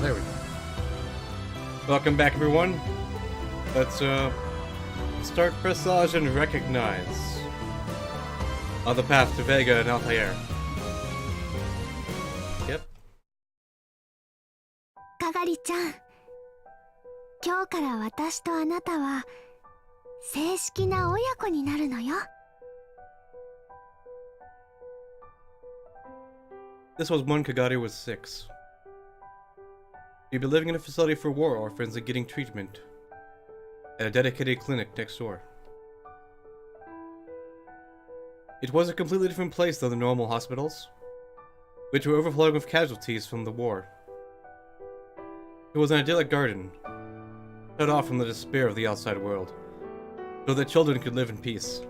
There we go. Welcome back, everyone. Let's start Presage and Recognize on the path to Vega and Altair. Yep. かがりちゃん、今日から私とあなたは正式な親子になるのよ。This was when Kagari was 6. You'd be living in a facility for war orphans and getting treatment at a dedicated clinic next door. It was a completely different place than the normal hospitals, which were overflowing with casualties from the war. It was an idyllic garden, cut off from the despair of the outside world, so that children could live in peace.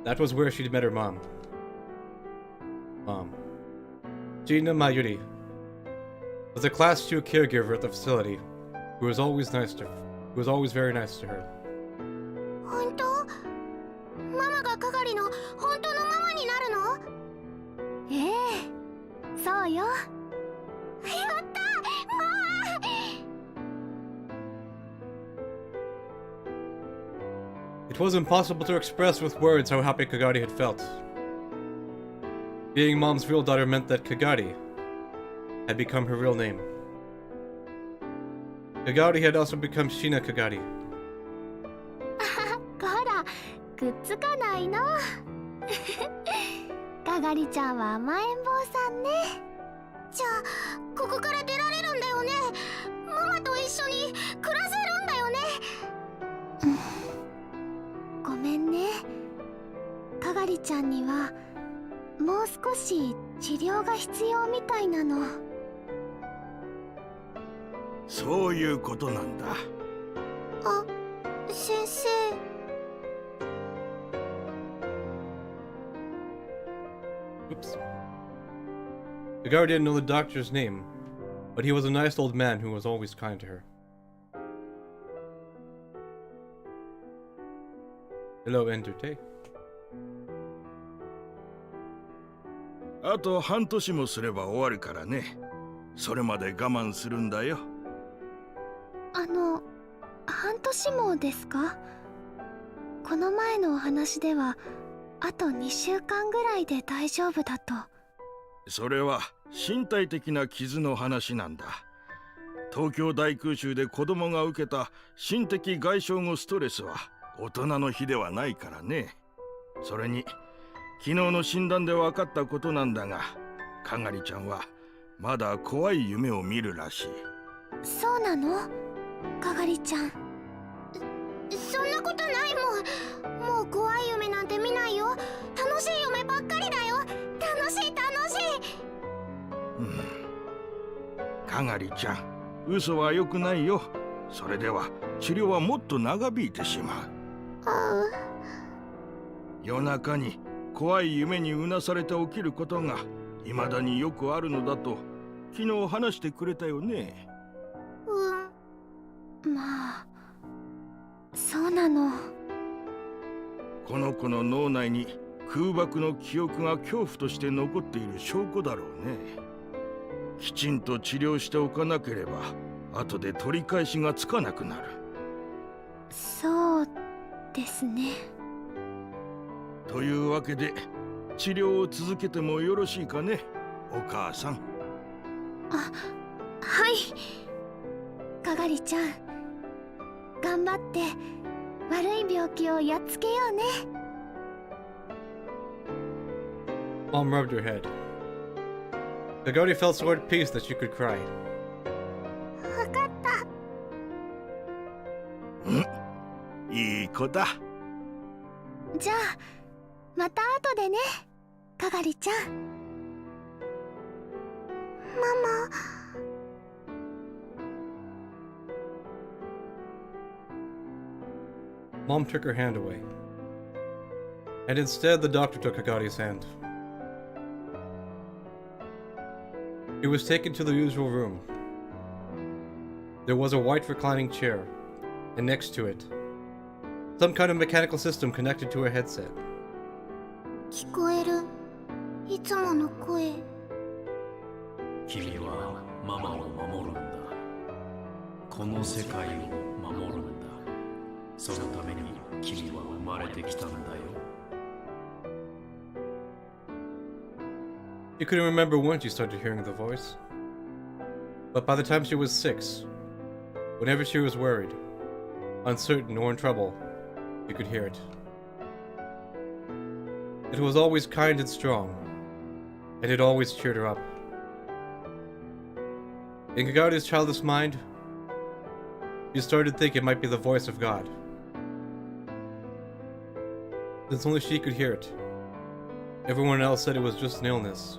That was where she'd met her mom. Gina Mayuri was a Class 2 caregiver at the facility, who was always very nice to her. 本当？ママがかがりの本当のママになるの？ええ、そうよ。やった！ママ！ It was impossible to express with words how happy Kagari had felt. Being Mom's real daughter meant that Kagari had become her real name. Kagari had also become Shina Kagari. ほら、くっつかないの。かがりちゃんは甘えん坊さんね。じゃあ、ここから出られるんだよね。ママと一緒に暮らせるんだよね。ごめんね。かがりちゃんにはもう少し治療が必要みたいなの。そういうことなんだ。あ、先生。Oops. Kagari didn't know the doctor's name, but he was a nice old man who was always kind to her. Hello, Entertain. あと半年もすれば終わるからね。それまで我慢するんだよ。半年もですか？この前のお話ではあと2週間ぐらいで大丈夫だと。それは身体的な傷の話なんだ。東京大空襲で子供が受けた心的外傷後ストレスは大人の比ではないからね。それに昨日の診断で分かったことなんだが、かがりちゃんはまだ怖い夢を見るらしい。そうなの？かがりちゃん。そんなことないもん。もう怖い夢なんて見ないよ。楽しい夢ばっかりだよ。楽しい楽しい。かがりちゃん、嘘は良くないよ。それでは治療はもっと長引いてしまう。夜中に怖い夢にうなされて起きることが未だによくあるのだと昨日話してくれたよね。まあ、そうなの。この子の脳内に空爆の記憶が恐怖として残っている証拠だろうね。きちんと治療しておかなければ後で取り返しがつかなくなる。そうですね。というわけで治療を続けてもよろしいかね、お母さん。あ、はい。かがりちゃん、頑張って悪い病気をやっつけようね。Mom rubbed her head. Kagari felt so at peace that she could cry. わかった。いい子だ。じゃあまた後でね、かがりちゃん。ママ。Mom took her hand away. And instead, the doctor took Kagari's hand. He was taken to the usual room. There was a white reclining chair, and next to it, some kind of mechanical system connected to a headset. 聞こえるいつもの声。君はママを守るんだ。この世界を守るんだ。そのために君は生まれてきたんだよ。She couldn't remember when she started hearing the voice. But by the time she was 6, whenever she was worried, uncertain, or in trouble, you could hear it. It was always kind and strong, and it always cheered her up. In Kagari's childish mind, she started thinking it might be the voice of God. Since only she could hear it, everyone else said it was just an illness.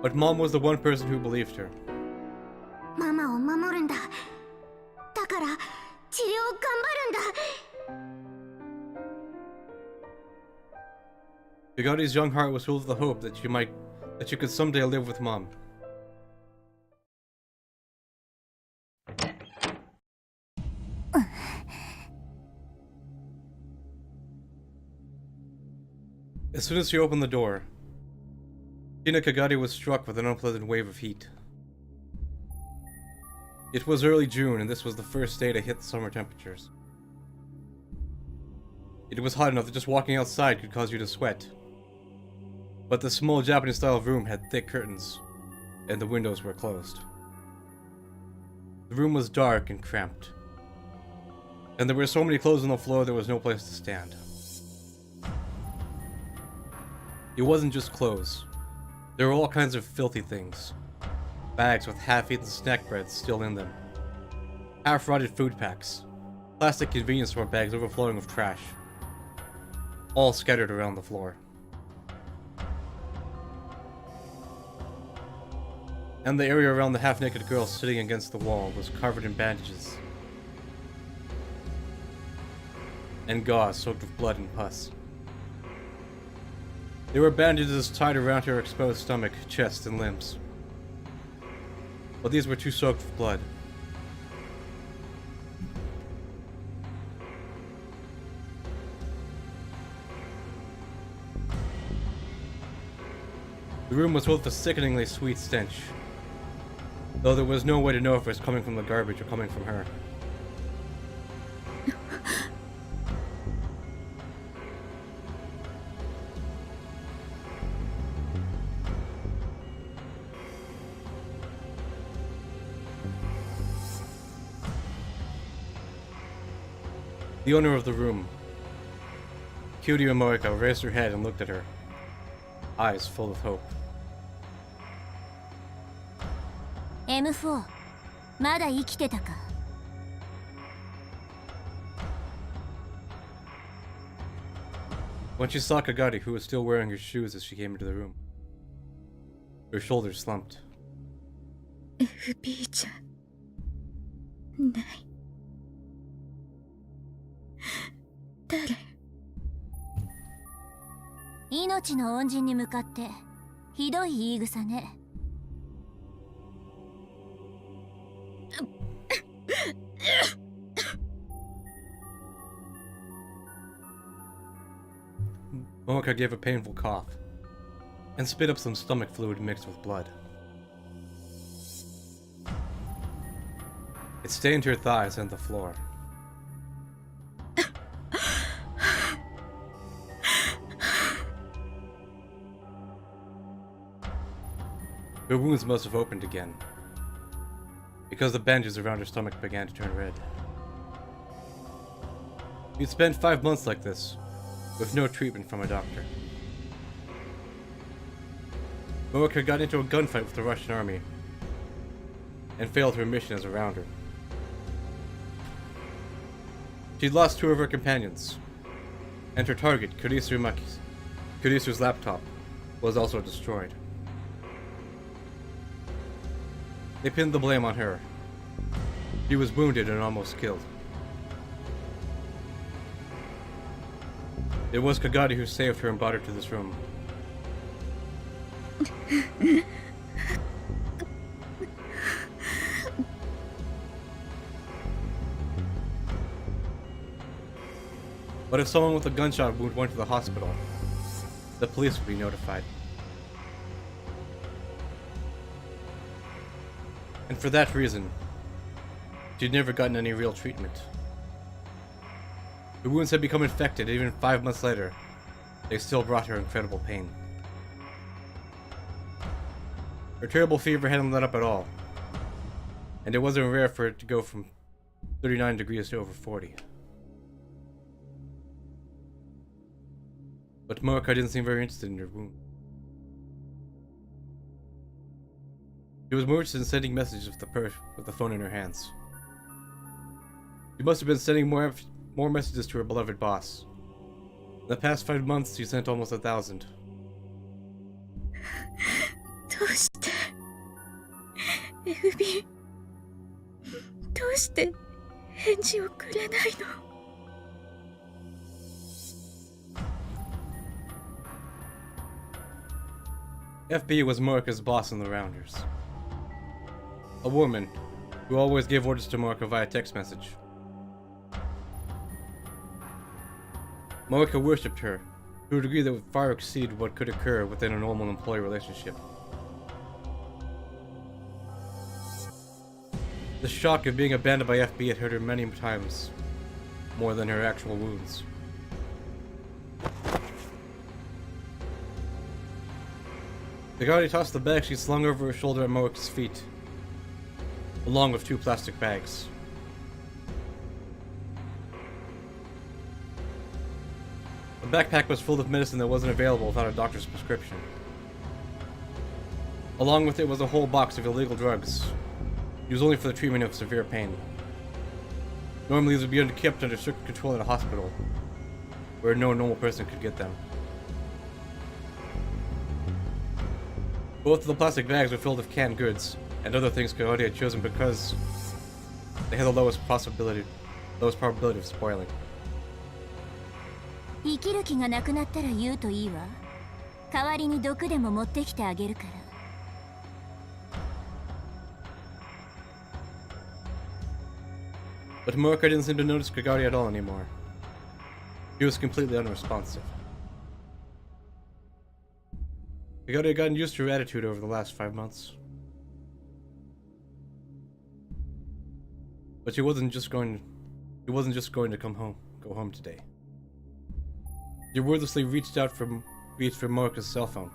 But Mom was the one person who believed her. ママを守るんだ。だから治療頑張るんだ。Kagari's young heart was filled with the hope that she could someday live with Mom. As soon as she opened the door, Shina Kagari was struck with an unpleasant wave of heat. It was early June, and this was the first day to hit the summer temperatures. It was hot enough that just walking outside could cause you to sweat. But the small Japanese-style room had thick curtains, and the windows were closed. The room was dark and cramped, and there were so many clothes on the floor there was no place to stand. It wasn't just clothes. There were all kinds of filthy things. Bags with half-eaten snack breads still in them. Half-rotted food packs. Plastic convenience store bags overflowing with trash. All scattered around the floor. And the area around the half-naked girl sitting against the wall was covered in bandages. And gauze soaked with blood and pus. There were bandages tied around her exposed stomach, chest, and limbs. But these were too soaked with blood. The room was filled with a sickeningly sweet stench, though there was no way to know if it was coming from the garbage or coming from her. The owner of the room, Kyuryu Morika, raised her head and looked at her, eyes full of hope. M4、まだ生きてたか。When she saw Kagari, who was still wearing her shoes as she came into the room, her shoulders slumped. FB じゃない。誰？命の恩人に向かってひどい言い草ね。Momika gave a painful cough and spit up some stomach fluid mixed with blood. It stained her thighs and the floor. Her wounds must have opened again, because the bandages around her stomach began to turn red. You'd spend 5 months like this, with no treatment from a doctor. Momika got into a gunfight with the Russian army, and failed her mission as a rounder. She'd lost 2 of her companions, and her target, Kurisu's laptop, was also destroyed. They pinned the blame on her. She was wounded and almost killed. It was Kagari who saved her and brought her to this room. But if someone with a gunshot wound went to the hospital, the police would be notified. And for that reason, she'd never gotten any real treatment. Her wounds had become infected, and even 5 months later, they still brought her incredible pain. Her terrible fever hadn't let up at all, and it wasn't rare for it to go from 39 degrees to over 40. But Morika didn't seem very interested in her wound. She was more interested in sending messages with the phone in her hands. She must have been sending more messages to her beloved boss. In the past 5 months, she sent almost 1,000. どうして FB どうして返事をくれないの FB was Morika's boss in the Rounders. A woman who always gave orders to Morika via text message. Morika worshipped her to a degree that would far exceed what could occur within a normal employee relationship. The shock of being abandoned by FB had hurt her many times, more than her actual wounds. Kagari tossed the bag she slung over her shoulder at Morika's feet, along with 2 plastic bags. The backpack was full of medicine that wasn't available without a doctor's prescription. Along with it was a whole box of illegal drugs, used only for the treatment of severe pain. Normally these would be kept under strict control in a hospital, where no normal person could get them. Both of the plastic bags were filled with canned goods and other things Kagari had chosen because they had the lowest probability of spoiling. 生きる気がなくなったら言うといいわ。代わりに毒でも持ってきてあげるから。But Morika didn't seem to notice Kagari at all anymore. He was completely unresponsive. Kagari had gotten used to her attitude over the last 5 months. But she wasn't just going to go home today. She wordlessly reached for Morika's cell phone.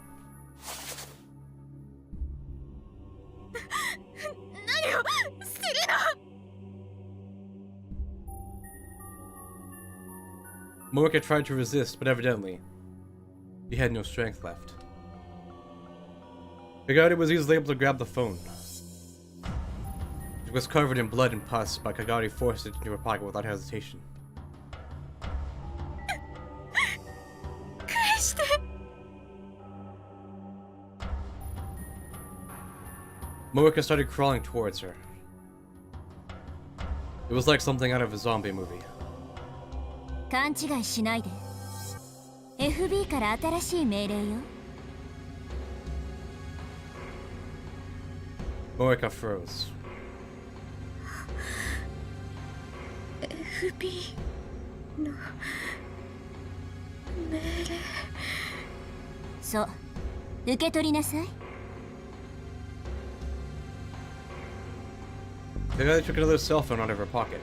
Morika tried to resist, but evidently, she had no strength left. Kagari was easily able to grab the phone. It was covered in blood and pus, but Kagari forced it into her pocket without hesitation. Morika started crawling towards her. It was like something out of a zombie movie. 勘違いしないで。FB から新しい命令よ。Morika froze. FB の命令。そう、受け取りなさい。Kagari took another cell phone out of her pocket.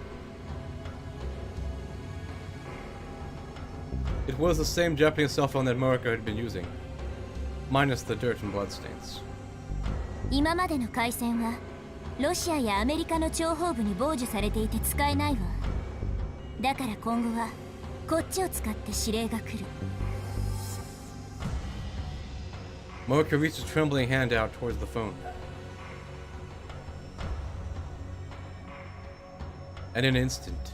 It was the same Japanese cell phone that Morika had been using, minus the dirt and bloodstains. 今までの回線はロシアやアメリカの諜報部に傍受されていて使えないわ。だから今後はこっちを使って指令が来る。Morika reached a trembling hand out towards the phone. And in an instant,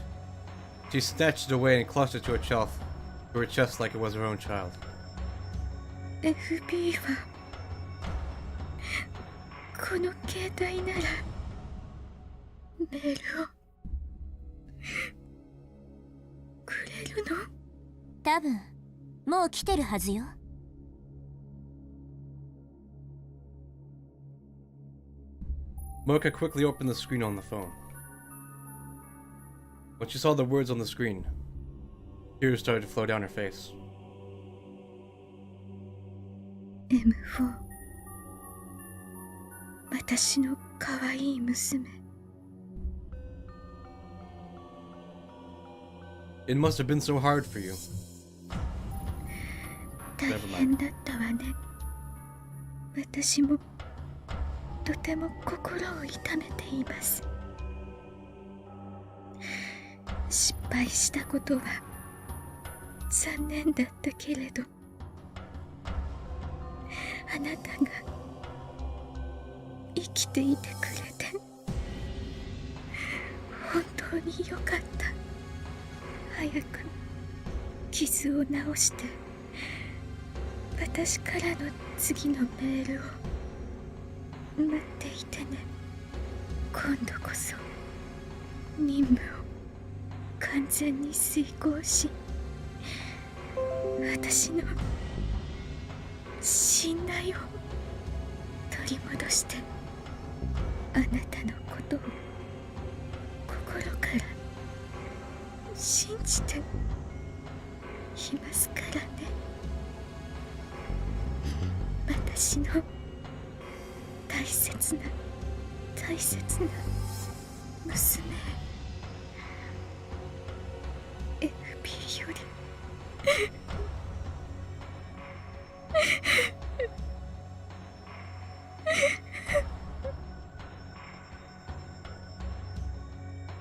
she snatched it away and clutched it to her chest like it was her own child. FB はこの携帯ならメールをくれるの？多分もう来てるはずよ。Mocha quickly opened the screen on the phone. When she saw the words on the screen, tears started to flow down her face. M4 私の可愛い娘 It must have been so hard for you. 大変だったわね。私もとても心を痛めています。失敗したことは残念だったけれど、あなたが生きていてくれて本当によかった。早く傷を治して私からの次のメールを待っていてね。今度こそ任務を完全に遂行し、私の信頼を取り戻してあなたのことを心から信じていますからね。私の大切な大切な娘 FP より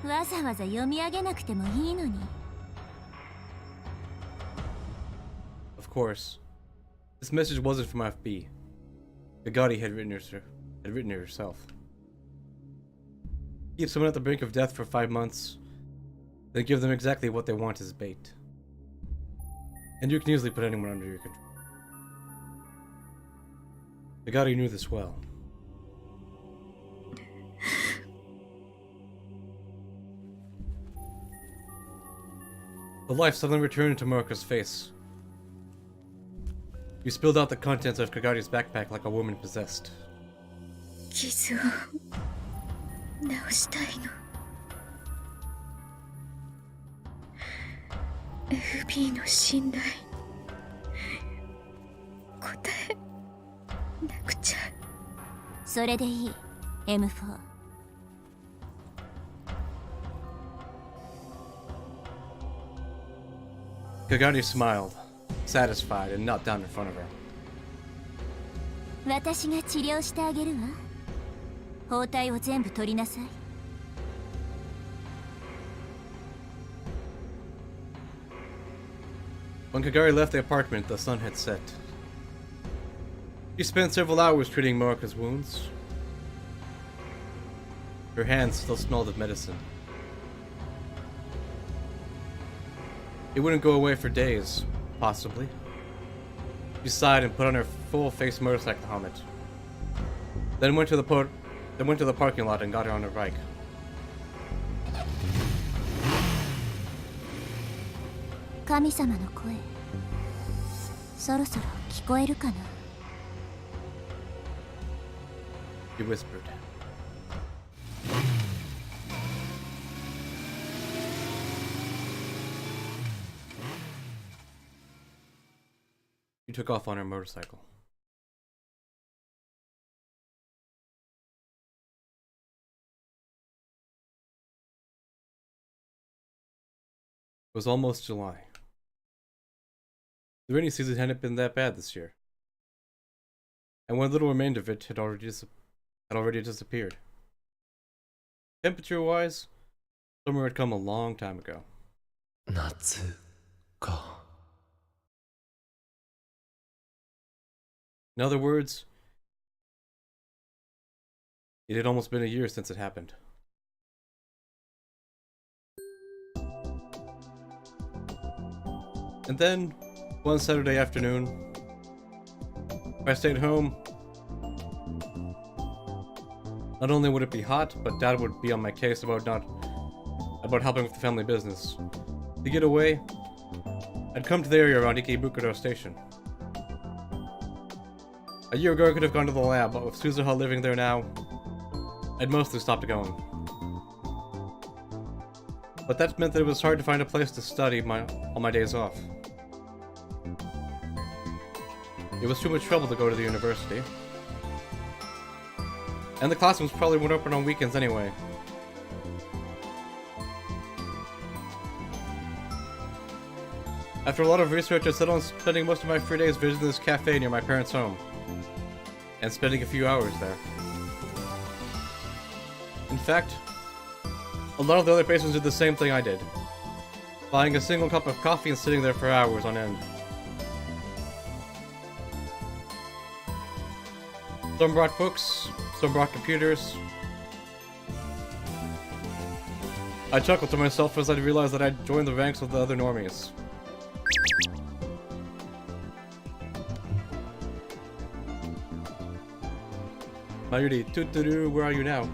わざわざ読み上げなくてもいいのに。Of course, this message wasn't from FB. Gagati had written it herself. Keep someone at the brink of death for 5 months, then give them exactly what they want as bait. And you can easily put anyone under your control. Gagati knew this well. The life suddenly returned to Marco's face. You spilled out the contents of Kagari's backpack like a woman possessed. 傷を治したいの。FB の信頼答えなくちゃ。それでいい M4。Kagari smiled, satisfied, and knelt down in front of her. 私が治療してあげるわ。包帯を全部取りなさい。When Kagari left the apartment, the sun had set. She spent several hours treating Marika's wounds. Her hands still smelled of medicine. It wouldn't go away for days, possibly. She sighed and put on her full-face motorcycle helmet. Then went to the parking lot and got her on her bike. Kami samaの声、そろそろ聞こえるかな? He whispered. She took off on her motorcycle. It was almost July. The rainy season hadn't been that bad this year, and what little remained of it had already disappeared. Temperature-wise, summer had come a long time ago. 夏か。 In other words, it had almost been a year since it happened. And then, one Saturday afternoon, I stayed home. Not only would it be hot, but Dad would be on my case about helping with the family business. To get away, I'd come to the area around Ikebukuro Station. A year ago I could have gone to the lab, but with Suzuha living there now, I'd mostly stopped going. But that meant that it was hard to find a place to study on my days off. It was too much trouble to go to the university. And the classrooms probably weren't open on weekends anyway. After a lot of research, I settled on spending most of my free days visiting this cafe near my parents' home. And spending a few hours there. In fact, a lot of the other patrons did the same thing I did. Buying a single cup of coffee and sitting there for hours on end. Some brought books, some brought computers. I chuckled to myself as I realized that I'd joined the ranks of the other normies. Mayuri, toot-toot-oo, where are you now?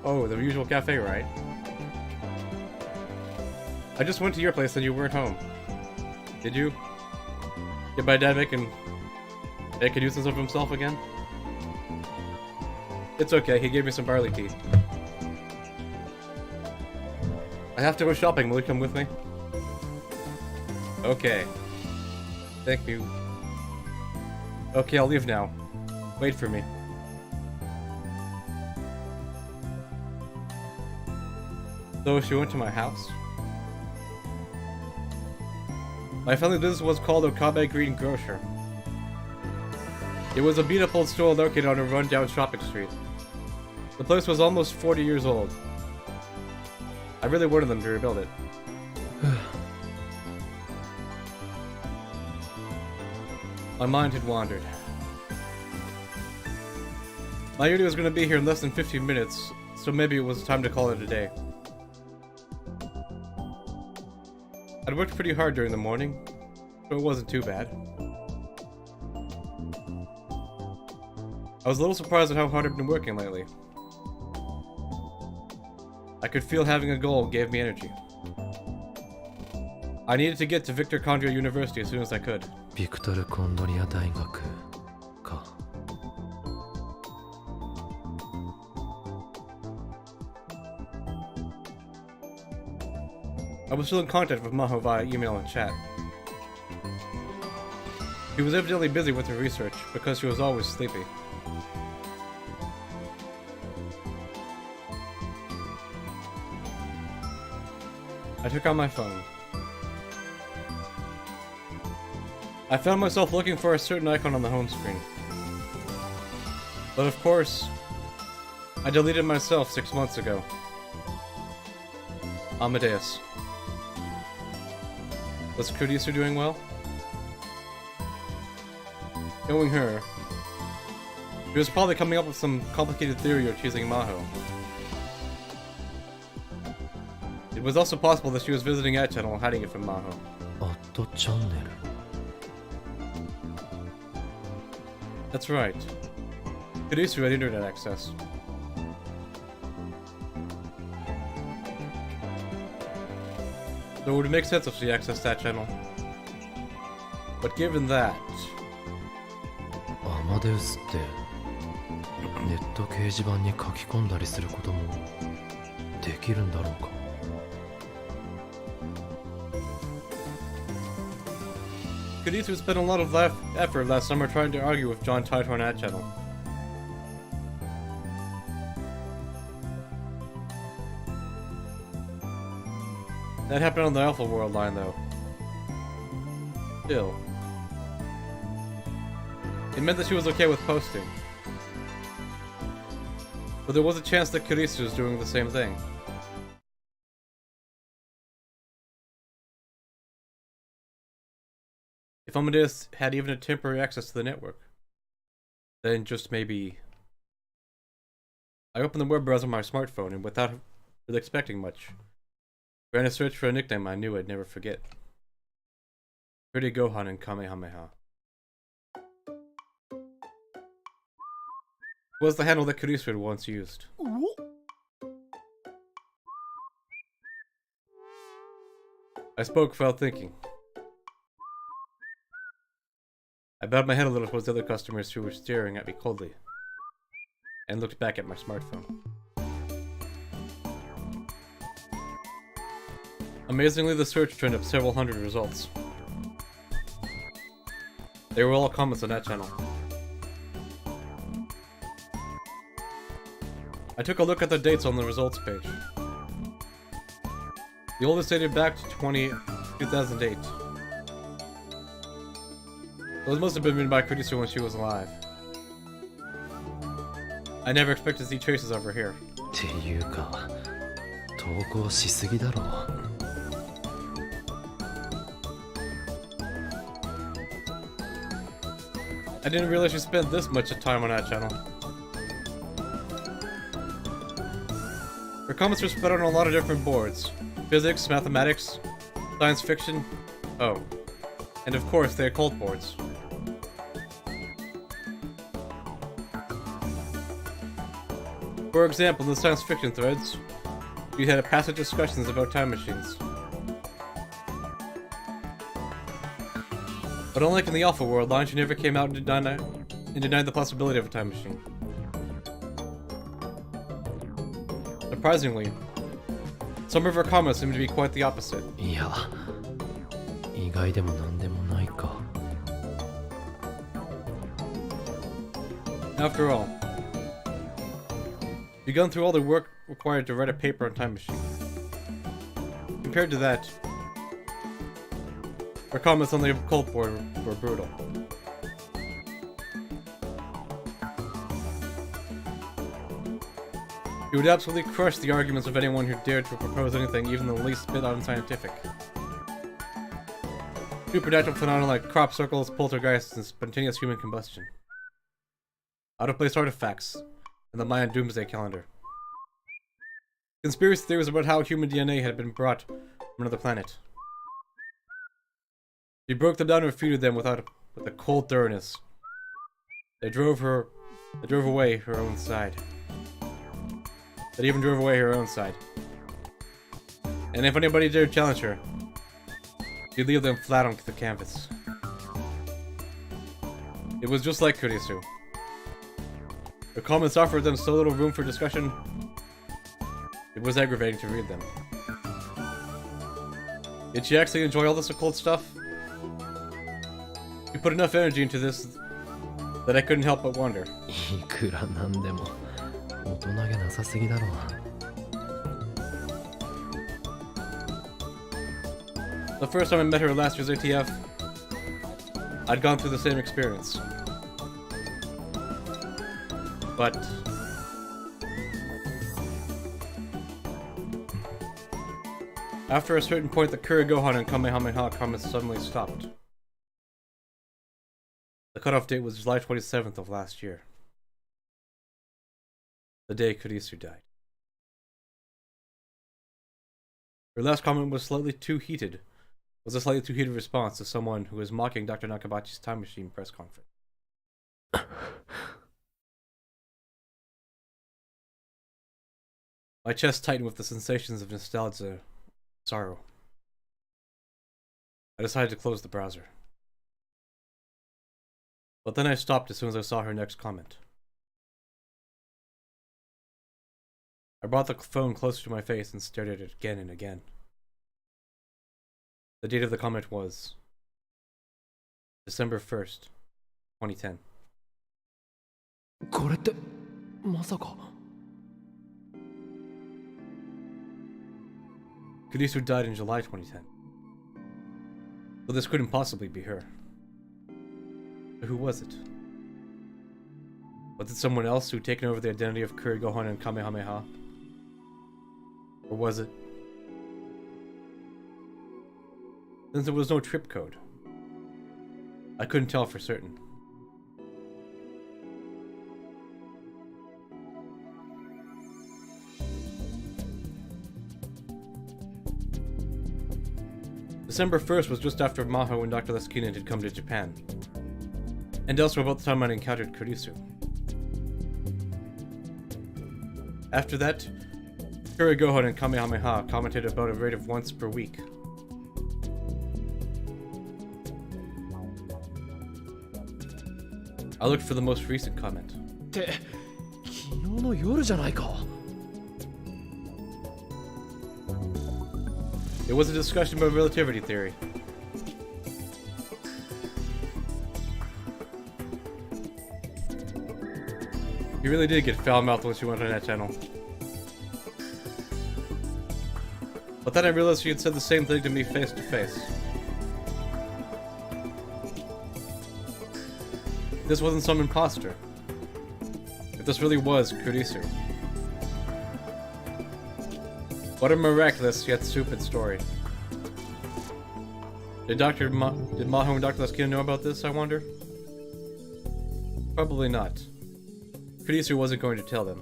Oh, the usual cafe, right? I just went to your place and you weren't home. Did you? Did my dad make a nuisance of himself again? It's okay, he gave me some barley tea. I have to go shopping, will you come with me? Okay. Thank you. Okay, I'll leave now. Wait for me. So she went to my house? My family business was called Okabe Green Grocer. It was a beat-up old store located on a run-down shopping street. The place was almost 40 years old. I really wanted them to rebuild it. My mind had wandered. Mayuri was going to be here in less than 15 minutes, so maybe it was time to call it a day. I'd worked pretty hard during the morning, so it wasn't too bad. I was a little surprised at how hard I'd been working lately. I could feel having a goal gave me energy. I needed to get to Victor Kondria University as soon as I could. ビクトル・コンドリア大学か。I was still in contact with Maho via email and chat. She was evidently busy with her research, because she was always sleepy. I took out my phone. I found myself looking for a certain icon on the home screen. But of course, I deleted myself 6 months ago. Amadeus. Was Kurisu doing well? Knowing her, she was probably coming up with some complicated theory or teasing Maho. It was also possible that she was visiting Ad Channel and hiding it from Maho. アットチャンネル。 That's right. Kurisu had internet access. So it would make sense if she accessed that channel. But given that... アマデウスってネット掲示板に書き込んだりすることもできるんだろうか。 Kurisu spent a lot of effort last summer trying to argue with John Titor on Ad Channel. That happened on the Alpha World line, though. Still. It meant that she was okay with posting. But there was a chance that Kurisu was doing the same thing. If Amadeus had even a temporary access to the network, then just maybe... I opened the web browser on my smartphone and without really expecting much, ran a search for a nickname I knew I'd never forget. Pretty Gohan and Kamehameha. It was the handle that Kurisu had once used. I spoke without thinking. I bowed my head a little towards the other customers who were staring at me coldly, and looked back at my smartphone. Amazingly, the search turned up several hundred results. They were all comments on that channel. I took a look at the dates on the results page. The oldest dated back to 2008. Those must have been written by Kurisu when she was alive. I never expected to see traces of her here. っていうか、投稿しすぎだろ。I didn't realize you spent this much time on that channel. Her comments were spread on a lot of different boards. Physics, mathematics, science fiction, oh, and of course the occult boards. For example, in the science fiction threads, we had a passage discussions about time machines. But unlike in the Alpha world line, she never came out and denied the possibility of a time machine. Surprisingly, some of her comments seem to be quite the opposite. いや、意外でもなんでもないか。After all, you've gone through all the work required to write a paper on time machine. Compared to that, her comments on the occult board were brutal. He would absolutely crush the arguments of anyone who dared to propose anything even the least bit unscientific. Supernatural phenomena like crop circles, poltergeists, and spontaneous human combustion. Out-of-place artifacts, and the Mayan Doomsday Calendar. Conspiracy theories about how human DNA had been brought from another planet. She broke them down and refuted them with a cold thoroughness. They drove away her own side. That even drove away her own side. And if anybody dared challenge her, she'd leave them flat on the canvas. It was just like Kurisu. Her comments offered them so little room for discussion, it was aggravating to read them. Did she actually enjoy all this occult stuff? She put enough energy into this that I couldn't help but wonder. いくらなんでも大人げなさすぎだろ。The first time I met her last year's ATF, I'd gone through the same experience. But after a certain point, the Kurigohan and Kamehameha comments suddenly stopped. The cutoff date was July 27th of last year. The day Kurisu died. Her last comment was a slightly too heated response to someone who was mocking Dr. Nakabachi's time machine press conference. My chest tightened with the sensations of nostalgia, sorrow. I decided to close the browser. But then I stopped as soon as I saw her next comment. I brought the phone closer to my face and stared at it again and again. The date of the comment was December 1st, 2010. これってまさか。Kurisu died in July 2010. So this couldn't possibly be her. But who was it? Was it someone else who'd taken over the identity of Kurigohan and Kamehameha? Or was it? Since there was no trip code, I couldn't tell for certain. December 1st was just after Maho and Dr. Leskinen had come to Japan, and also about the time I encountered Kurisu. After that, Kurigohan and Kamehameha commented about a rate of once per week. I looked for the most recent comment. って昨日の夜じゃないか。 It was a discussion about relativity theory. You really did get foul-mouthed once you went on that channel. But then I realized she had said the same thing to me face to face. This wasn't some imposter. If this really was Kurisu. What a miraculous yet stupid story. Did Maho and Dr. Laskina know about this, I wonder? Probably not. Kurisu wasn't going to tell them.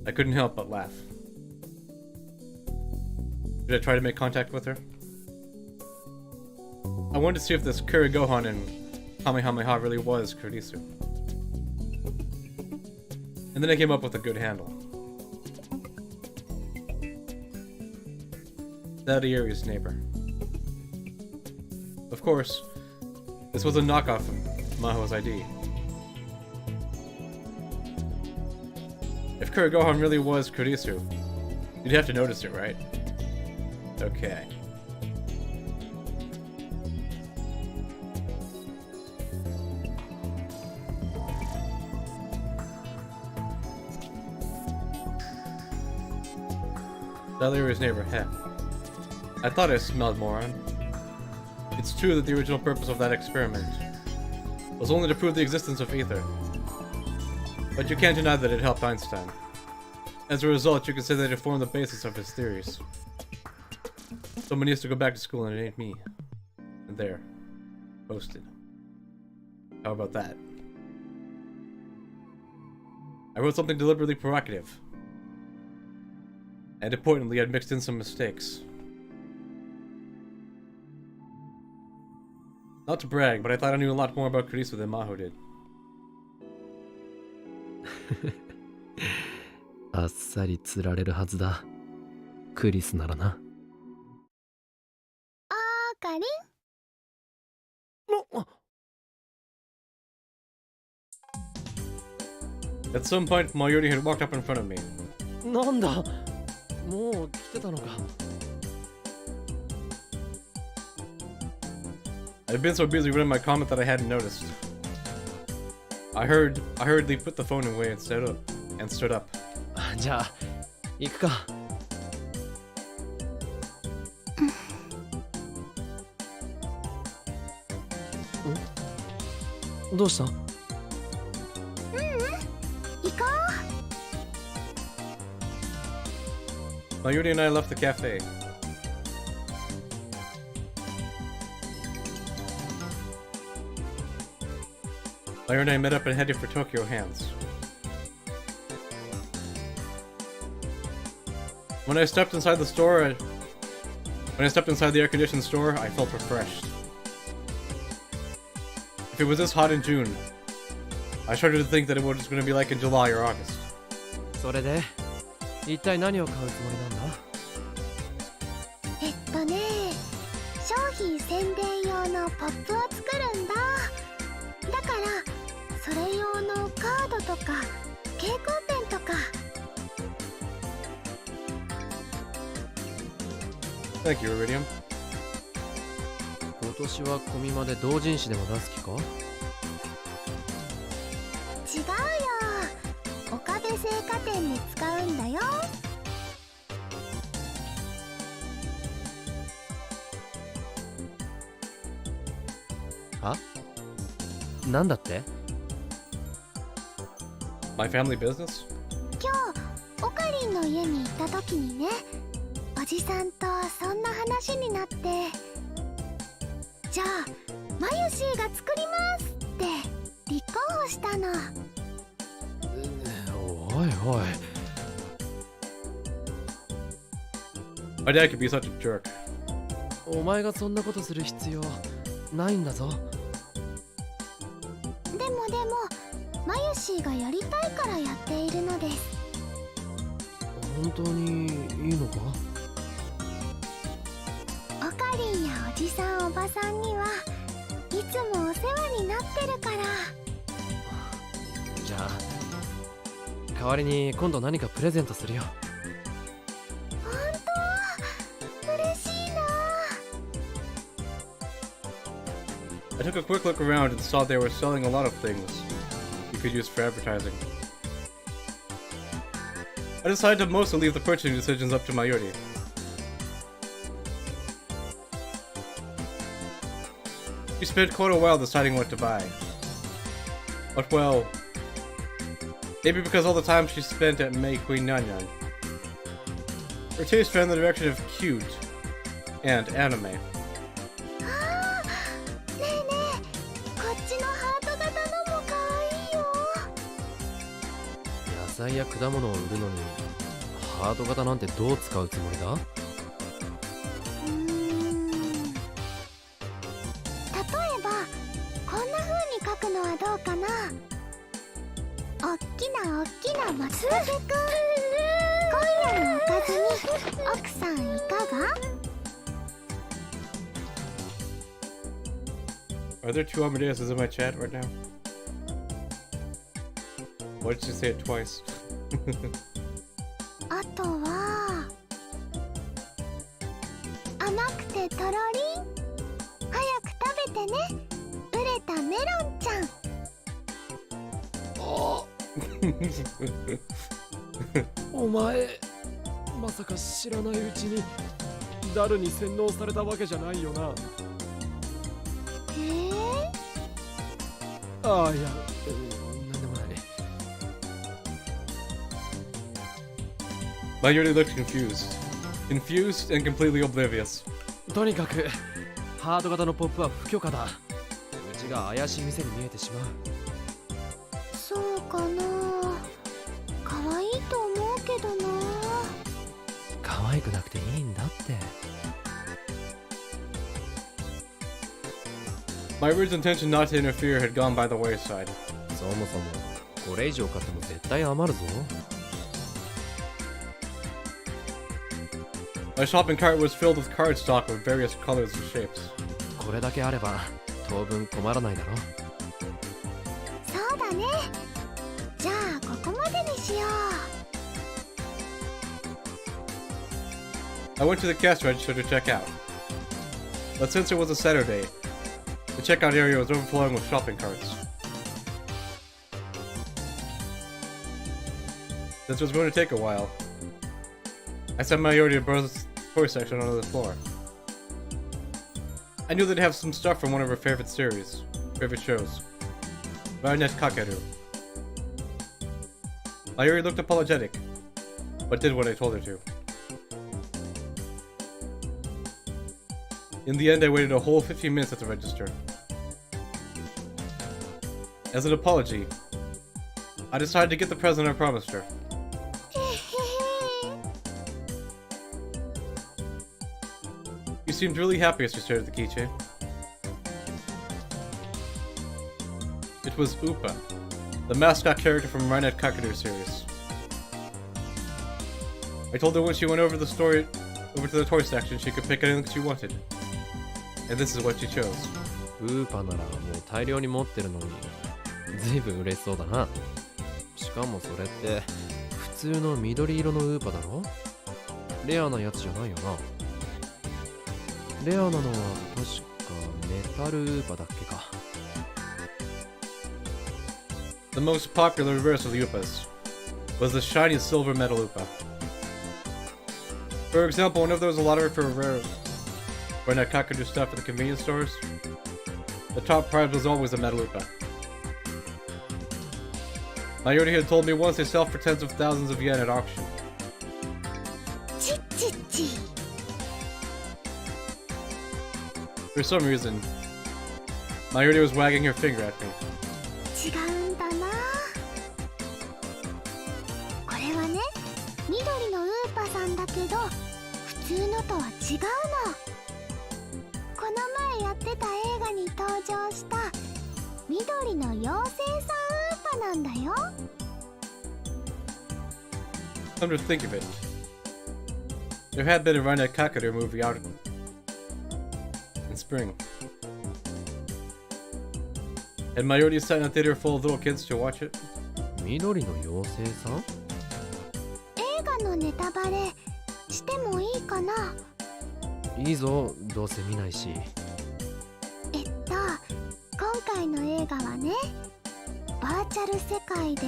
I couldn't help but laugh. Did I try to make contact with her? I wanted to see if this Kurigohan and Kamehameha really was Kurisu. And then I came up with a good handle. Daddy Ari's neighbor. Of course, this was a knockoff of Maho's ID. If Kurigohan really was Kurisu, you'd have to notice it, right? Okay. Delirious neighbor, heh. I thought I smelled moron. It's true that the original purpose of that experiment was only to prove the existence of ether. But you can't deny that it helped Einstein. As a result, you can say that it formed the basis of his theories. Someone needs to go back to school and it ain't me. And there. Posted. How about that? I wrote something deliberately provocative. And importantly, I'd mixed in some mistakes. Not to brag, but I thought I knew a lot more about Kurisu than Maho did. あっさり釣られるはずだ。クリスならな。あーかりん At some point, Mayuri had walked up in front of me. なんだもう来てたのか。I'd been so busy reading my comment that I hadn't noticed. I hurriedly put the phone away and stood up. じゃあ行くか。どうした？行こ Mayuri and I left the cafe. Mayuri and I met up and headed for Tokyo Hands. When I stepped inside the air-conditioned store, I felt refreshed. If it was this hot in June, I started to think that it was going to be like in July or August. それで一体何を買うつもりなんだ？商品宣伝用のポップを作るんだ。だからそれ用のカードとか蛍光ペンとか。 Thank you, Iridium. 今年はコミマで同人誌でも出す気か？違うよ。岡部製菓店に使うんだよ。は？なんだって？ My family business? 今日オカリンの家に行った時にね、おじさんとそんな話になって、じゃあマユシーが作りますって立候補したの。おいおい。 My dad could be such a jerk. お前がそんなことする必要ないんだぞ。でもマユシーがやりたいからやっているのです。本当にいいのか？オカリンやおじさんおばさんにはいつつもお世話になってるから。じゃあ代わりに今度何かプレゼントするよ。本当？嬉しいな。 I took a quick look around and saw they were selling a lot of things you could use for advertising. I decided to mostly leave the purchasing decisions up to Mayuri. She spent quite a while deciding what to buy. But well, maybe because all the time she spent at Mei Queen Nyanyan, her taste ran in the direction of cute and anime. あー、ねえねえ、こっちのハート型のも可愛いよ。野菜や果物を売るのにハート型なんてどう使うつもりだ？例えばこんな風に書くのはどうかな。おっきな松茸くん、今夜のおかずに奥さんいかが？ Are there two Amadeuses in my chat right now? Why did you say it twice? あとは甘くてとろりん、早く食べてね、熟れたメロンちゃん。お前まさか知らないうちにダルに洗脳されたわけじゃないよな。ああ、いや、なんでもない。Mayuri looked confused and completely oblivious. とにかくハート型のポップは不許可だ。うちが怪しい店に見えてしまう。そうかな。可愛いと思うけどな。可愛くなくていいんだって。Mayuri's intention not to interfere had gone by the wayside. そもそもこれ以上買っても絶対余るぞ。My shopping cart was filled with cardstock of various colors and shapes. これだけあれば当分困らないだろ。そうだね。じゃあここまでにしよう。 I went to the cash register to check out. But since it was a Saturday, the checkout area was overflowing with shopping carts. Since it was going to take a while, I sent Mayuri to Bro's toy section on the floor. I knew they'd have some stuff from one of her favorite shows. Violet Kakeru. Mayuri looked apologetic, but did what I told her to. In the end, I waited a whole 15 minutes at the register. As an apology, I decided to get the present I promised her. You seemed really happy as she stared at the keychain. It was Upa, the mascot character from Rainet Kakadu series. I told her when she went over to the toy section she could pick anything she wanted. And this is what she chose. ウーパならもう大量に持ってるのにずいぶん嬉しそうだな。しかもそれって普通の緑色のウーパだろ。レアなやつじゃないよな。レアなのは確かメタルウーパだっけか。The most popular reverse of the Upas was the shiny silver metal Upa. For example, whenever there was a lottery for rare Rainet Kakadu stuff at the convenience stores, the top prize was always a metal Upa. Mayuri had told me once they sell for tens of thousands of yen at auction. チッチッチ。 For some reason, Mayuri was wagging her finger at me. 違うんだな。これはね、緑のウーパさんだけど普通のとは違うの。この前やってた映画に登場した緑の妖精さんウーパなんだよ。 Come to think of it, there had been a Rainet Kakadu movie out in spring. And Mayuri sat in a theater full of little kids to watch it. 緑の妖精さん？映画のネタバレしてもいいかな？いいぞ、どうせ見ないし。今回の映画はね、バーチャル世界で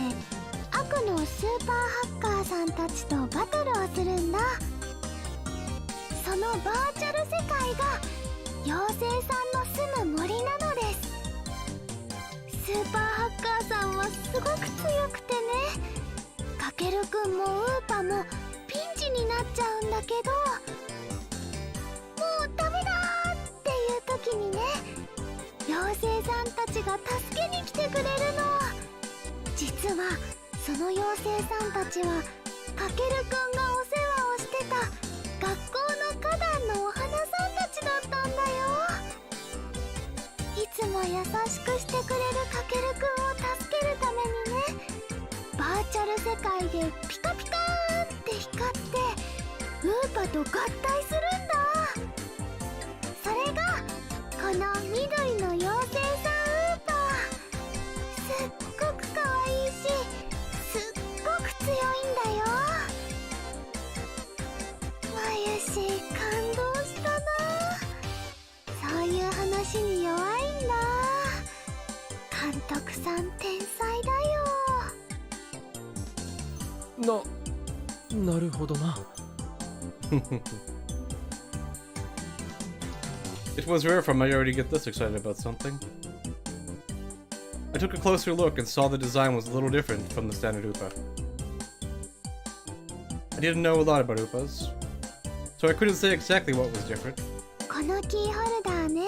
悪のスーパーハッカーさんたちとバトルをするんだ。そのバーチャル世界が妖精さんの住む森なのです。スーパーハッカーさんはすごく強くてね、かけるくんもウーパもピンチになっちゃうんだけど、もうダメだーっていう時にね、妖精さんたちが助けに来てくれるの。実はその妖精さんたちはかけるくんがお世話をしてた学校の花壇のお花さんたちだったんだよ。いつも優しくしてくれるかけるくんを助けるためにね、バーチャル世界でピカピカーって光ってウーパと合体するんだ。それがこの緑の妖精さんウーパー。すっごくかわいいし、すっごく強いんだよ。まゆし感動したな。そういう話に弱いんだ。監督さん天才だよ。なるほどな。It was rare for Mayuri to get this excited about something. I took a closer look and saw the design was a little different from the standard Upa. I didn't know a lot about Upas, so I couldn't say exactly what was different. このキーホルダーね、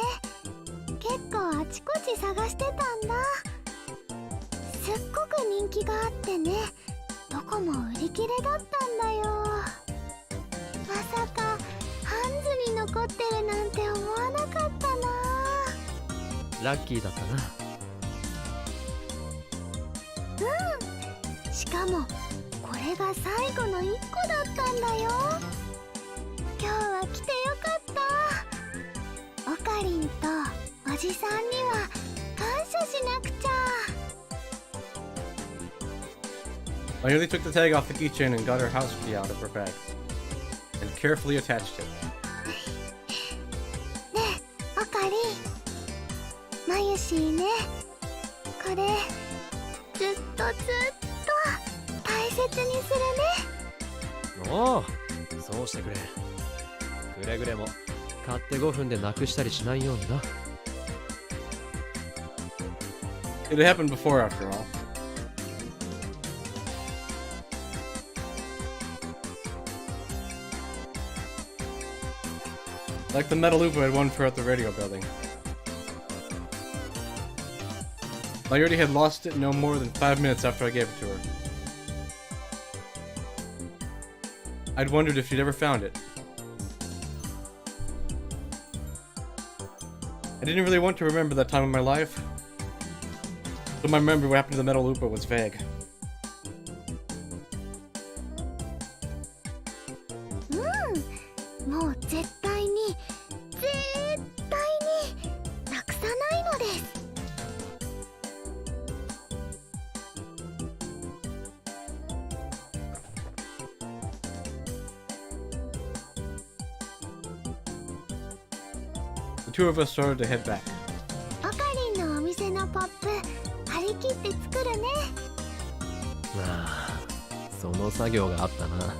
結構あちこち探してたんだ。すっごく人気があってね、どこも売り切れだったんだよ。まさかハンズに残ってるなんて思わなかったな。ラッキーだったな。しかもこれが最後の1個だったんだよ。今日は来てよかった。オカリンとおじさんには感謝しなくちゃ。Mayuri took the tag off the keychain and got her house key out of her bag, and carefully attached it. ねえオカリン、まゆしーね、これずっと大切にするね。おお、そうしてくれ。くれぐれも買って5分でなくしたりしないようにな。It had happened before, after all. Like the metal loop I had won for at the radio building. Mayuri had lost it no more than 5 minutes after I gave it to her. I'd wondered if she'd ever found it. I didn't really want to remember that time in my life, so my memory of what happened to the metal Lupa was vague. もう絶対になくさないのです。The two of us started to head back. オカリンのお店のポップ張り切って作るね。ああ、その作業があったな。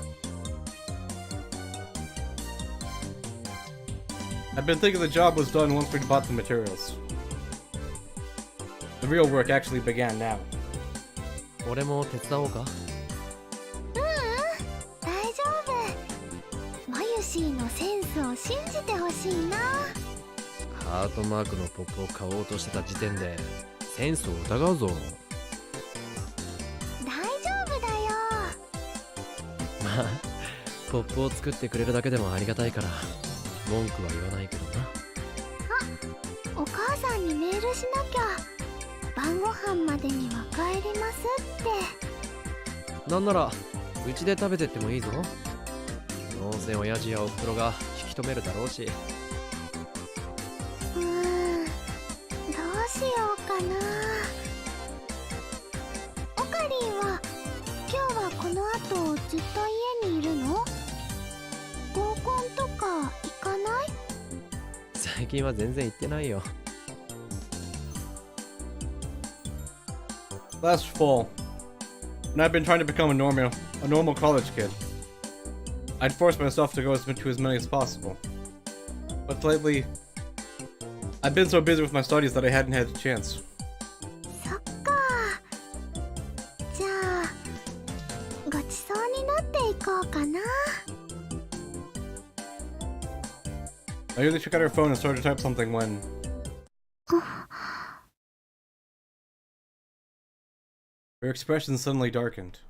I've been thinking the job was done once we bought the materials. The real work actually began now. 俺も手伝おうか？大丈夫。マユシーのセンスを信じてほしいな。ハートマークのポップを買おうとしてた時点でセンスを疑うぞ。大丈夫だよ。まあポップを作ってくれるだけでもありがたいから文句は言わないけどな。お母さんにメールしなきゃ。晩ご飯までには帰りますって。なんならうちで食べてってもいいぞ。どうせ親父やおふくろが引き止めるだろうし。どうしようかかな。オカリンは今日はこの後ずっと家にいるの？合コンとか行かない？最近は全然行ってないよ。Last fall, when I've been trying to become a normal college kid, I'd force myself to go to as many as possible. But lately, I've been so busy with my studies that I hadn't had a chance. そっか。じゃあごちそうになっていこうかな。I usually took out her phone and started to type something when her expression suddenly darkened.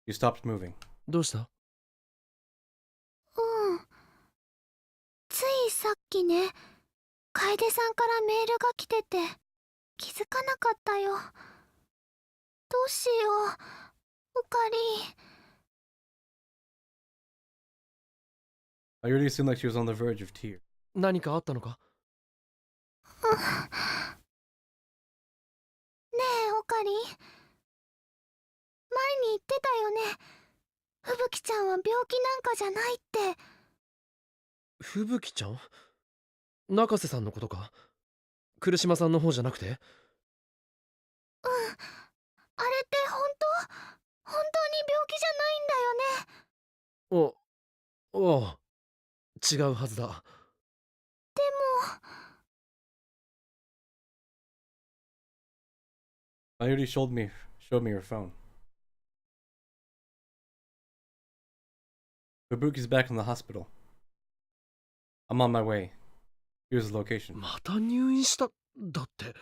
She stopped moving. どうした？うん。ついさっきね、楓さんからメールが来てて気づかなかったよ。どうしよう、おかり。I really seemed like she was on the verge of tears. 何かあったのか？ねえ、おかり。前に言ってたよね。ふぶきちゃんは病気なんかじゃないって。ふぶきちゃん？中瀬さんのことか？来島さんの方じゃなくて？うん。あれって本当に病気じゃないんだよね。おう、違うはずだ。でも。Mayuri showed me her phone. Fubuki's back in the hospital. I'm on my way. Here's the location. また入院した？だって。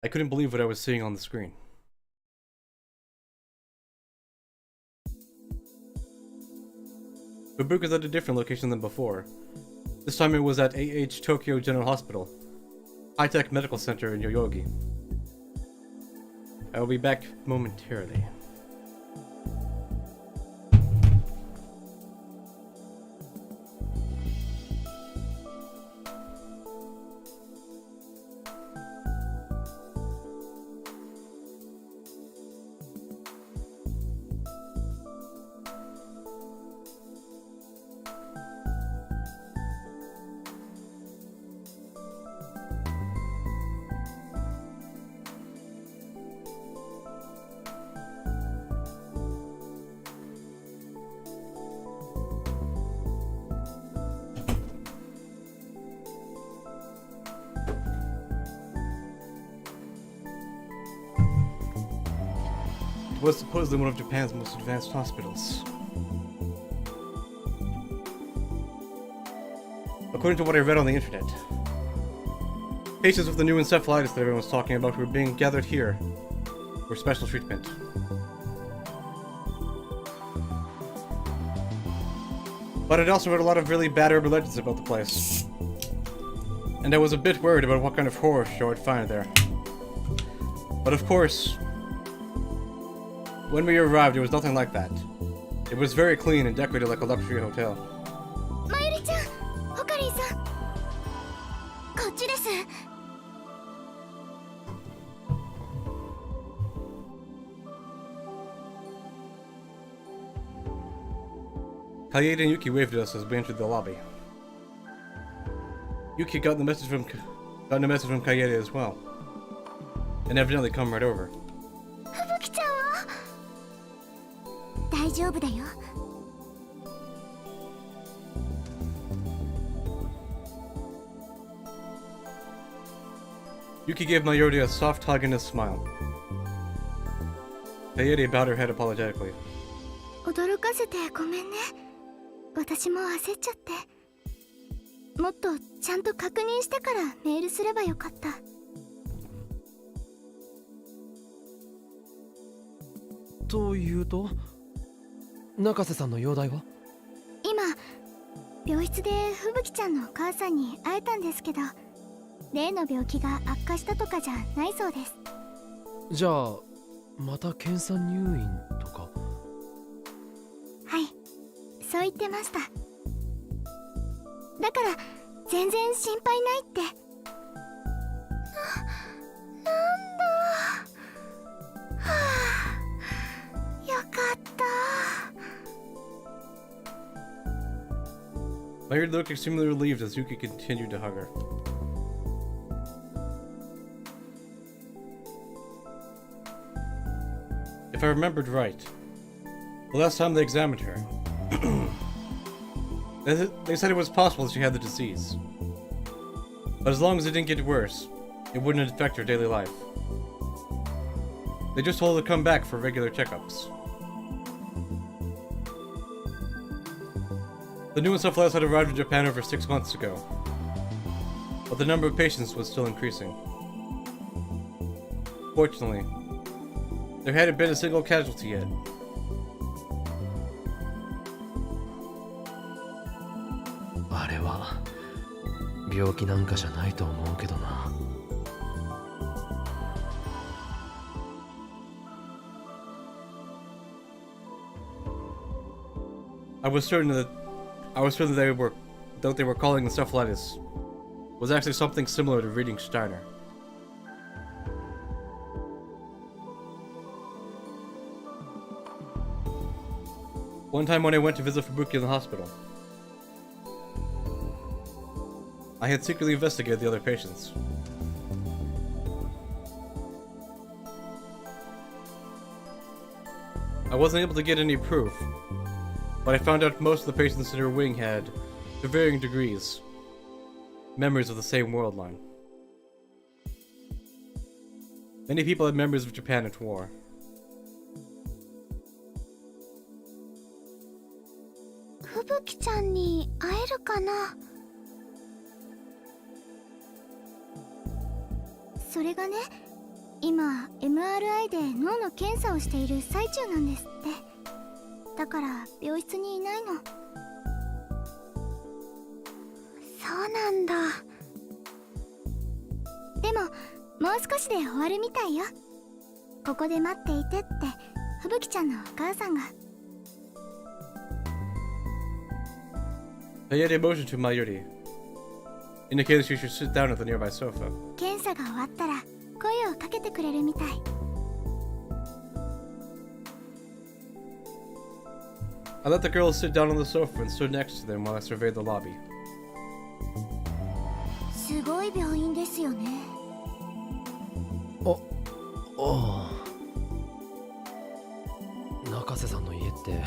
I couldn't believe what I was seeing on the screen. Fubuki's at a different location than before. This time it was at AH Tokyo General Hospital, high-tech medical center in Yoyogi. I will be back momentarily. It was supposedly one of Japan's most advanced hospitals. According to what I read on the internet, patients with the new encephalitis that everyone was talking about were being gathered here for special treatment. But I'd also read a lot of really bad urban legends about the place, and I was a bit worried about what kind of horror show I'd find there. But of course, when we arrived, it was nothing like that. It was very clean and decorated like a luxury hotel. Mayuri-chan, Okarin-san. こっちです。Kaede and Yuki waved at us as we entered the lobby. Yuki got a message from Kaede as well, and evidently come right over. ふぶきちゃんは大丈夫だよ。Yuki gave Mayuri a soft hug and a smile. Kaede bowed her head apologetically. 驚かせてごめんね。私も焦っちゃって。もっとちゃんと確認してからメールすればよかった。というと、中瀬さんの容体は？今病室でふぶきちゃんのお母さんに会えたんですけど、例の病気が悪化したとかじゃないそうです。じゃあまた検査入院とか？はい、そう言ってました。だから全然心配ないって。なんだ。はあ、よかった。Mayuri looked extremely relieved as Yuki continued to hug her. If I remembered right, the last time they examined her, they said it was possible she had the disease. But as long as it didn't get worse, it wouldn't affect her daily life. They just told her to come back for regular checkups. The new encephalitis had arrived in Japan over 6 months ago, but the number of patients was still increasing. Fortunately, there hadn't been a single casualty yet. I was certain that they were calling encephalitis was actually something similar to reading Steiner. One time when I went to visit Fubuki in the hospital, I had secretly investigated the other patients. I wasn't able to get any proof, but I found out most of the patients in her wing had, to varying degrees, memories of the same world line. Many people had memories of Japan at war. Fubukiちゃんに会えるかな。それがね、今 MRI で脳の検査をしている最中なんですって。だから病室にいないの。そうなんだ。でももう少しで終わるみたいよ。ここで待っていてって吹雪ちゃんのお母さんが。I had a motion to Mayuri, indicating she should sit down at the nearby sofa. 検査が終わったら声をかけてくれるみたい。I let the girls sit down on the sofa and stood next to them while I surveyed the lobby. すごい病院ですよね。中瀬さんの家って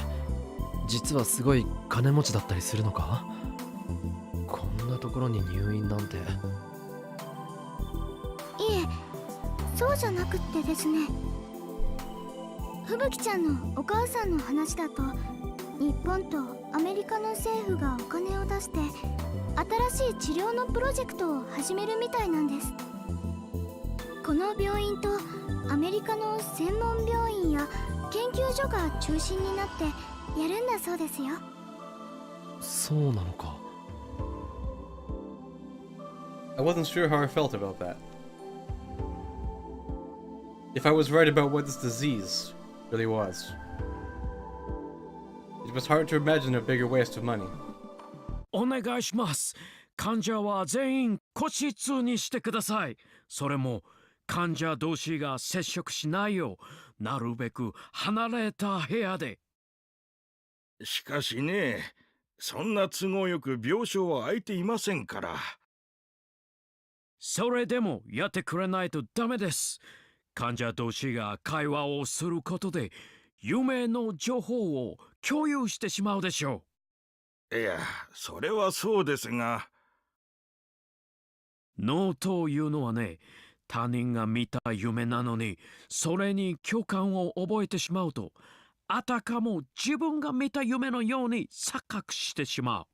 実はすごい金持ちだったりするのか？こんなところに入院なんて。いえ、そうじゃなくってですね。吹雪ちゃんのお母さんの話だと、日本とアメリカの政府がお金を出して新しい治療のプロジェクトを始めるみたいなんです。この病院とアメリカの専門病院や研究所が中心になってやるんだそうですよ。そうなのか。I wasn't sure how I felt about that. If I was right about what this disease really was. It was hard to imagine a bigger waste of money. お願いします。患者は全員個室にしてください。それも患者同士が接触しないよう、なるべく離れた部屋で。しかしね、そんな都合よく病床は空いていませんから。それでもやってくれないとダメです。患者同士が会話をすることで夢の情報を共有してしまうでしょいや、それはそうですが。脳というのはね、他人が見た夢なのに、それに共感を覚えてしまうと、あたかも自分が見た夢のように錯覚してしまう。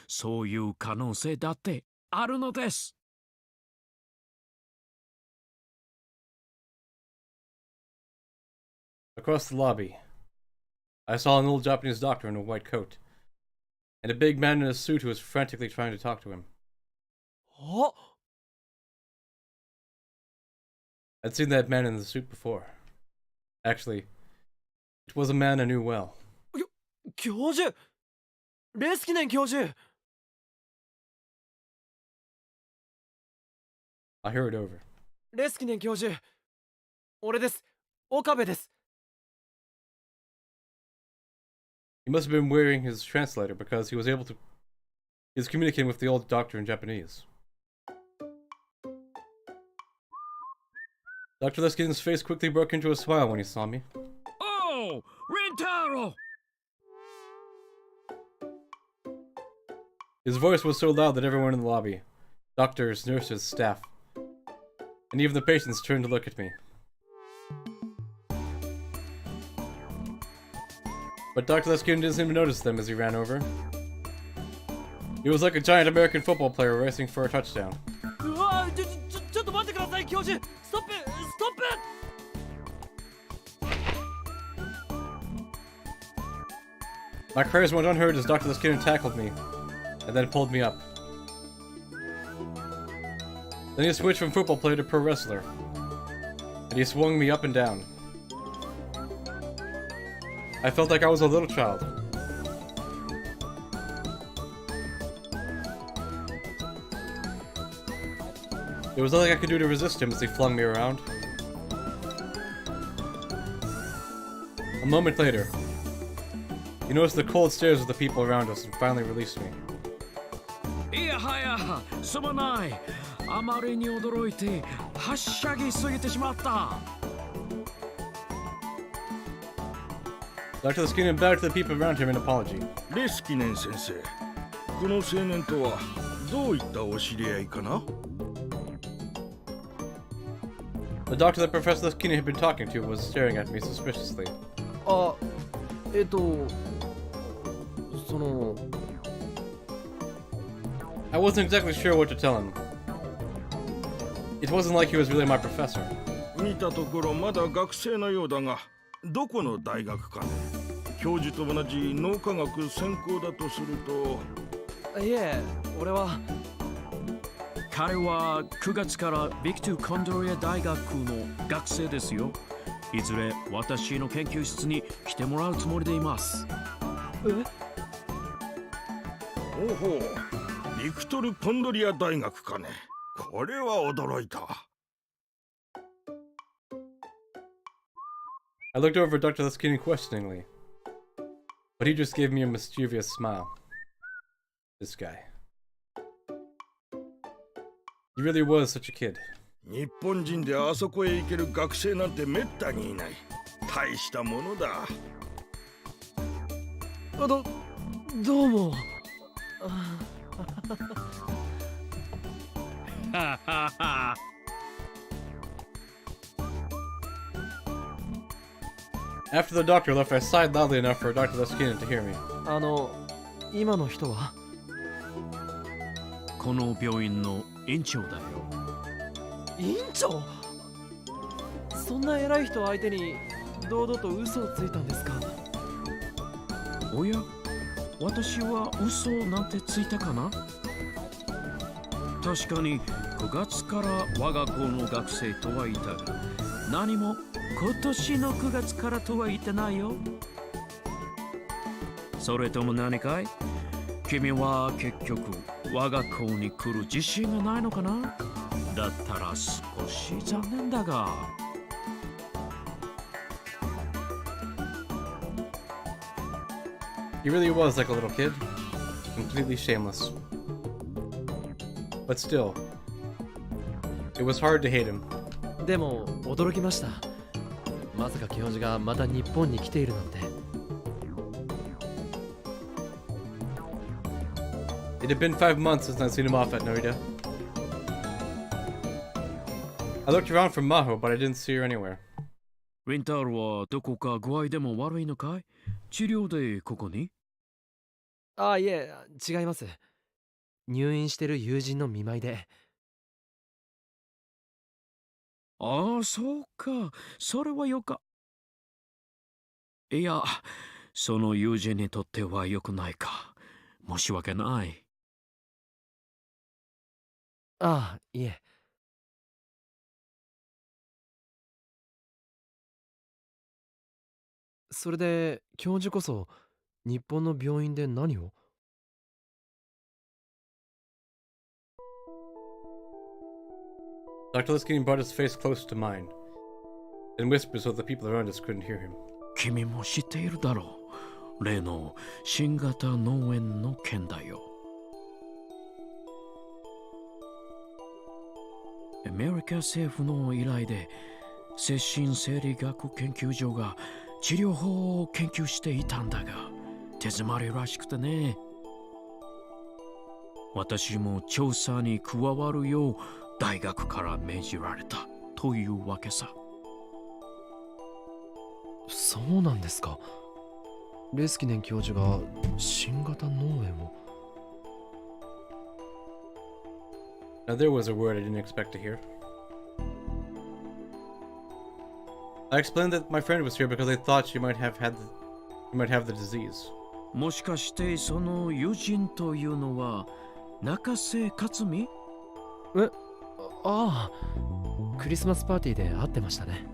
そういう可能性だってあるのです。Across the lobby, I saw an old Japanese doctor in a white coat, and a big man in a suit who was frantically trying to talk to him. I'd seen that man in the suit before. Actually, it was a man I knew well. 教授、レスキネン教授。I heard it over. レスキネン教授、俺です。岡部です。 He must have been wearing his translator because he was communicating with the old doctor in Japanese. Dr. Leskin's face quickly broke into a smile when he saw me. Oh, Rintaro! His voice was so loud that everyone in the lobby, doctors, nurses, staff, and even the patients turned to look at me. But Dr. Leskin didn't seem to notice them as he ran over. He was like a giant American football player racing for a touchdown. うわー、ちょっと待ってください、教授。ストップ、ストップ。 My prayers went unheard as Dr. Leskin tackled me, and then pulled me up. Then he switched from football player to pro wrestler, and he swung me up and down. I felt like I was a little child. There was nothing I could do to resist him as he flung me around. A moment later, he noticed the cold stares of the people around us and finally released me. いやはや、すまない。あまりに驚いて、はしゃぎすぎてしまった。Dr. Leskin bowed to the people around him in apology. レスキネン先生、この青年とはどういったお知り合いかな？ The doctor that Professor Leskin had been talking to was staring at me suspiciously. あ、その。 I wasn't exactly sure what to tell him. It wasn't like he was really my professor. 見たところまだ学生のようだが、どこの大学かね？教授と同じ脳科学専攻だとすると。いえ、俺は。 彼は9月からビクトゥ・コンドリア大学の学生ですよ。いずれ私の研究室に来てもらうつもりでいます。え？おほう、ビクトル・コンドリア大学かね。これは驚いた。I looked over at Dr. Leskin questioningly, but he just gave me a mischievous smile. This guy. He really was such a kid. 日本人であそこへ行ける学生なんてめったにいない。大したものだ。どうも。After the doctor left, I sighed loudly enough for Dr. Leskin to hear me. 今の人は？この病院の院長だよ。院長？そんな偉い人相手に堂々と嘘をついたんですか？おや、私は嘘なんてついたかな？確かに9月から我が校の学生とは言ったが、何も今年の9月からとは言ってないよ。それとも何かい？君は結局我が校に来る自信がないのかな？だったら少し残念だが。He really was like a little kid, completely shameless. But still, it was hard to hate him. でも驚きました。まさか教授がまた日本に来ているなんて。It had been 5 months since I'd seen him off at Narita. I looked around for Maho, but I didn't see her anywhere. ウィンタールはどこか具合でも悪いのかい？治療でここに？あ、いえ、違います。入院してる友人の見舞いで。ああ、そうか。それはよか。いや、その友人にとっては良くないか。申し訳ない。ああ、いえ。それで、教授こそ、日本の病院で何を？ Dr. Liskinen brought his face close to mine, and whispered so the people around us couldn't hear him. 君も知っているだろう。例の新型脳炎の件だよ。アメリカ政府の依頼で精神生理学研究所が治療法を研究していたんだが、手詰まりらしくてね。私も調査に加わるよう大学から命じられたというわけさ。そうなんですか。レスキネン教授が新型脳炎を。Now there was a word I didn't expect to hear. I explained that my friend was here because I thought she might have the disease. もしかしてその友人というのは中瀬克美？ああ、クリスマスパーティーで会ってましたね。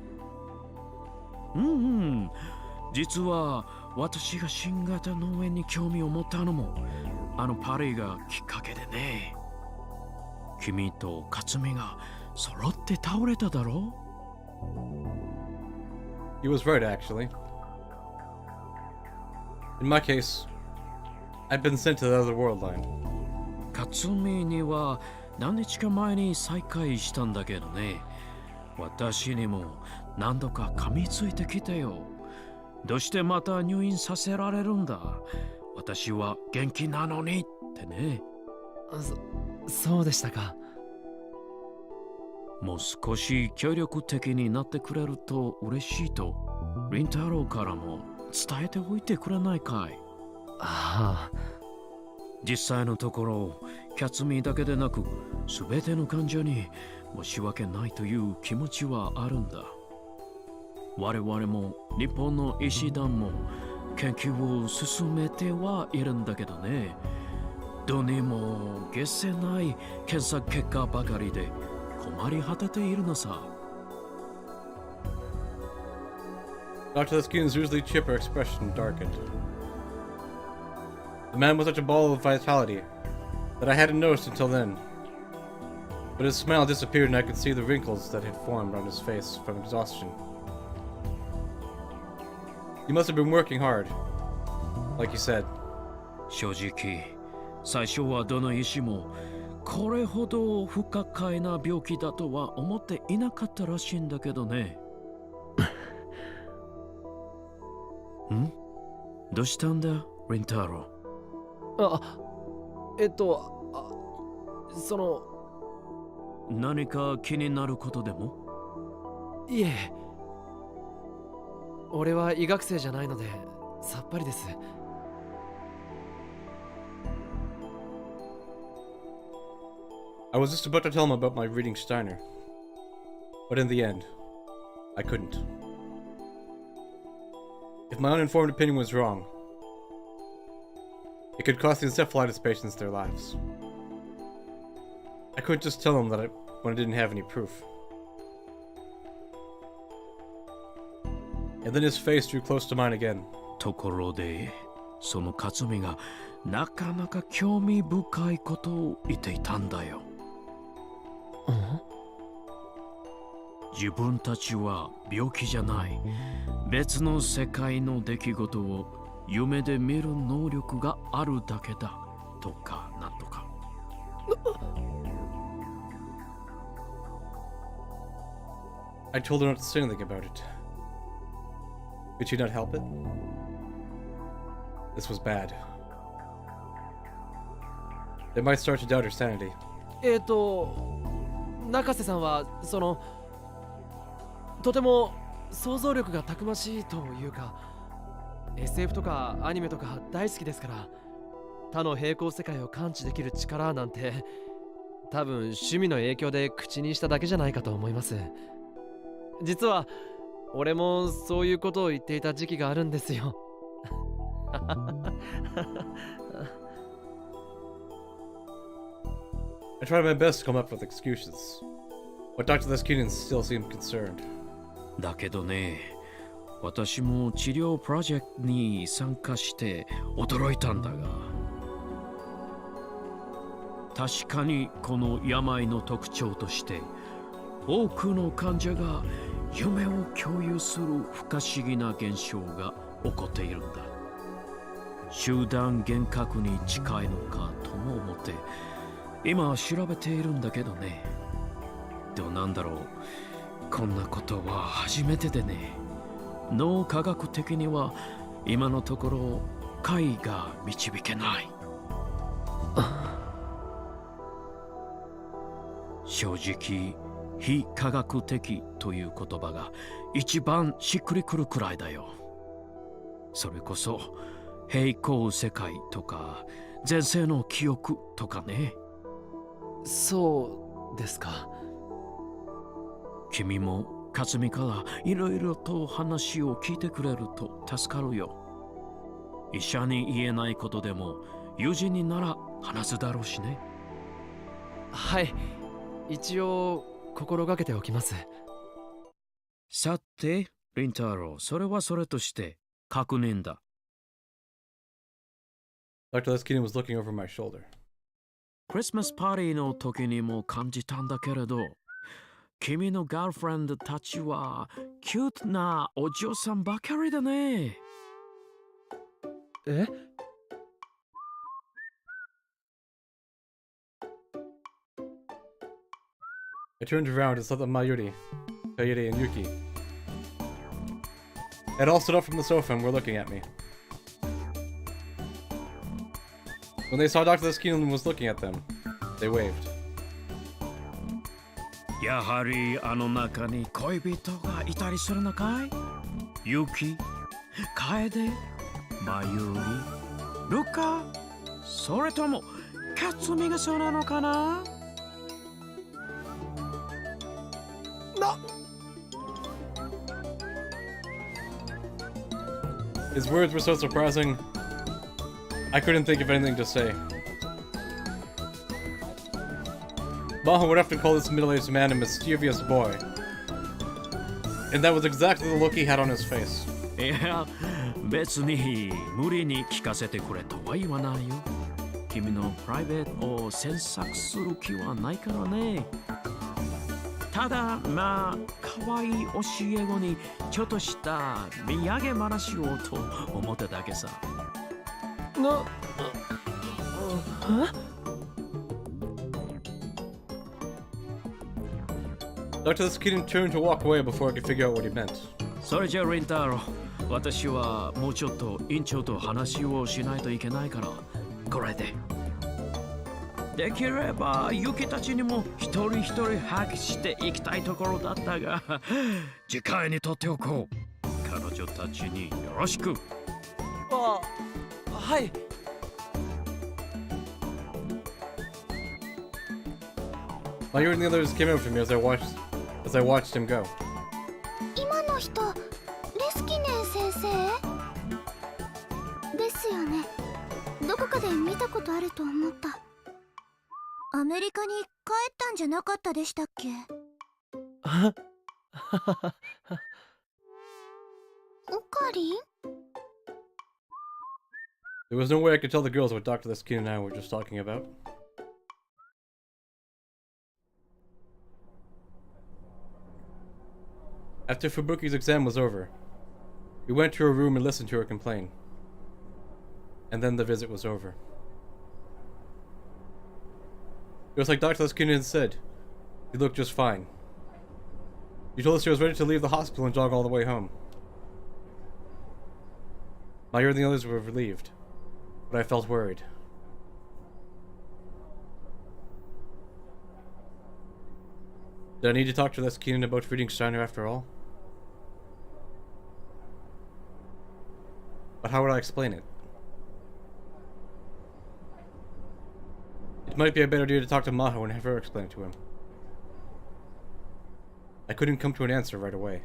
実は私が新型脳炎に興味を持ったのもあのパレーがきっかけでね。君と克美が揃って倒れただろ？ He was right, actually. In my case, I'd been sent to the other world line. 克美には何日か前に再会したんだけどね。私にも何度か噛みついてきてよ。どうしてまた入院させられるんだ。私は元気なのにってね。そうでしたか。もう少し協力的になってくれると嬉しいとリンタロウからも伝えておいてくれないかい。ああ、実際のところキャツミだけでなく全ての患者に申し訳ないという気持ちはあるんだ。我々も日本の医師団も研究を進めてはいるんだけどね。どうにも解せない検査結果ばかりで困り果てているのさ。Dr. Liskinen's usually chipper expression darkened. The man was such a ball of vitality that I hadn't noticed until then. But his smile disappeared and I could see the wrinkles that had formed on his face from exhaustion. He must have been working hard, like he said. 正直、最初はどの医師もこれほど不可解な病気だとは思っていなかったらしいんだけどね。どうしたんだ、リンタロウ？その何か気になることでも？いえ、俺は医学生じゃないのでさっぱりです。I was just about to tell him about my reading Steiner, but in the end, I couldn't. If my uninformed opinion was wrong, it could cost the encephalitis patients their lives. I couldn't just tell him that when I didn't have any proof. And then his face drew close to mine again. ところで、その克美がなかなか興味深いことを言っていたんだよ。自分たちは病気じゃない。別の世界の出来事を夢で見る能力があるだけだとかなんとか。I told her not to say anything about it. Could she not help it? This was bad. They might start to doubt her sanity. 中瀬さんはとても想像力がたくましいというか SF とかアニメとか大好きですから、他の平行世界を感知できる力なんて多分趣味の影響で口にしただけじゃないかと思います。実は俺もそういうことを言っていた時期があるんですよ。I tried my best to come up with excuses, but Dr. Leskinen still seemed concerned. だけどね、私も治療プロジェクトに参加して驚いたんだが、確かにこの病の特徴として多くの患者が夢を共有する不可思議な現象が起こっているんだ。集団幻覚に近いのかとも思って今は調べているんだけどね。どうなんだろう、こんなことは初めてでね。脳科学的には今のところ解が導けない。正直非科学的という言葉が一番しっくりくるくらいだよ。それこそ平行世界とか前世の記憶とかね。そうですか。君も克美からいろいろと話を聞いてくれると助かるよ。医者に言えないことでも友人になら話すだろうしね。はい、一応心がけておきます。さて、リンタロウ、それはそれとして確認だ。Dr. Leskinen was looking over my shoulder. クリスマスパーティーの時にも感じたんだけれど、君のガールフレンドたちはキュートなお嬢さんばかりだね。え？I turned around and saw that Mayuri, Kaede, and Yuki had all stood up from the sofa and were looking at me. When they saw Dr. Leskinen was looking at them, they waved. やはりあの中に恋人がいたりするのかい？ユキ、カエデ、マユリ、ルカ、それともカツミがそうなのかな？ His words were so surprising, I couldn't think of anything to say. Maho would often call this middle-aged man a mischievous boy. And that was exactly the look he had on his face. いや、別に無理に聞かせてくれとは言わないよ。君のプライベートを詮索する気はないからね。ただ、まあ、可愛い教え子にちょっとした土産話をと思っただけさ。Dr. Leskinen turned to walk away before I could figure out what he meant. それじゃリンタロウ、私はもうちょっと院長と話をしないといけないから、これで。できればユキたちにも一人一人ハグしていきたいところだったが、次回にとっておこう。彼女たちによろしく。あ、はい。Mayuri and the others came over to me as I watched him go. 今の人、レスキネン先生ですよね。どこかで見たことあると思った。アメリカに帰ったんじゃなかったでしたっけ？おかりん？ There was no way I could tell the girls what Dr. Leskinen and I were just talking about. After Fubuki's exam was over, we went to her room and listened to her complain. And then the visit was over. It was like Dr. Leskinen said. She looked just fine. She told us she was ready to leave the hospital and jog all the way home. Mayuri and the others were relieved, but I felt worried. Did I need to talk to Leskinen about reading Steiner after all? But how would I explain it? It might be a better idea to talk to Maho and have her explain it to him. I couldn't come to an answer right away.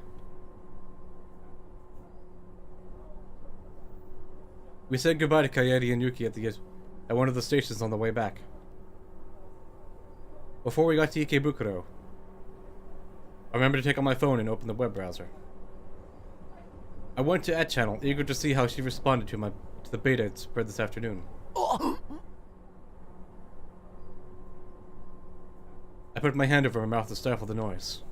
We said goodbye to Kaede and Yuki at one of the stations on the way back. Before we got to Ikebukuro, I remembered to take out my phone and open the web browser. I went to @channel, eager to see how she responded to the beta it spread this afternoon. I put my hand over her mouth to stifle the noise.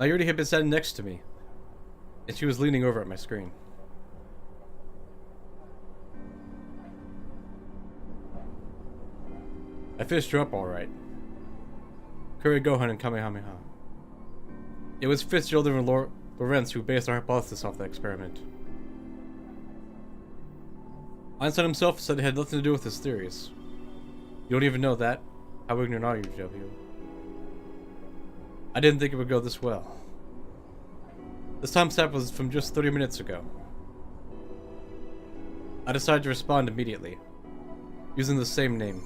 Mayuri had been sitting next to me, and she was leaning over at my screen. I fished her up alright. Curry Gohan and Kamehameha. It was Fitzgerald and Lorentz who based our hypothesis off the experiment. Einstein himself said it had nothing to do with his theories. You don't even know that? How ignorant are you, W? I didn't think it would go this well. This time stamp was from just 30 minutes ago. I decided to respond immediately, using the same name.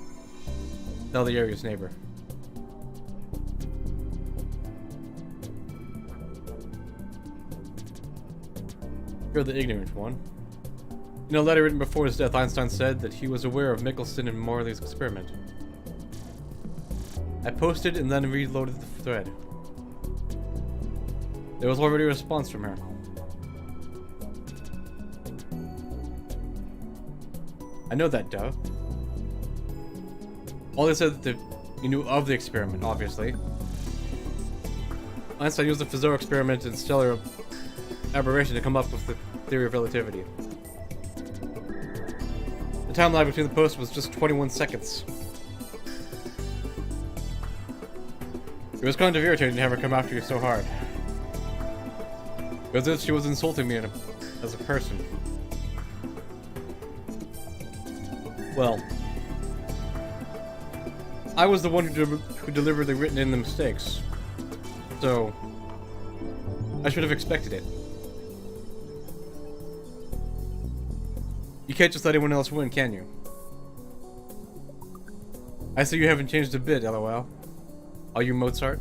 Tell the area's neighbor. You're the ignorant one. In a letter written before his death, Einstein said that he was aware of Michelson and Morley's experiment. I posted and then reloaded the thread. There was already a response from her. I know that, duh. All they said that he knew of the experiment, obviously. Einstein used the Fizeau experiment and stellar aberration to come up with the theory of relativity. The time lag between the posts was just 21 seconds. It was kind of irritating to have her come after you so hard. It was as if she was insulting me as a person. Well, I was the one who deliberately written in the mistakes, so I should have expected it. You can't just let anyone else win, can you? I see you haven't changed a bit, lol. Are you Mozart?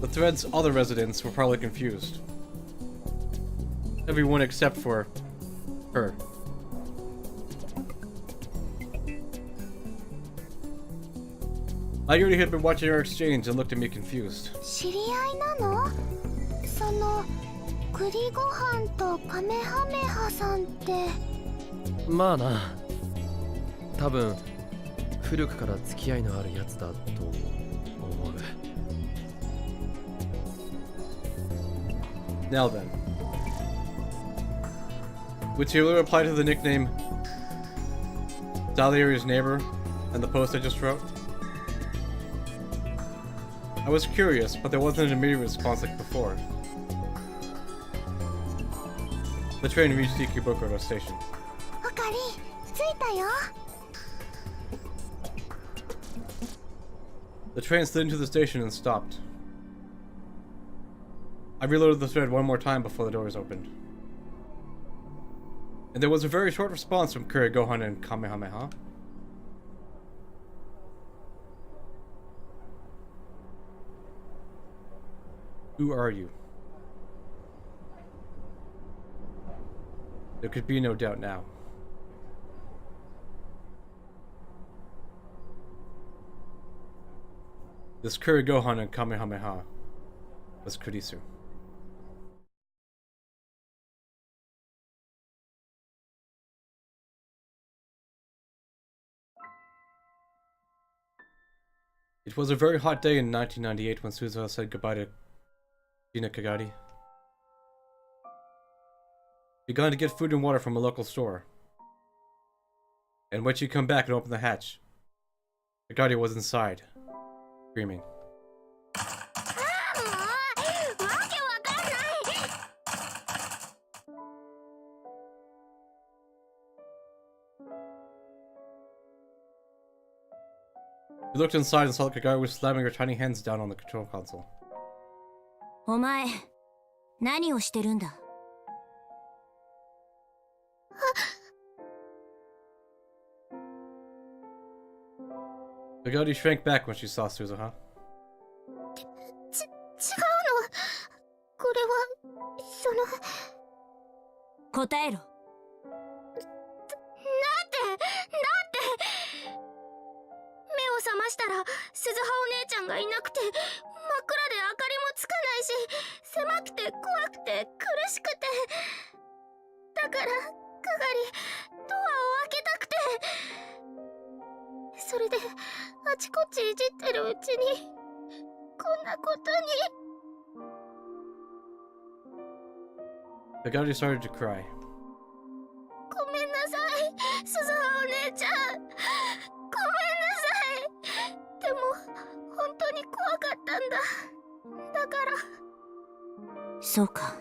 The thread's other residents were probably confused. Everyone except for her. Mayuri had been watching our exchange and looked at me confused. 知り合いなの？その栗ご飯とカメハメハさんって。まあな。多分古くから付き合いのあるやつだと思う。Now then. Would Taylor reply to the nickname Dalieri's neighbor and the post I just wrote? I was curious, but there wasn't an immediate response like before. The train reached Ikebukuro station. おかり、着いたよ。The train slid into the station and stopped. I reloaded the thread one more time before the doors opened. And there was a very short response from Kure Gohan and Kamehameha. Who are you? There could be no doubt now. This Kure Gohan and Kamehameha was Kurisu. It was a very hot day in 1998 when Suzuha said goodbye to Gina Kagari. She'd gone to get food and water from a local store. And when she'd come back and opened the hatch, Kagari was inside, screaming. We looked inside and saw that Kagari was slamming her tiny hands down on the control console. お前、何をしてるんだ? Kagari shrank back when she saw Suzuha. 違うの。これは、その。答えろ。目を覚ましたら鈴葉お姉ちゃんがいなくて、真っ暗で明かりもつかないし、狭くて怖くて苦しくて。だから、かがり、ドアをそれであちこちいじってるうちにこんなことに。 Hagari started to cry. ごめんなさい、鈴葉お姉ちゃん。ごめんなさい。でも本当に怖かったんだ。だから。そうか。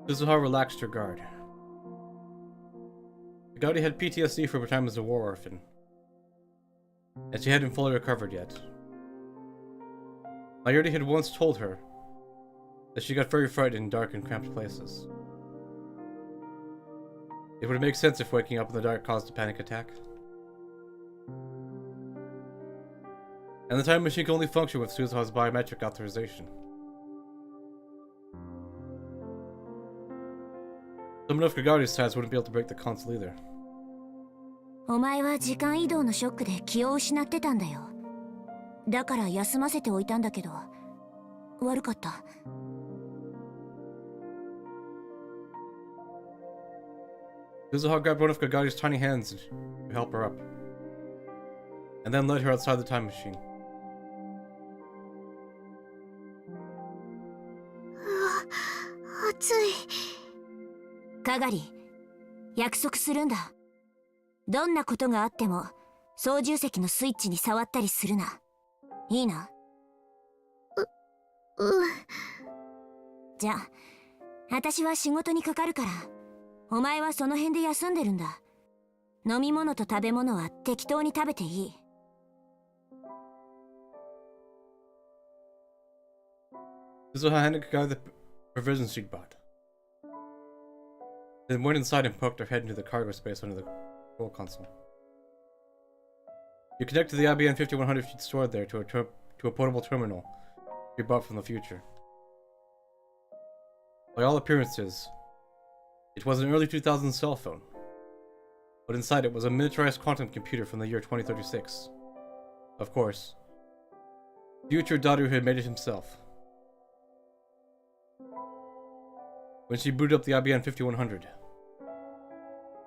Suzuha relaxed her guard. Hagari had PTSD from her time as a war orphan, and she hadn't fully recovered yet. Mayuri had once told her that she got very frightened in dark and cramped places. It would make sense if waking up in the dark caused a panic attack. And the time machine could only function with Suzuha's biometric authorization. Someone of Kagari's size wouldn't be able to break the console either. お前は時間移動のショックで気を失ってたんだよ。だから休ませておいたんだけど、悪かった。Suzuha grabbed one of Kagari's tiny hands to help her up, and then led her outside the time machine. 暑い。かがり、約束するんだ。どんなことがあっても操縦席のスイッチに触ったりするな。いいな。じゃあ私は仕事にかかるから、お前はその辺で休んでるんだ。飲み物と食べ物は適当に食べていい。Suzuha handed Kagari the provisions she'd bought, then went inside and poked her head into the cargo space under the control console. You connected the IBM 5100 she'd stored there to a portable terminal she bought from the future. By all appearances, it was an early 2000s cell phone, but inside it was a miniaturized quantum computer from the year 2036. Of course, future Daru had made it himself. When she booted up the IBM 5100,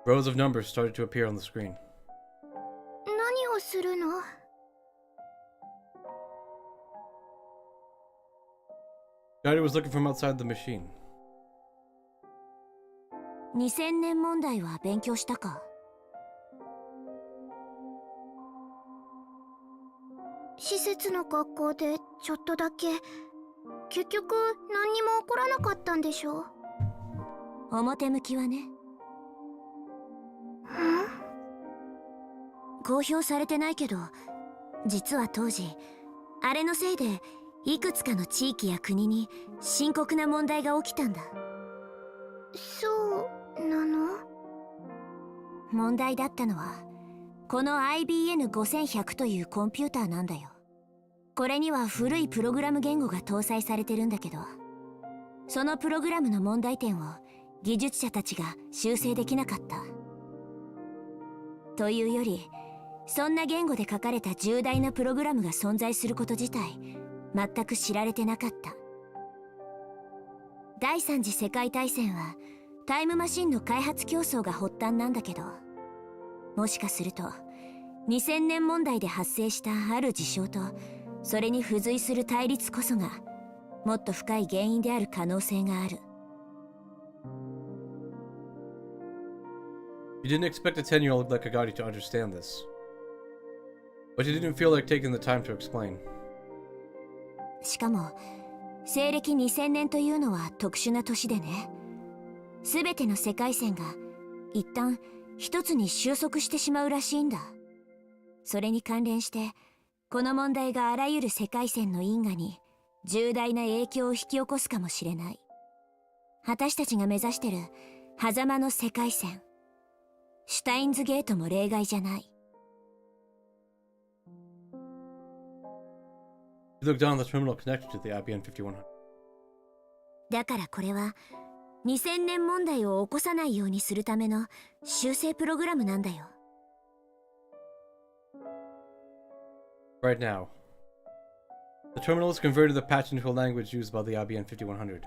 rows of numbers started to appear on the screen. 何をするのDaru was looking from outside the machine. 2000年問題は勉強したか？施設の学校でちょっとだけ。結局何にも起こらなかったんでしょ？表向きはね。公表されてないけど、実は当時あれのせいでいくつかの地域や国に深刻な問題が起きたんだ。そうなの？問題だったのはこの IBN5100 というコンピューターなんだよ。これには古いプログラム言語が搭載されてるんだけど、そのプログラムの問題点を技術者たちが修正できなかった。というより、そんな言語で書かれた重大なプログラムが存在すること自体全く知られてなかった。第三次世界大戦はタイムマシンの開発競争が発端なんだけど、もしかすると2000年問題で発生したある事象とそれに付随する対立こそがもっと深い原因である可能性がある。 You didn't expect a 10-year-old like Kagari to understand this, but you didn't feel like taking the time to explain. しかも西暦2000年というのは特殊な年でね、全ての世界線が一旦一つに収束してしまうらしいんだ。それに関連してこの問題があらゆる世界線の因果に重大な影響を引き起こすかもしれない。私たちが目指してる狭間の世界線、シュタインズゲートも例外じゃない。 You looked down on the terminal connected to the IBM 5100. だからこれは2000年問題を起こさないようにするための修正プログラムなんだよ。 Right now, the terminal has converted the patch into a language used by the IBM 5100.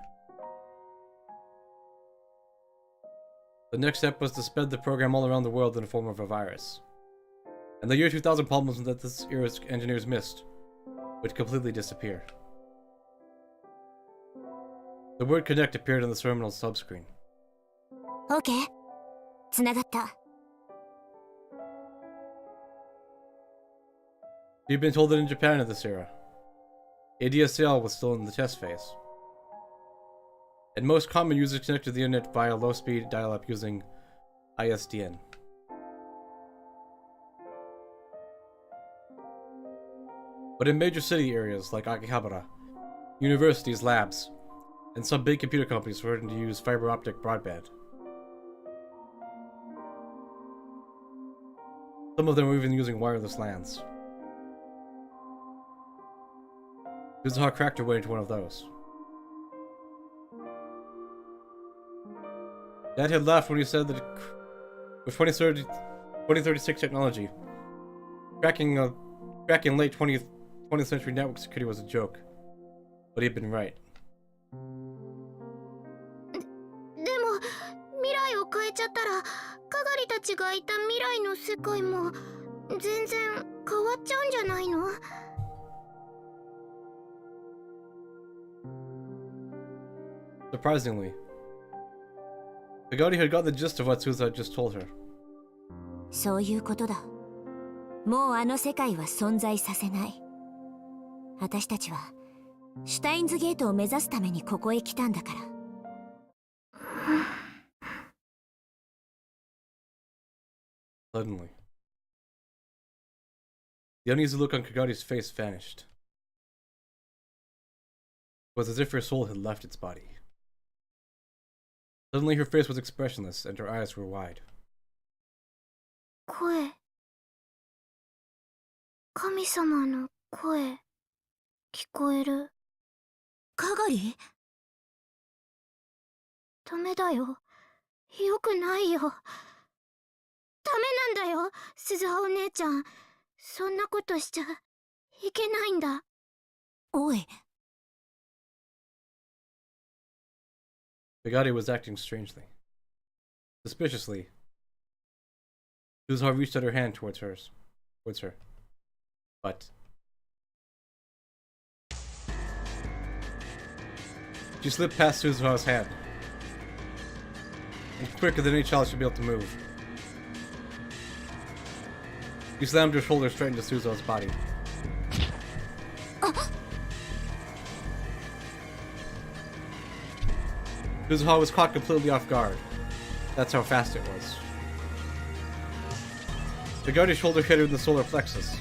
The next step was to spread the program all around the world in the form of a virus. And the year 2000 problems that this era's engineers missed would completely disappear. The word connect appeared on the terminal's subscreen. OK つながった You've been told that in Japan at this era, ADSL was still in the test phase. And most common users connected to the internet via low-speed dial-up using ISDN. But in major city areas like Akihabara, universities, labs, and some big computer companies were starting to use fiber optic broadband. Some of them were even using wireless LANs. Suzuha cracked her way into one of those. Dad had laughed when he said that with 2036 technology, cracking late 20th century network security was a joke. But he'd been right. でも未来を変えちゃったらかがりたちがいた未来の世界も全然変わっちゃうんじゃないの Surprisingly, Pagodi had got the gist of what Suzuha had just told her. そういうことだ。もうあの世界は存在させない。私たちはシュタインズゲートを目指すためにここへ来たんだから。Suddenly, the uneasy look on Kagari's face vanished. It was as if her soul had left its body. Suddenly her face was expressionless and her eyes were wide. 声。神様の声。聞こえる。かがり？ダメだよ。よくないよ。ダメなんだよ、鈴葉お姉ちゃん。そんなことしちゃいけないんだ。おい。Pagodi was acting strangely. Suspiciously, Suzuha reached out her hand towards her. But she slipped past Suzuha's hand. And quicker than any child should be able to move. She slammed her shoulder straight into Suzuha's body. Suzuha was caught completely off guard. That's how fast it was. Pagodi's shoulder hit her in the solar plexus.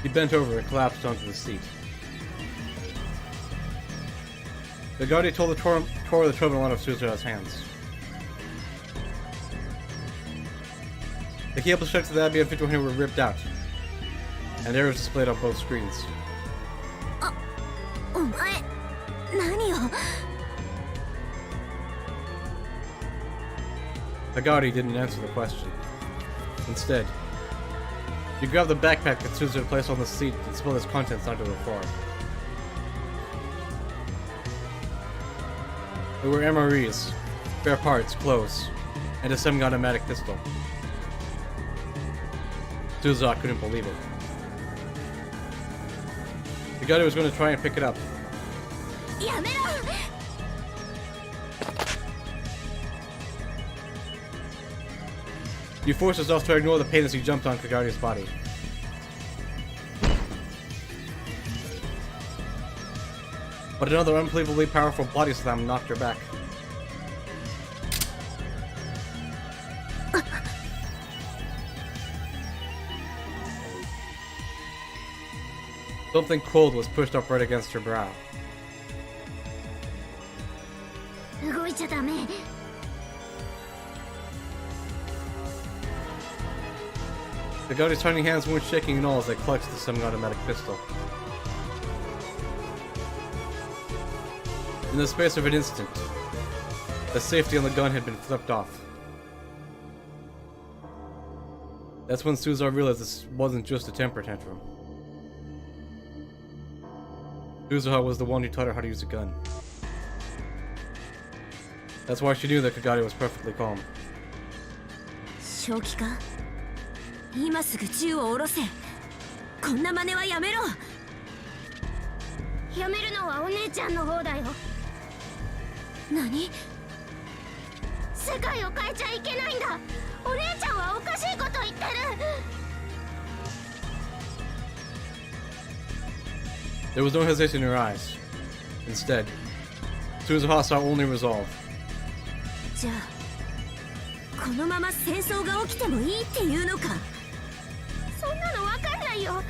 He bent over and collapsed onto the seat. Pagodi tore the terminal out of Suzuha's hands. The cable struts of the Abbey and 5100 were ripped out, and errors displayed on both screens. お前、何を Pagodi didn't answer the question. Instead, he grabbed the backpack that Suzuha had placed on the seat and spilled its contents onto the floor. There were MREs, spare parts, clothes, and a semi-automatic pistol. Suzuha couldn't believe it. Pagodi was going to try and pick it up. やめろ He forced himself to ignore the pain as he jumped on Kagari's body. But another unbelievably powerful body slam knocked her back. Something cold was pushed up right against her brow. 動いちゃダメ Pagodi's tiny hands weren't shaking at all as they clutched the semi-automatic pistol. In the space of an instant, the safety on the gun had been flipped off. That's when Suzuha realized this wasn't just a temper tantrum. Suzuha was the one who taught her how to use a gun. That's why she knew that Kagari was perfectly calm. 正気か？今すぐ銃を下ろせ。こんな真似はやめろ。やめるのはお姉ちゃんの方だよ。何？世界を変えちゃいけないんだ。お姉ちゃんはおかしいこと言ってる。There was no hesitation in her eyes. Instead, Suzuha saw only resolve. じゃあこのまま戦争が起きてもいいっていうのか。そんなのわかんないよ。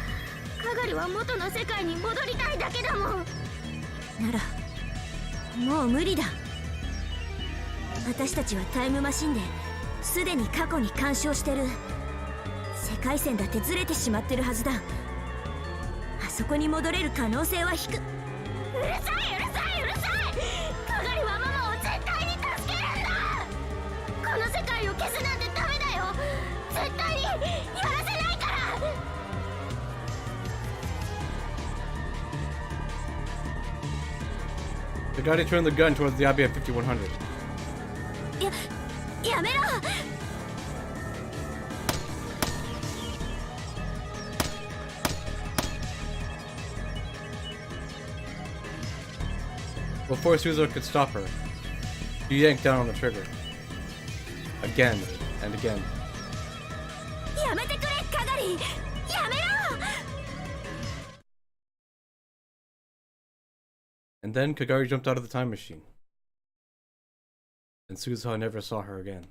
かがりは元の世界に戻りたいだけだもん。ならもう無理だ。私たちはタイムマシンですでに過去に干渉してる。世界線だってずれてしまってるはずだ。あそこに戻れる可能性は低く。うるさいうるさいうるさい。かがりはママを絶対に助けるんだ。この世界を消すなんてダメだよ。絶対にやらせないから。Kagari turned the gun towards the IBF 5100. やめろ。Before Suzuha could stop her, she yanked down on the trigger. Again and again. やめてくれ、かがり。やめろ。 And then Kagari jumped out of the time machine. And Suzuha never saw her again.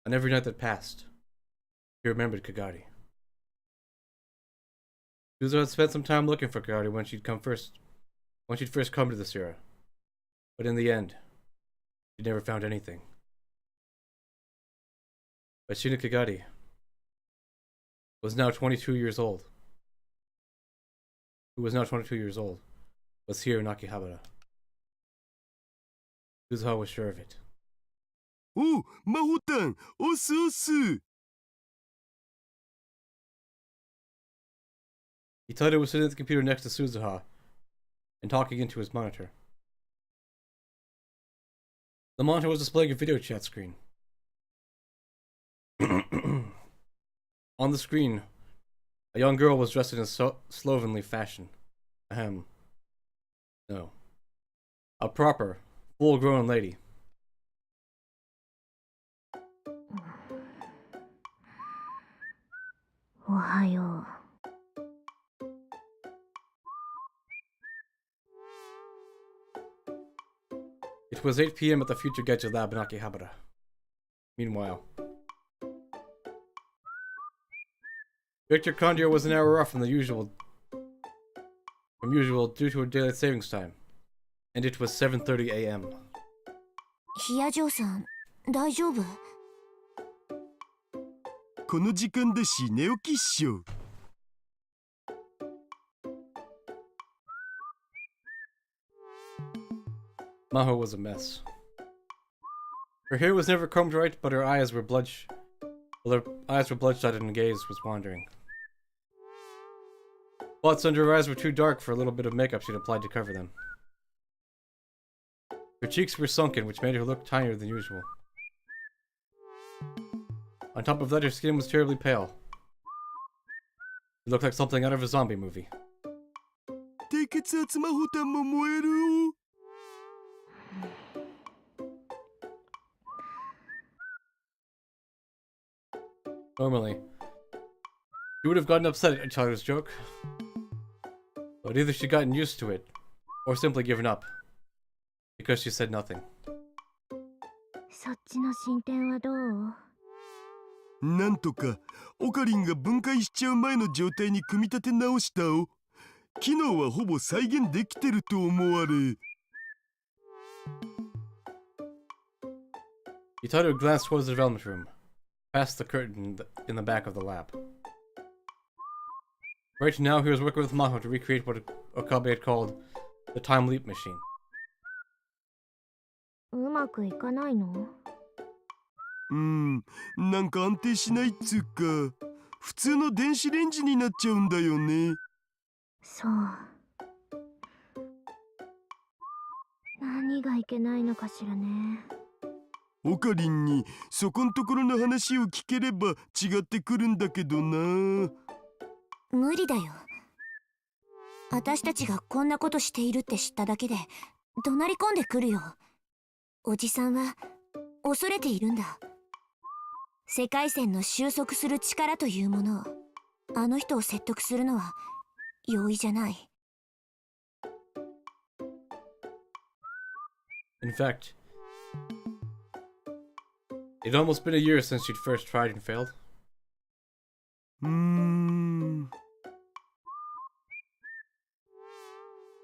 On every night that passed, he remembered Kagari. Suzuha had spent some time looking for Kagari when she'd first come to the Sierra. But in the end, she never found anything. But Shina Kagari was now 22 years old. Who was now 22 years old was here in Akihabara. Suzuha was sure of it. おう、マホタン、オスオス。Itaru was sitting at the computer next to Suzuha and talking into his monitor. The monitor was displaying a video chat screen. On the screen, a young girl was dressed in a slovenly fashion. Ahem. No. A proper, full-grown lady. It was 8 p.m. at the Future Gadget Lab in Akihabara. Meanwhile, Victor Condio was an hour off from usual due to a daylight savings time, and it was 7:30 a.m. ヒヤジョーさん、大丈夫？この時間だし寝起きっしょ。Maho was a mess. Her hair was never combed right, but her eyes were bloodshot and her gaze was wandering. Spots under her eyes were too dark for a little bit of makeup she'd applied to cover them. Her cheeks were sunken, which made her look tinier than usual. On top of that, her skin was terribly pale. She looked like something out of a zombie movie. 低血圧マホタンも燃えるよ。Normally, she would have gotten upset at Itaru's joke, but either she'd gotten used to it, or simply given up, because she said nothing. そっちの進展はどう？なんとかオカリンが分解しちゃう前の状態に組み立て直したお。機能はほぼ再現できてると思われ。Itaru glanced towards the development room, past the curtain in the back of the lab. Right now, he was working with Maho to recreate what Okabe had called the time leap machine. うまくいかないの？なんか安定しないっつうか、普通の電子レンジになっちゃうんだよね。そう。何がいけないのかしらね。オカリンにそこんところの話を聞ければ違ってくるんだけどな。無理だよ。私たちがこんなことしているって知っただけで怒鳴り込んでくるよ。おじさんは恐れているんだ。世界線の収束する力というものを、あの人を説得するのは容易じゃない。In fact, it'd almost been a year since she'd first tried and failed.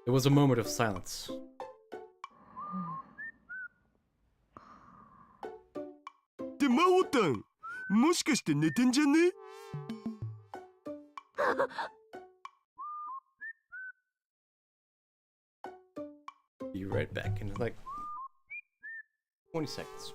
There was a moment of silence. ってマホタン、もしかして寝てんじゃねBe right back in like 20 seconds.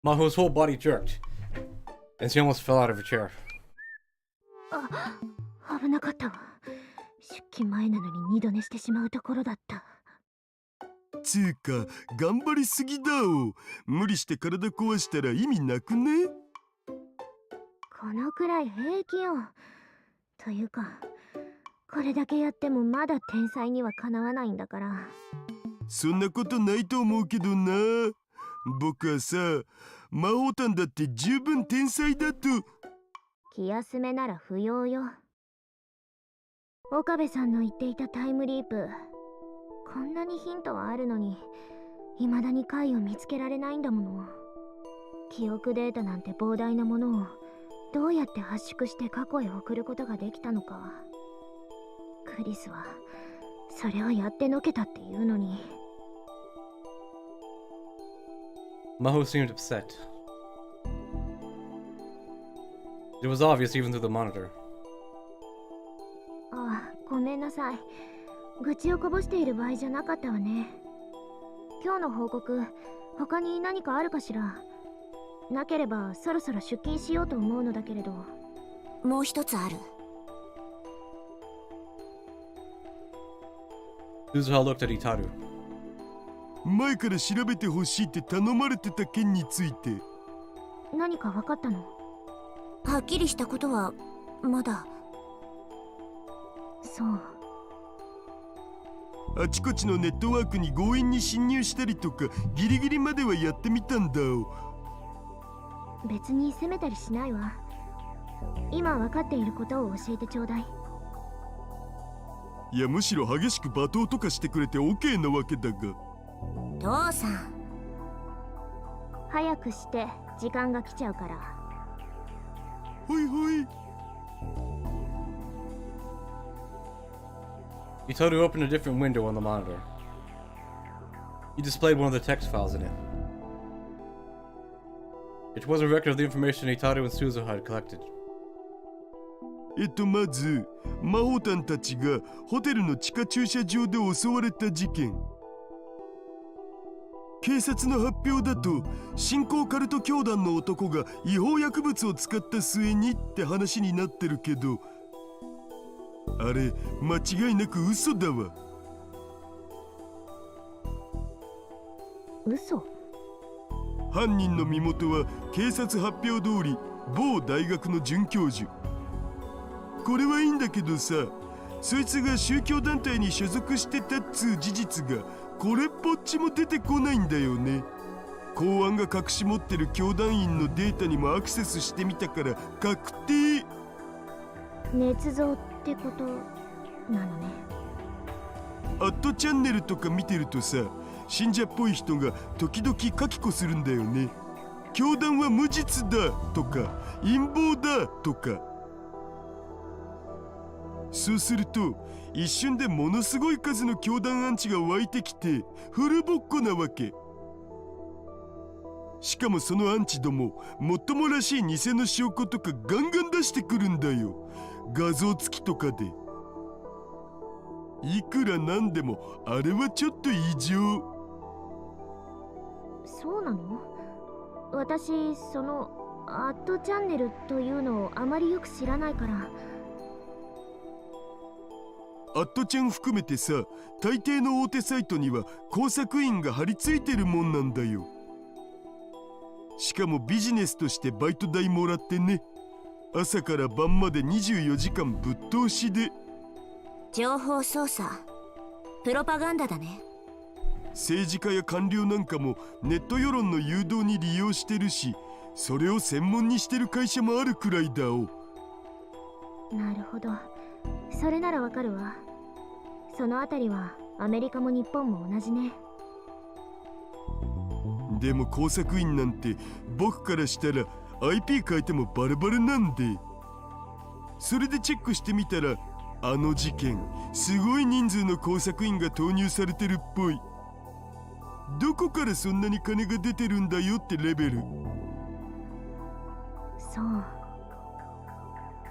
Maho's whole body jerked, and she almost fell out of her chair. 危なかったわ。出勤前なのに二度寝してしまうところだった。つうか、頑張りすぎだお。無理して体壊したら意味なくね。このくらい平気よ。というか、これだけやってもまだ天才にはかなわないんだから。そんなことないと思うけどな。僕はさ、魔法タンだって十分天才だと。気休めなら不要よ。岡部さんの言っていたタイムリープ、こんなにヒントはあるのに未だに解を見つけられないんだもの。記憶データなんて膨大なものをどうやって圧縮して過去へ送ることができたのか。クリスはそれをやってのけたっていうのに。Maho seemed upset. It was obvious even through the monitor. ああ、ごめんなさい。愚痴をこぼしている場合じゃなかったわね。今日の報告、他に何かあるかしら。なければそろそろ出勤しようと思うのだけれど。もう一つある。Suzuha looked at Itaru. 前から調べてほしいって頼まれてた件について。何か分かったの？はっきりしたことはまだ。そう。あちこちのネットワークに強引に侵入したりとかギリギリまではやってみたんだお。別に責めたりしないわ。今分かっていることを教えてちょうだい。いや、むしろ激しく罵倒とかしてくれて OK なわけだが。父さん、早くして時間が来ちゃうから。ほいほい。Itaru opened a different window on the monitor. He displayed one of the text files in it. It was a record of the information Itaru and Suzuha had collected. まず、魔法タンたちがホテルの地下駐車場で襲われた事件。警察の発表だと、新興カルト教団の男が違法薬物を使った末にって話になってるけど、あれ、間違いなく嘘だわ。嘘？犯人の身元は警察発表通り某大学の准教授。これはいいんだけどさ、そいつが宗教団体に所属してたっつう事実がこれっぽっちも出てこないんだよね。公安が隠し持ってる教団員のデータにもアクセスしてみたから確定。捏造ってことなのね。アットチャンネルとか見てるとさ、信者っぽい人が時々書き子するんだよね。教団は無実だとか陰謀だとか。そうすると一瞬でものすごい数の教団アンチが湧いてきてフルボッコなわけ。しかもそのアンチどももっともらしい偽の証拠とかガンガン出してくるんだよ。画像付きとかで。いくらなんでもあれはちょっと異常。そうなの？私そのアットチャンネルというのをあまりよく知らないから。アットちゃん含めてさ、大抵の大手サイトには工作員が張り付いてるもんなんだよ。しかもビジネスとしてバイト代もらってね。朝から晩まで24時間ぶっ通しで。情報操作、プロパガンダだね。政治家や官僚なんかもネット世論の誘導に利用してるし、それを専門にしてる会社もあるくらいだお。なるほど、それならわかるわ。そのあたりはアメリカも日本も同じね。でも工作員なんて僕からしたら IP 変えてもバラバラなんで。それでチェックしてみたら、あの事件すごい人数の工作員が投入されてるっぽい。どこからそんなに金が出てるんだよってレベル。そう。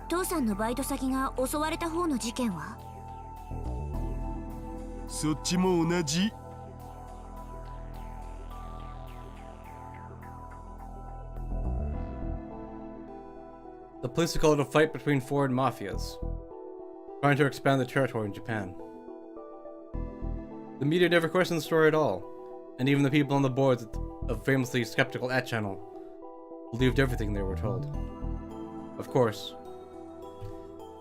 父さんのバイト先が襲われた方の事件は？そっちも同じ。The police call it a fight between foreign mafias, trying to expand the territory in Japan. The media never questioned the story at all, and even the people on the boards of famously skeptical channel believed everything they were told. Of course,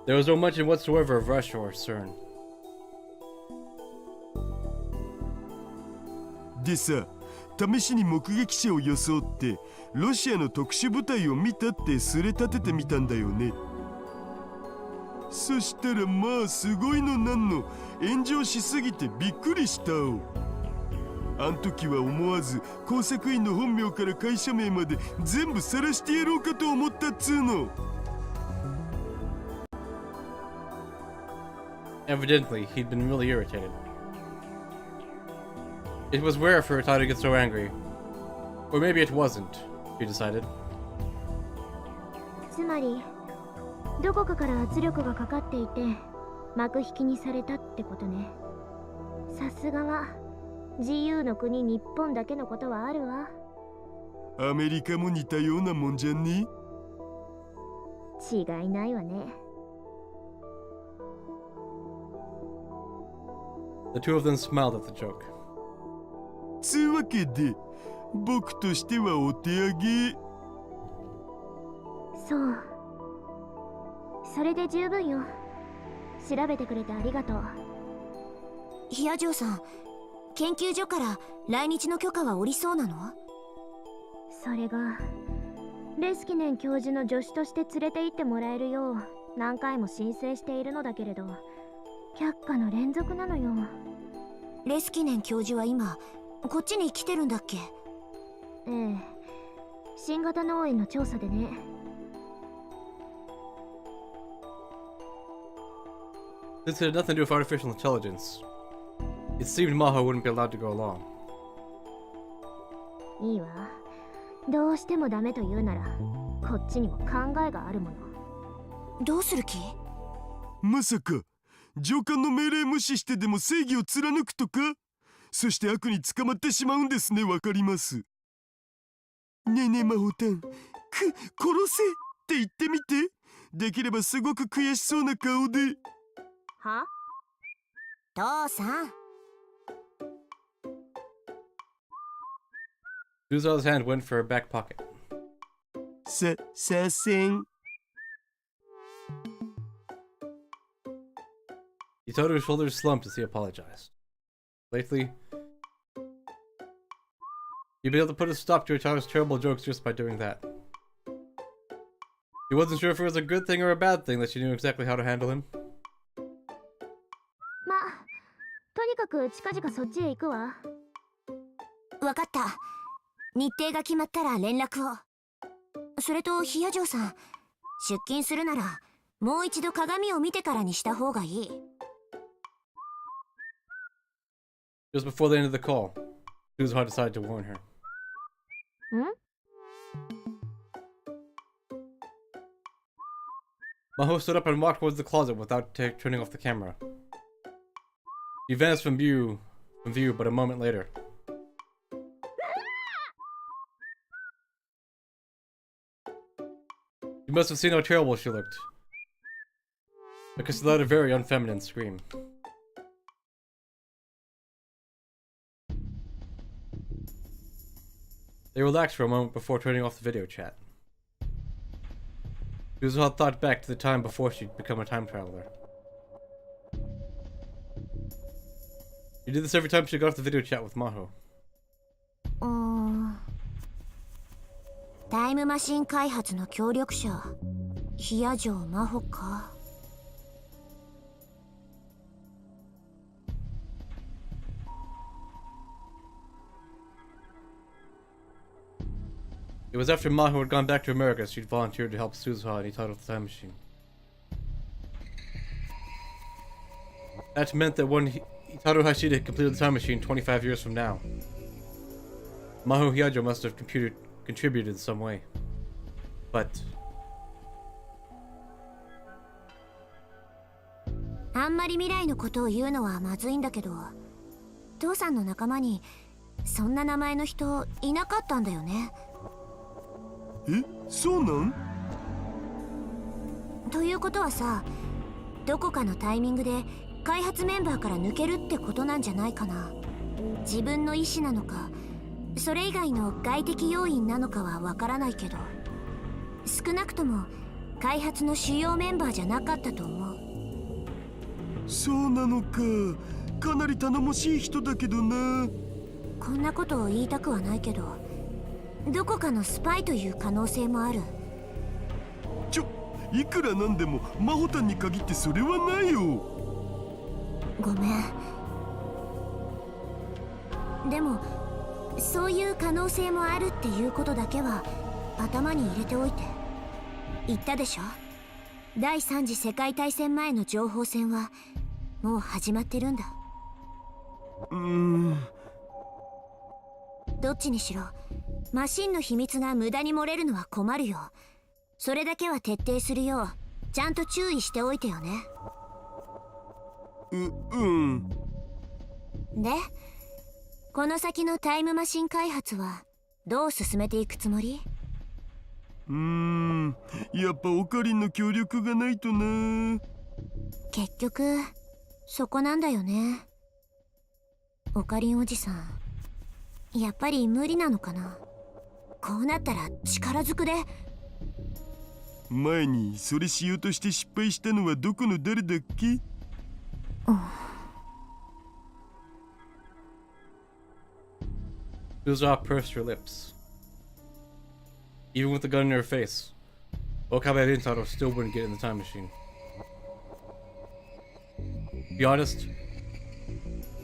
there was no mention whatsoever of Russia or CERN. でさ、試しに目撃者を装ってロシアの特殊部隊を見たってすれ立ててみたんだよね。そしたらまあすごいのなんの、炎上しすぎてびっくりしたお。あん時は思わず工作員の本名から会社名まで全部晒してやろうかと思ったっつうの。Evidently, he'd been really irritated. It was rare for a Tao to get so angry. Or maybe it wasn't, he decided. つまりどこかから圧力がかかっていて幕引きにされたってことね。さすがは自由の国日本だけのことはあるわ。アメリカも似たようなもんじゃね？違いないわね。The two of them smiled at the joke. つうわけで僕としてはお手上げ。そう。それで十分よ。調べてくれてありがとう。ヒアジョーさん、研究所から来日の許可は下りそうなの？それがレスキネン教授の助手として連れて行ってもらえるよう何回も申請しているのだけれど、却下の連続なのよ。レスキネン教授は今こっちに来てるんだっけ？ええ、新型脳炎の調査でね。Since it had nothing to do with artificial intelligence, it seemed Maho wouldn't be allowed to go along. いいわ。どうしてもダメと言うならこっちにも考えがあるもの。どうする気？まさか上官の命令無視してでも正義を貫くとか？そして悪に捕まってしまうんですね。わかります。ねえねえマホタン、殺せって言ってみて。できればすごく悔しそうな顔で。は？父さん。Duza's hand went for her back pocket. させん。 Yatoru's shoulders slumped as he apologized. Lately, You'd be able to put a stop to Utaru's terrible jokes just by doing that. He wasn't sure if it was a good thing or a bad thing that she knew exactly how to handle him. まあとにかく近々そっちへ行くわ。わかった。日程が決まったら連絡を。それとヒヤジョーさん、出勤するならもう一度鏡を見てからにした方がいい。Just before the end of the call, Suzuha decided to warn her. んMaho stood up and walked towards the closet without turning off the camera. He vanished from view, but a moment later. You must have seen how terrible she looked. Because she let a very unfeminine scream. They relaxed for a moment before turning off the video chat. Suzuha thought back to the time before she'd become a time traveler. She did this every time she got off the video chat with Maho. タイムマシン開発の協力者、ヒヤジョーマホか。It was after Maho had gone back to America she'd volunteered to help Suzuha and Itaru with the time machine. That meant that when Itaru Hashida had completed the time machine 25 years from now, Maho Hyajo must have contributed in some way. But... あんまり未来のことを言うのはまずいんだけど、父さんの仲間にそんな名前の人いなかったんだよね。え、そうなん？ということはさ、どこかのタイミングで開発メンバーから抜けるってことなんじゃないかな。自分の意思なのか、それ以外の外的要因なのかはわからないけど、少なくとも開発の主要メンバーじゃなかったと思う。そうなのか。かなり頼もしい人だけどな。こんなことを言いたくはないけど、どこかのスパイという可能性もある。いくらなんでもマホタンに限ってそれはないよ。ごめん。でもそういう可能性もあるっていうことだけは頭に入れておいて。言ったでしょ、第3次世界大戦前の情報戦はもう始まってるんだ。どっちにしろマシンの秘密が無駄に漏れるのは困るよ。それだけは徹底するようちゃんと注意しておいてよね。で、この先のタイムマシン開発はどう進めていくつもり？やっぱオカリンの協力がないとな。結局そこなんだよね。オカリンおじさん、やっぱり無理なのかな。こうなったら力ずくで。前にそれしようとして失敗したのはどこの誰だっけSuzuha pursed her lips. Even with the gun in her face, Okabe and Rintaro still wouldn't get in the time machine. To be honest,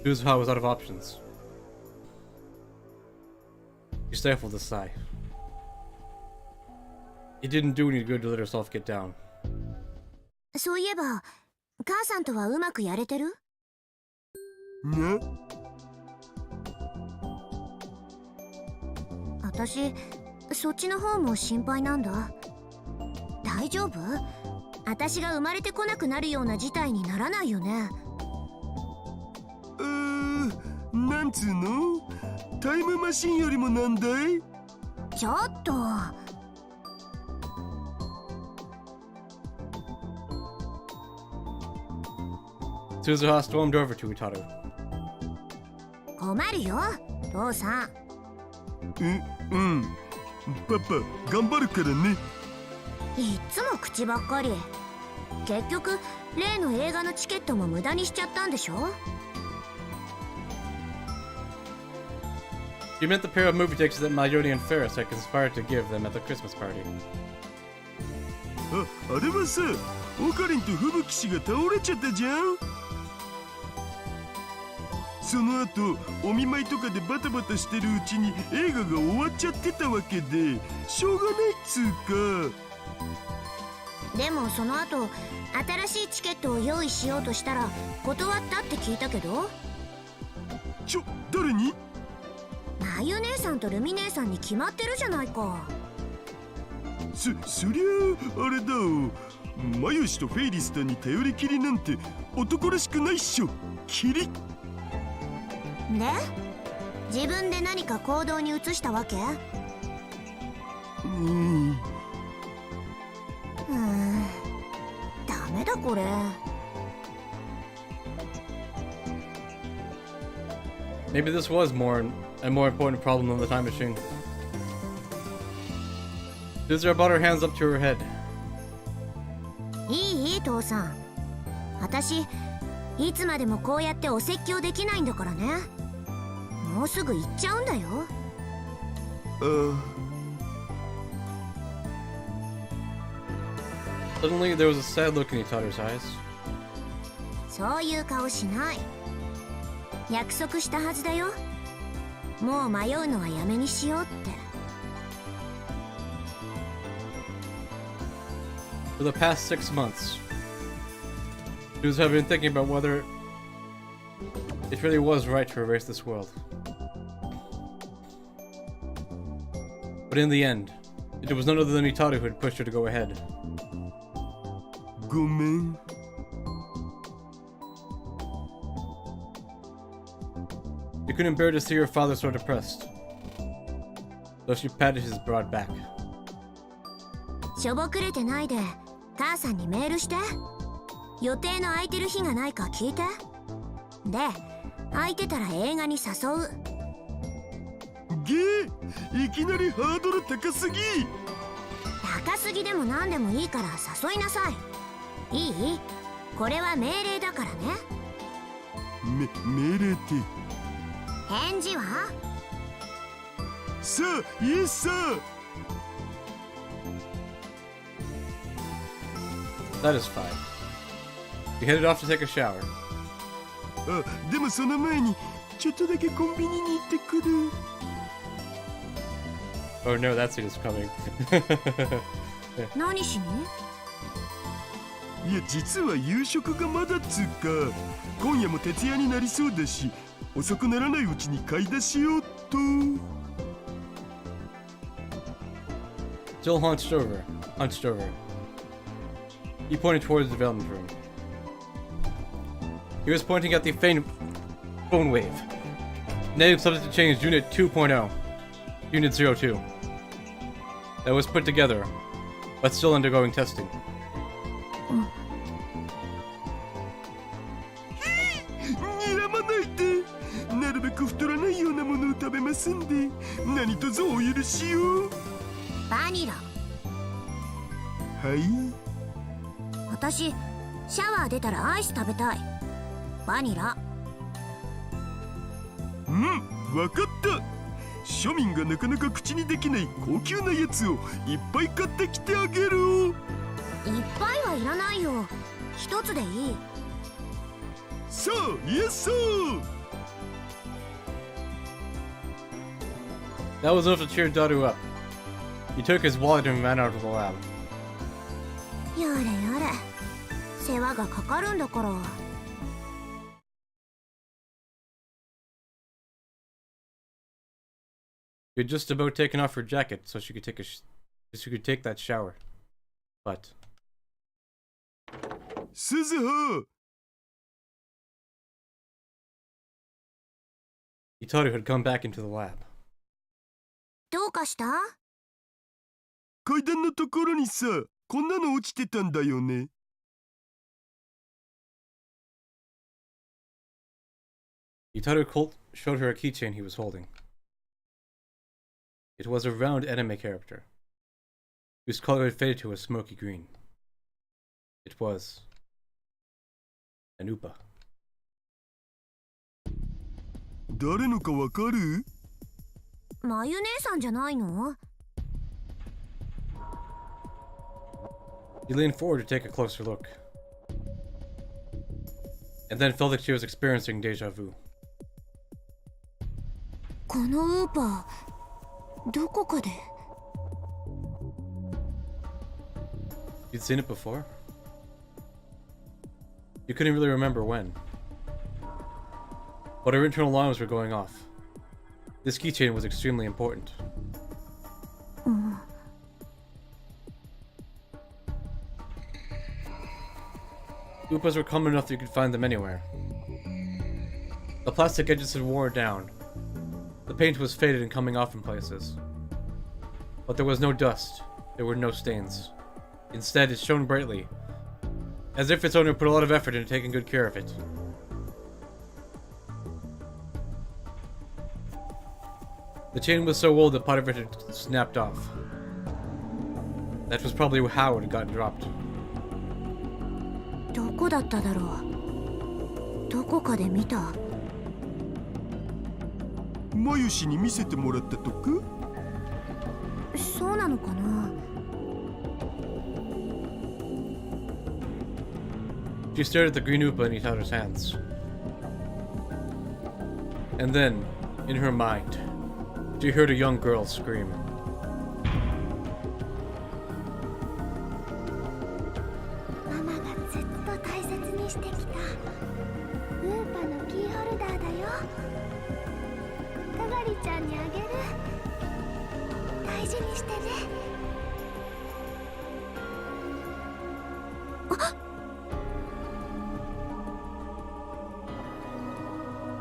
Suzuha was out of options. She stifled a sigh. It didn't do any good to let herself get down. そういえば母さんとはうまくやれてる？な？私そっちの方も心配なんだ。大丈夫？私が生まれてこなくなるような事態にならないよね。なんつうの？タイムマシンよりもなんだい？ちょっと。Suzuha stormed over to Utaru. 困るよ、父さん。パパ、頑張るからね。いっつも口ばっかり。結局例の映画のチケットも無駄にしちゃったんでしょ？ She meant the pair of movie tickets that Mayuri and Ferris had conspired to give them at the Christmas party. あれはさ、オカリンと吹雪氏が倒れちゃったじゃん。その後、お見舞いとかでバタバタしてるうちに映画が終わっちゃってたわけで、しょうがないっつうか。でもその後新しいチケットを用意しようとしたら断ったって聞いたけど。誰に？まゆ姉さんとルミ姉さんに決まってるじゃないか。そりゃあれだよ。マユシとフェイリスタに頼りきりなんて男らしくないっしょ。キリ。で自分で何か行動に移したわけ？ダメだこれ。Maybe this was a more important problem than the time machine. Suzuha brought her hands up to her head. いい父さん。私いつまでもこうやってお説教できないんだからね。もうすぐ行っちゃうんだよ。Suddenly, there was a sad look in Itaru's eyes. そういう顔しない。約束したはずだよ。もう迷うのはやめにしようって。For the past 6 months, Suzuha had been thinking about whether it really was right to erase this world. But in the end, it was none other than Itaru who had pushed her to go ahead. ごめん。She couldn't bear to see her father so depressed, so she patted his broad back. しょぼくれてないで母さんにメールして。予定の空いてる日がないか聞いて。で空いてたら映画に誘う。いきなりハードル高すぎ。高すぎでも何でもいいから誘いなさい。いい？これは命令だからね。命令って。返事は？さあ、イエスさ。Satisfied, she headed off to take a shower. でもその前にちょっとだけコンビニに行ってくる。Oh no, that scene is coming. 何しに？いや、実は夕食がまだっつうか、今夜も徹夜になりそうだし、遅くならないうちに買い出しようと。Still hunched over. He pointed towards the development room. He was pointing at the faint phone wave. Native subject to change Unit 2.0. Unit 02. That was put together, but still undergoing testing. 睨まないで。なるべく太らないようなものを食べますんで、何卒お許しを。バニラ。はい。私シャワー出たらアイス食べたい。バニラ。わかった。庶民がなかなか口にできない高級なやつをいっぱい買ってきてあげる。いっぱいはいらないよ。一つでいい。さあ、イエス。 That was enough to cheer Daru up. He took his wallet and ran out of the lab. やれやれ。世話がかかるんだから。She had just about taken off her jacket so she could take that shower. But 鈴葉。 Itaru had come back into the lab. どうかした？階段のところにさ、こんなの落ちてたんだよね。Itaru showed her a keychain he was holding. It was a round anime character, whose color had faded to a smoky green. It was an Upa. 誰のかわかる？まゆ姉さんじゃないの？ He leaned forward to take a closer look, and then felt like she was experiencing deja vu. このウーパー、どこかで。You'd seen it before? You couldn't really remember when. But her internal alarms were going off. This keychain was extremely important. Oopas were common enough that you could find them anywhere. The plastic edges had worn down. The paint was faded and coming off in places. But there was no dust. There were no stains. Instead, it shone brightly, as if its owner put a lot of effort into taking good care of it. The chain was so old that part of it had snapped off. That was probably how it had gotten dropped. どこだっただろう。どこかで見た。マユシに見せてもらったとか？そうなのかな。She stared at the green Oopa in Itaro's hands. And then, in her mind, she heard a young girl scream. ママがずっと大切にしてきたウーパのキーホルダーだよ。かがりちゃんにあげる。大事にしてね。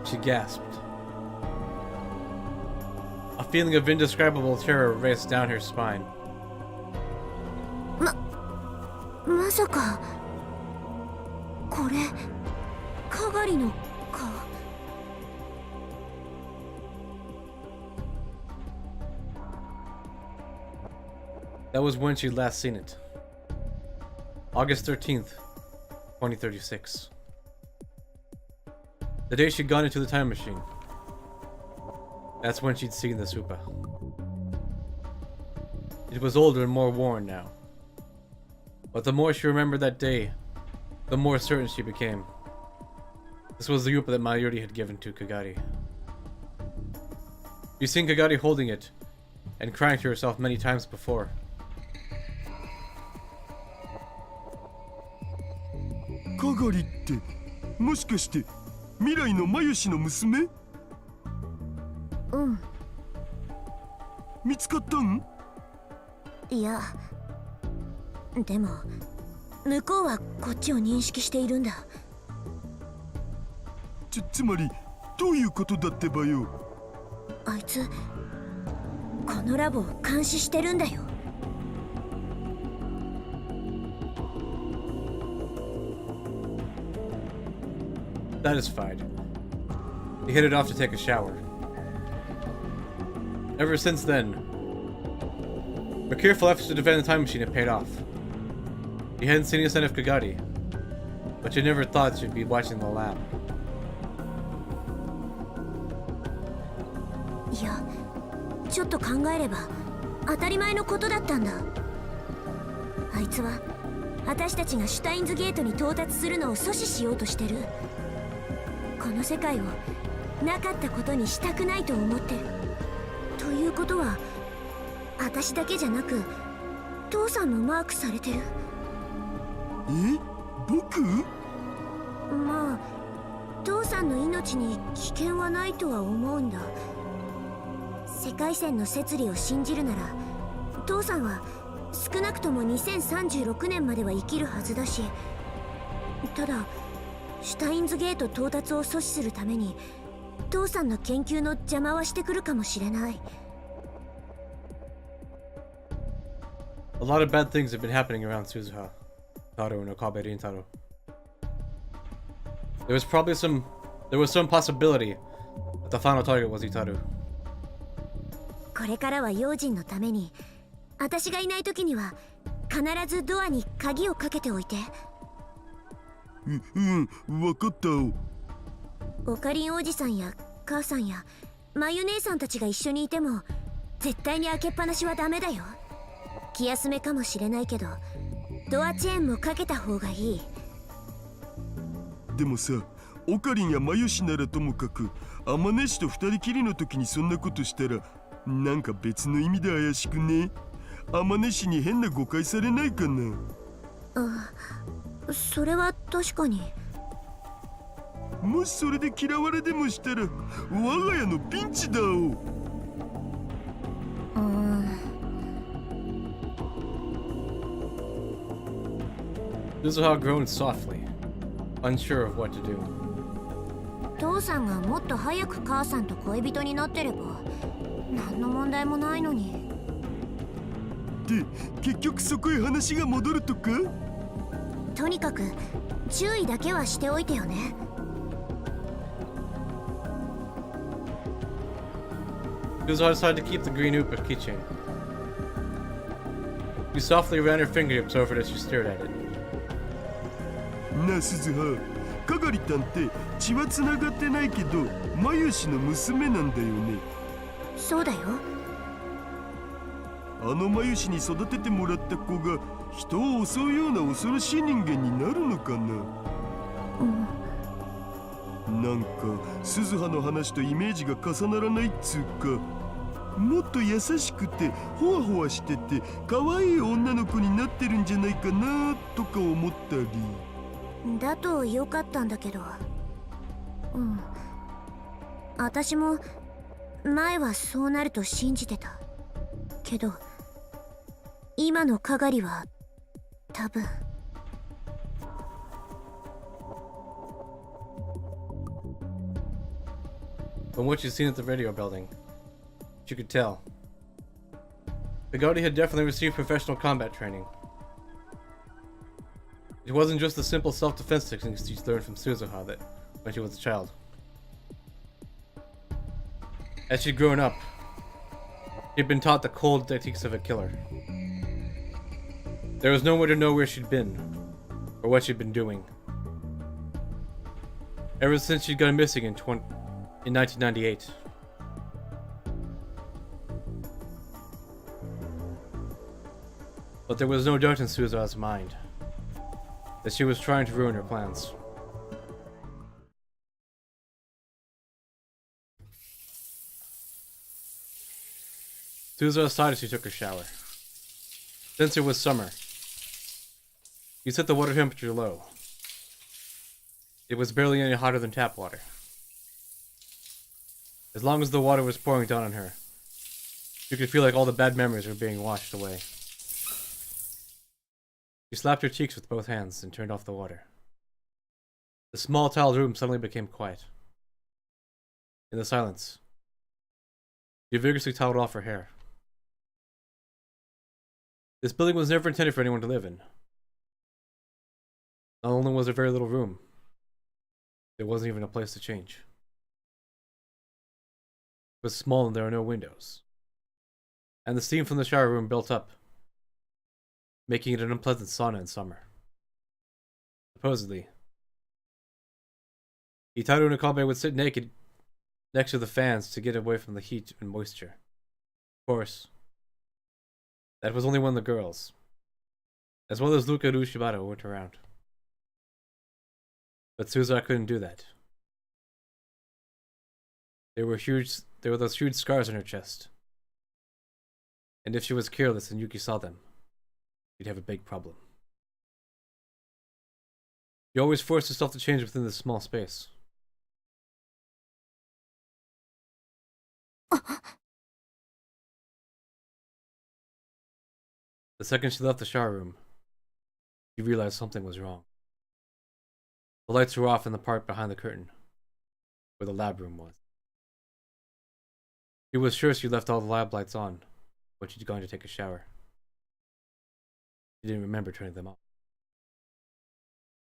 She gasped. A feeling of indescribable terror raced down her spine. まさかこれかがりのか。That was when she'd last seen it. August 13th, 2036. The day she'd gone into the time machine. That's when she'd seen the Supa. It was older and more worn now. But the more she remembered that day, the more certain she became. This was the Yupa that Mayuri had given to Kagari. She'd seen Kagari holding it and crying to herself many times before. かがりってもしかして未来のマユシの娘？うん。見つかったん？いや、でも向こうはこっちを認識しているんだ。つまりどういうことだってばよ。あいつこのラボを監視してるんだよ。Satisfied, he headed off to take a shower. Ever since then, her careful efforts to defend the time machine had paid off. He hadn't seen a sign of Kagari, but she never thought she'd be watching the lab. いや、ちょっと考えれば当たり前のことだったんだ。あいつは私たちがシュタインズゲートに到達するのを阻止しようとしてる。この世界をなかったことにしたくないと思ってる。ということは私だけじゃなく父さんもマークされてる。え？僕？まあ父さんの命に危険はないとは思うんだ。世界線の摂理を信じるなら父さんは少なくとも2036年までは生きるはずだし、ただシュタインズゲート到達を阻止するために父さんの研究の邪魔はしてくるかもしれない。 A lot of bad things have been happening around Suzuha, Taro, and Okabe Rintaro. There was some possibility that the final target was Itaru. これからは用心のために私がいない時には必ずドアに鍵をかけておいて。分かった。オカリンおじさんや母さんやマユ姉さんたちが一緒にいても絶対に開けっぱなしはダメだよ。気休めかもしれないけどドアチェーンもかけた方がいい。でもさ、オカリンやマユシならともかく天音氏と二人きりの時にそんなことしたらなんか別の意味で怪しくね？天音氏に変な誤解されないかな？それは確かに。もしそれで嫌われでもしたら我が家のピンチだお。Suzuha groaned softly, unsure of what to do. 父さんがもっと早く母さんと恋人になってれば何の問題もないのに。で、結局そこへ話が戻るとか？とにかく注意だけはしておいてよね。Suzuha decided to keep the green Oopa keychain. She softly ran her fingertips over it as she stared at it. なあ鈴葉、かがりたんって血はつながってないけどマユシの娘なんだよね。そうだよ。あのマユシに育ててもらった子が人を襲うような恐ろしい人間になるのかな？なんか鈴葉の話とイメージが重ならないっつうか、もっと優しくてホワホワしてて可愛い女の子になってるんじゃないかなとか思ったり。だとよかったんだけど。私も前はそうなると信じてたけど、今のかがりは多分。From what you'd seen at the radio building, you could tell. Pagodi had definitely received professional combat training. It wasn't just the simple self-defense techniques she'd learned from Suzuha that when she was a child. As she'd grown up, she'd been taught the cold techniques of a killer. There was no way to know where she'd been, or what she'd been doing. Ever since she'd gone missing in 1998. But there was no doubt in Suzuha's mind that she was trying to ruin her plans. Suzuha sighed as she took her shower. Since it was summer, she set the water temperature low. It was barely any hotter than tap water. As long as the water was pouring down on her, she could feel like all the bad memories were being washed away. She slapped her cheeks with both hands and turned off the water. The small tiled room suddenly became quiet. In the silence, she vigorously toweled off her hair. This building was never intended for anyone to live in. Not only was there very little room, there wasn't even a place to change. It was small and there were no windows. And the steam from the shower room built up, making it an unpleasant sauna in summer. Supposedly, Hitaru Nakabe would sit naked next to the fans to get away from the heat and moisture. Of course, that was only when the girls, as well as Luka and Ushibata, went around. But Suzuha couldn't do that. There were those huge scars on her chest. And if she was careless and Yuki saw them, she'd have a big problem. She always forced herself to change within this small space. The second she left the shower room, she realized something was wrong. The lights were off in the part behind the curtain, where the lab room was. She was sure she left all the lab lights on when she'd gone to take a shower. She didn't remember turning them off.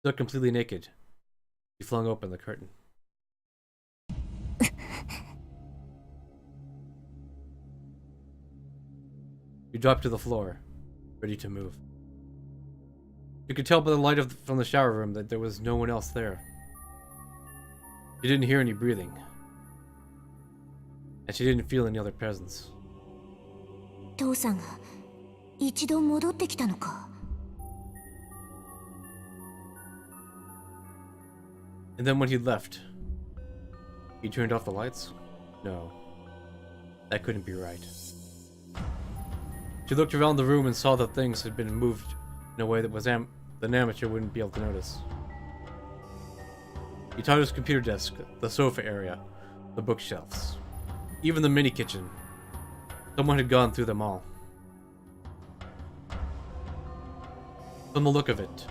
Still completely naked, she flung open the curtain. She dropped to the floor, ready to move. You could tell by the light from the shower room that there was no one else there. She didn't hear any breathing. and she didn't feel any other presence. 父さんが一度戻ってきたのか。 And then when he left, he turned off the lights? No. That couldn't be right. She looked around the room and saw that things had been moved in a way that was an amateur wouldn't be able to notice. He taught his computer desk, the sofa area, the bookshelves, even the mini kitchen. Someone had gone through them all. From the look of it,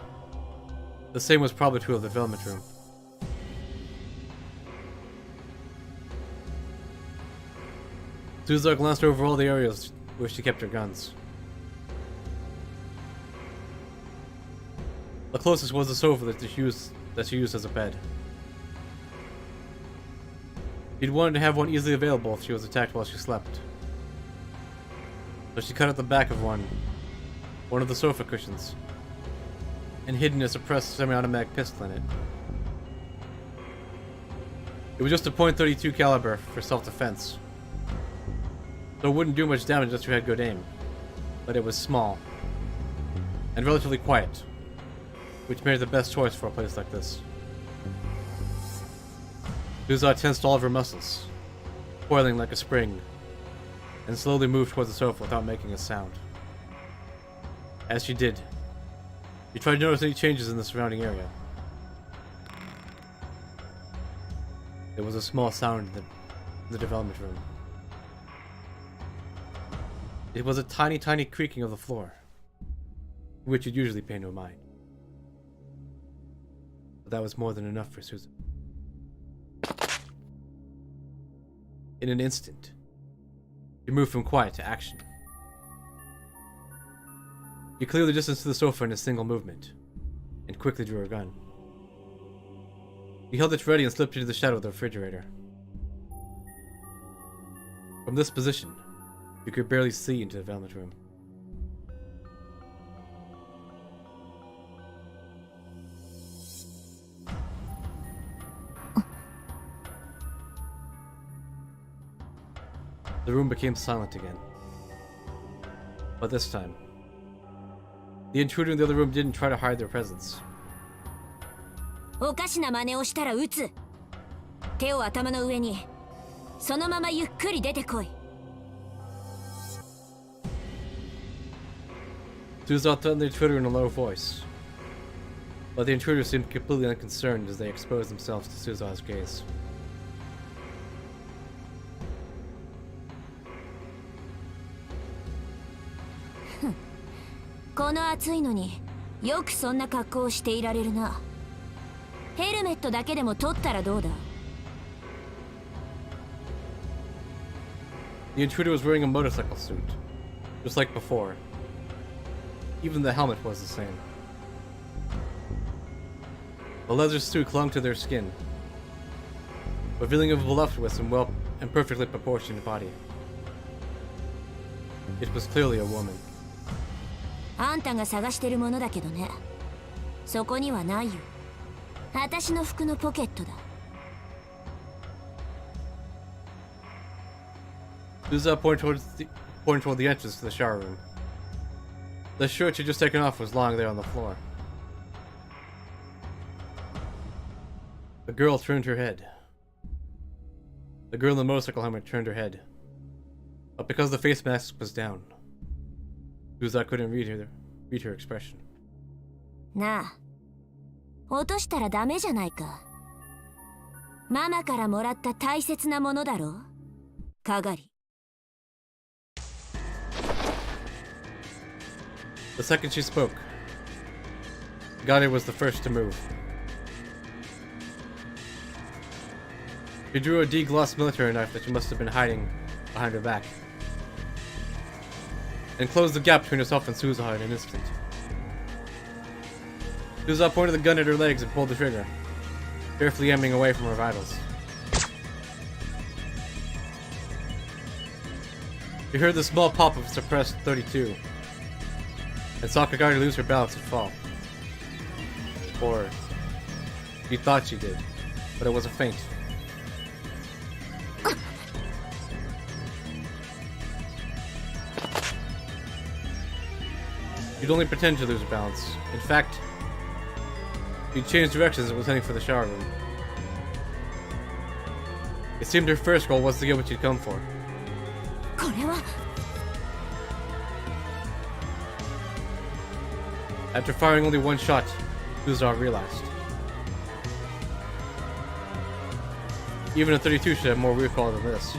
the same was probably true of the development room. Suzuha glanced over all the areas where she kept her guns. The closest was the sofa that she used as a bed. She'd wanted to have one easily available if she was attacked while she slept. So she cut out the back of one of the sofa cushions, and hidden a suppressed semi-automatic pistol in it. It was just a .32 caliber for self-defense, so it wouldn't do much damage unless you had good aim, but it was small, and relatively quiet, which made it the best choice for a place like this. Suzuha tensed all of her muscles, coiling like a spring, and slowly moved towards the sofa without making a sound. As she did, she tried to notice any changes in the surrounding area. There was a small sound in the development room. It was a tiny, tiny creaking of the floor, which you'd usually pay no mind. But that was more than enough for Susan. In an instant, she moved from quiet to action. She cleared the distance to the sofa in a single movement, and quickly drew her gun. She held it ready and slipped into the shadow of the refrigerator. From this position, you could barely see into the development room. The room became silent again. But this time, the intruder in the other room didn't try to hide their presence. おかしな真似をしたら撃つ。手を頭の上に。そのままゆっくり出てこい。Suzuha threatened the intruder in a low voice, but the intruder seemed completely unconcerned as they exposed themselves to Suzuha's gaze. この暑いのによくそんな格好をしていられるな。ヘルメットだけでも取ったらどうだ。 The intruder was wearing a motorcycle suit, just like before. Even the helmet was the same. The leather suit clung to their skin, revealing a voluptuous and perfectly proportioned body. It was clearly a woman. あんたが探してるものだけどね。そこにはないよ。私の服のポケットだ。 Suzuha pointed toward the entrance to the shower room. The shirt she'd just taken off was lying there on the floor. The girl turned her head. The girl in the motorcycle helmet turned her head. But because the face mask was down, Suzuha couldn't read her expression. なあ、落としたらダメじゃないか。ママからもらった大切なものだろ、かがり。 The second she spoke, Gari was the first to move. She drew a deglossed military knife that she must have been hiding behind her back, and closed the gap between herself and Suzuha in an instant. Suzuha pointed the gun at her legs and pulled the trigger, carefully aiming away from her vitals. She heard the small pop of suppressed 32, and saw Kagari lose her balance and fall. Or, she thought she did, but it was a feint. You'd only pretend to lose balance. In fact, you changed directions and was heading for the shower room. It seemed her first goal was to get what you'd come for. これは After firing only one shot, Suzuha realized. Even a 32 should have more recoil than this.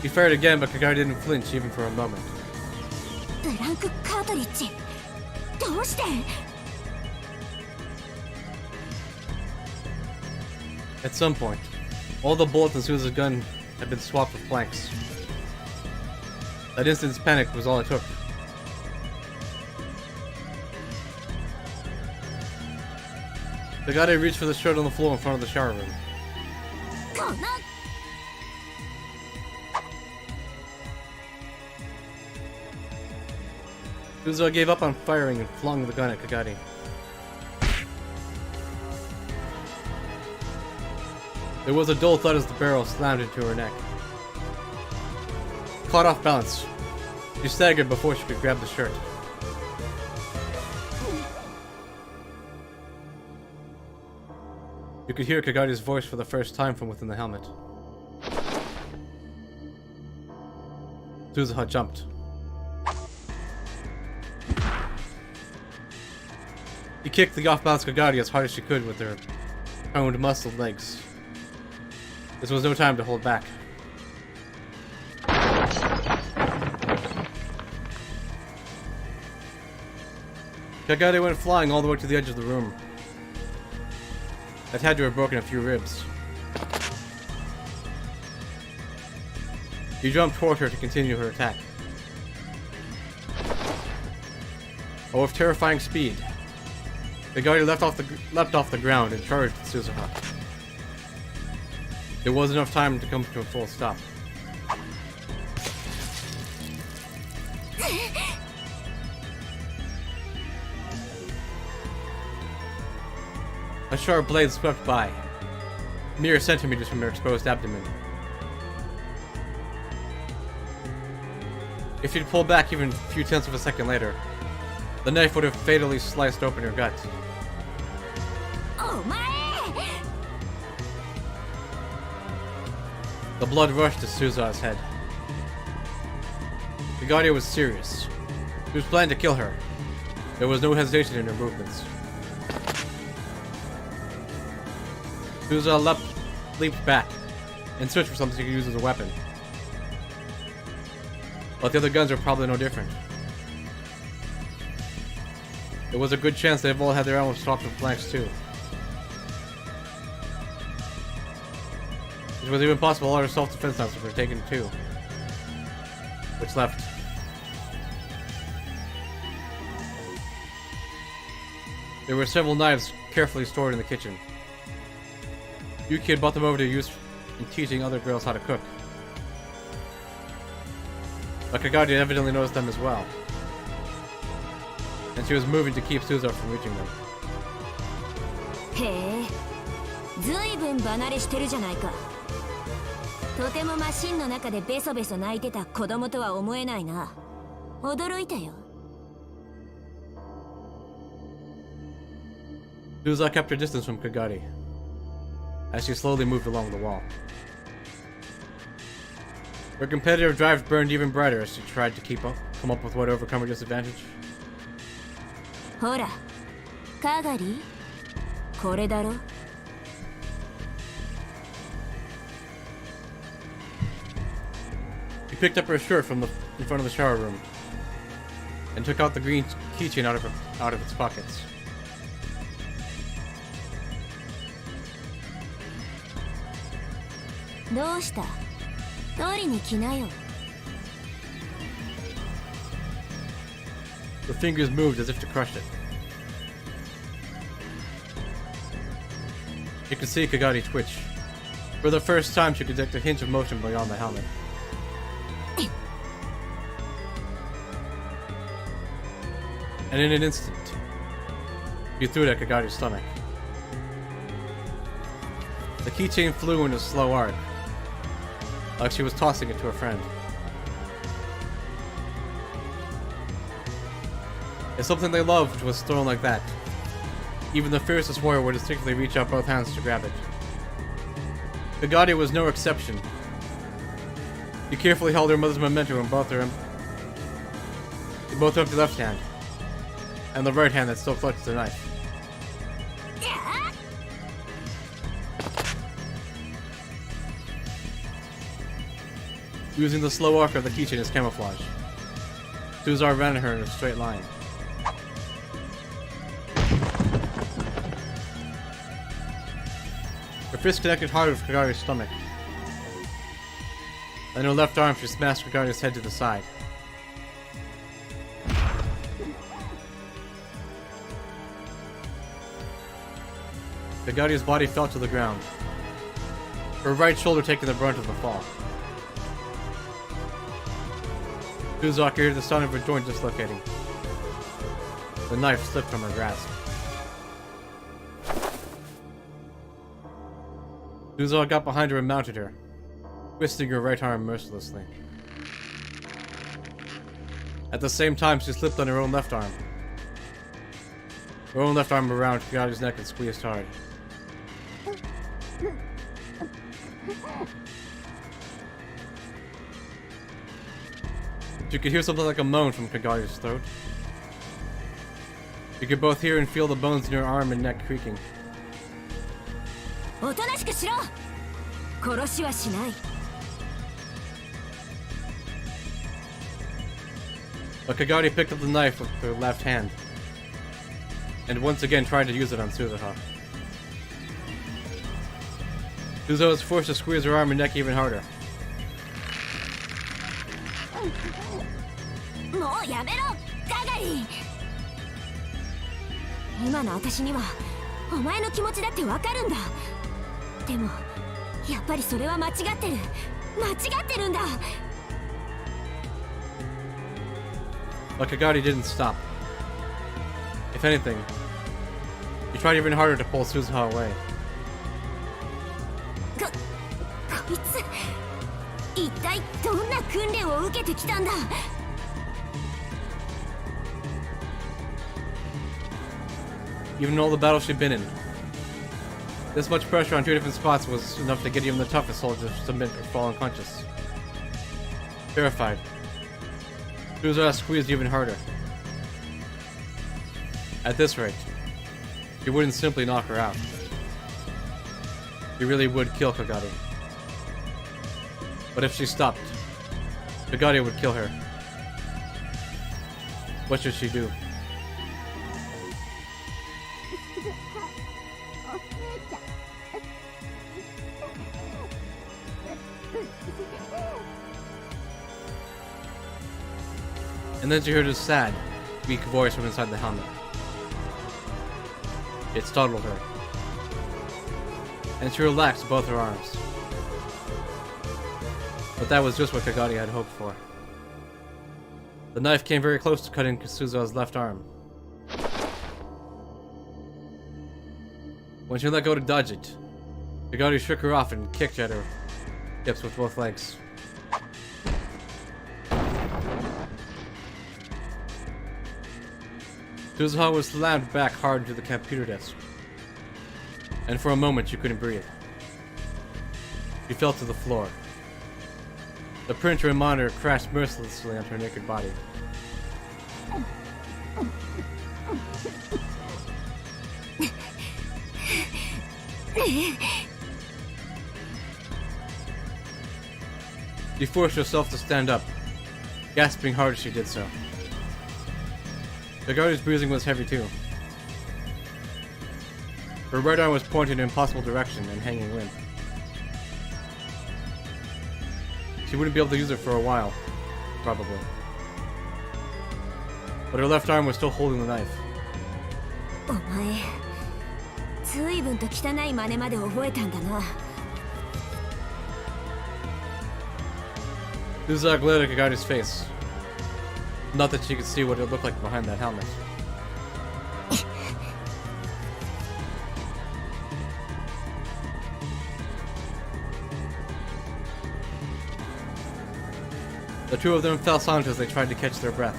He fired again, but Kagari didn't flinch even for a moment. ブランクカートリッジどうして At some point, all the bullets in Suzuha's gun had been swapped with blanks. That instant's panic was all it took. Kagari reached for the shirt on the floor in front of the shower room. この Suzuha gave up on firing and flung the gun at Kagari. There was a dull thud as the barrel slammed into her neck. Caught off balance, she staggered before she could grab the shirt. You could hear Kagari's voice for the first time from within the helmet. Suzuha jumped. He kicked the off-balance Kagari as hard as she could with her toned, muscled legs. This was no time to hold back. Kagari went flying all the way to the edge of the room. That had to have broken a few ribs. He jumped toward her to continue her attack. But with terrifying speed, Kagari leapt off the ground and charged at Suzuha. There was enough time to come to a full stop. A sharp blade swept by, mere centimeters from her exposed abdomen. If she'd pulled back even a few tenths of a second later, the knife would have fatally sliced open her gut. お前 The blood rushed to Suzuha's head. Kagari was serious. He was planning to kill her. There was no hesitation in her movements. Suzuha leaped back and searched for something she could use as a weapon. But the other guns were probably no different. There was a good chance they've all had their ammo stocked with blanks too. It was even possible all her self-defense knives were taken too. Which left. There were several knives carefully stored in the kitchen. Yuki had brought them over to use in teaching other girls how to cook. But Kagari had evidently noticed them as well. And she was moving to keep Suzuha from reaching them. へえずいぶん離れしてるじゃないかとてもマシンの中でベソベソ泣いてた子供とは思えないな驚いたよ Suzuha kept her distance from Kagari as she slowly moved along the wall. Her competitive drive burned even brighter as she tried to come up with what to overcome her disadvantage. ほらカガリこれだろ He picked up her shirt from in front of the shower room and took out the green keychain out of its pockets.「どうした取りに来なよ The fingers moved as if to crush it. You could see Kagari twitch. For the first time, she could detect a hint of motion beyond the helmet. And in an instant, he threw it at Kagari's stomach. The keychain flew in a slow arc, like she was tossing it to a friend. If something they loved was thrown like that, even the fiercest warrior would instinctively reach out both hands to grab it. Kagari was no exception. She carefully held her mother's memento in both her empty left hand, and the right hand that still clutched the knife. Using the slow arc of the keychain as camouflage, Suzar ran at her in a straight line. Her fist connected hard with Kagari's stomach. Then her left arm, she smashed Kagari's head to the side. Kagari's body fell to the ground, her right shoulder taking the brunt of the fall. Suzaki heard the sound of her joint dislocating. The knife slipped from her grasp. Suzaki got behind her and mounted her, twisting her right arm mercilessly. At the same time, she slipped on her own left arm. Her own left arm around Kagari's neck and squeezed hard. You could hear something like a moan from Kagari's throat. You could both hear and feel the bones in her arm and neck creaking. But Kagari picked up the knife with her left hand, and once again tried to use it on Suzuha. Suzuha was forced to squeeze her arm and neck even harder. But Kagari didn't stop. If anything, he tried even harder to pull Suzuha away. Even all the battles she'd been in, this much pressure on two different spots was enough to get even the toughest soldiers to submit or fall unconscious. Terrified, Suzuha squeezed even harder. At this rate, he wouldn't simply knock her out. He really would kill Kagari. But if she stopped, Kagari would kill her. What should she do? And then she heard a sad, weak voice from inside the helmet. It startled her, and she relaxed both her arms. But that was just what Kagari had hoped for. The knife came very close to cutting Suzuha's left arm. When she let go to dodge it, Kagari shook her off and kicked at her hips with both legs. Suzuha was slammed back hard into the computer desk, and for a moment she couldn't breathe. She fell to the floor. The printer and monitor crashed mercilessly onto her naked body. She forced herself to stand up, gasping hard as she did so. Kagari's bruising was heavy too. Her right arm was pointed in an impossible direction and hanging limp. She wouldn't be able to use it for a while, probably. But her left arm was still holding the knife. Suzuha glared at Kagari's face. Not that she could see what it looked like behind that helmet. The two of them fell silent as they tried to catch their breath.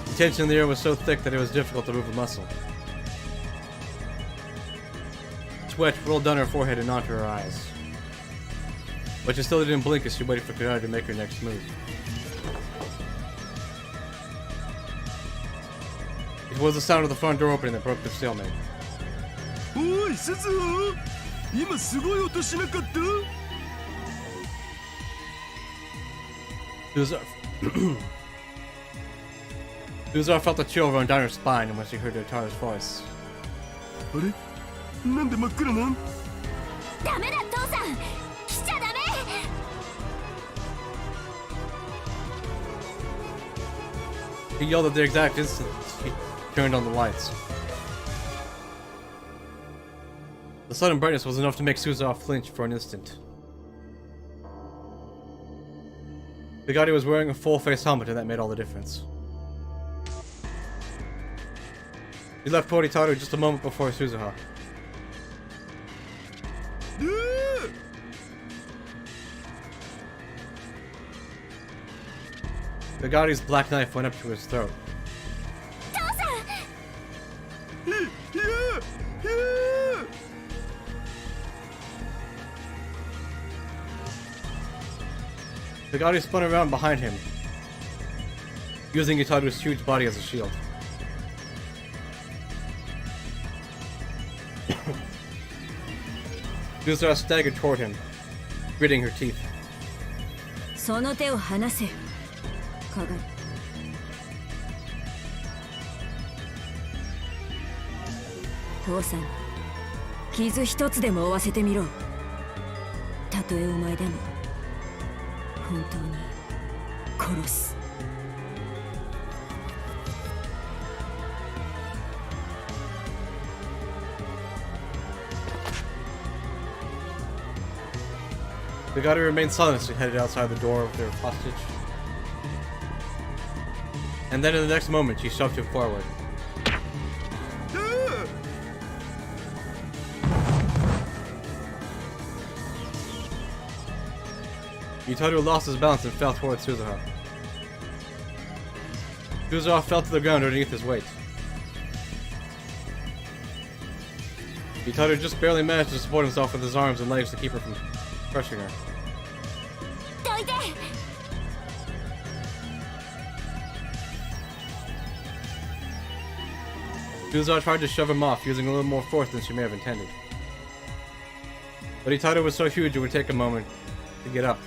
The tension in the air was so thick that it was difficult to move a muscle. Sweat rolled down her forehead and onto her eyes. But she still didn't blink as she waited for Kagari to make her next move. It was the sound of the front door opening that broke the stalemate. おい鈴葉、今すごい音しなかった？ Uzar felt a chill run down her spine when she heard Otaru's voice. あれ？なんで真っ暗なん？ダメだ父さん、来ちゃダメ。 He yelled at the exact instant he turned on the lights. The sudden brightness was enough to make Suzawa flinch for an instant. Bigatti was wearing a full-face helmet and that made all the difference. He left Poritaru just a moment before Suzuha. Bigatti's black knife went up to his throat. Bigatti spun around behind him, using Itaru's huge body as a shield. Yuzura staggered toward him, gritting her teeth. その手を離せ、かがり。父さん、傷一つでも負わせてみろ。たとえお前でも本当に殺す。Bigatti remained silent as she headed outside the door of their hostage. And then in the next moment, she shoved him forward. Itaru lost his balance and fell towards Suzuha. Suzuha fell to the ground underneath his weight. Itaru just barely managed to support himself with his arms and legs to keep her from crushing her. Suzuha tried to shove him off, using a little more force than she may have intended. But Itaru was so huge it would take a moment to get up.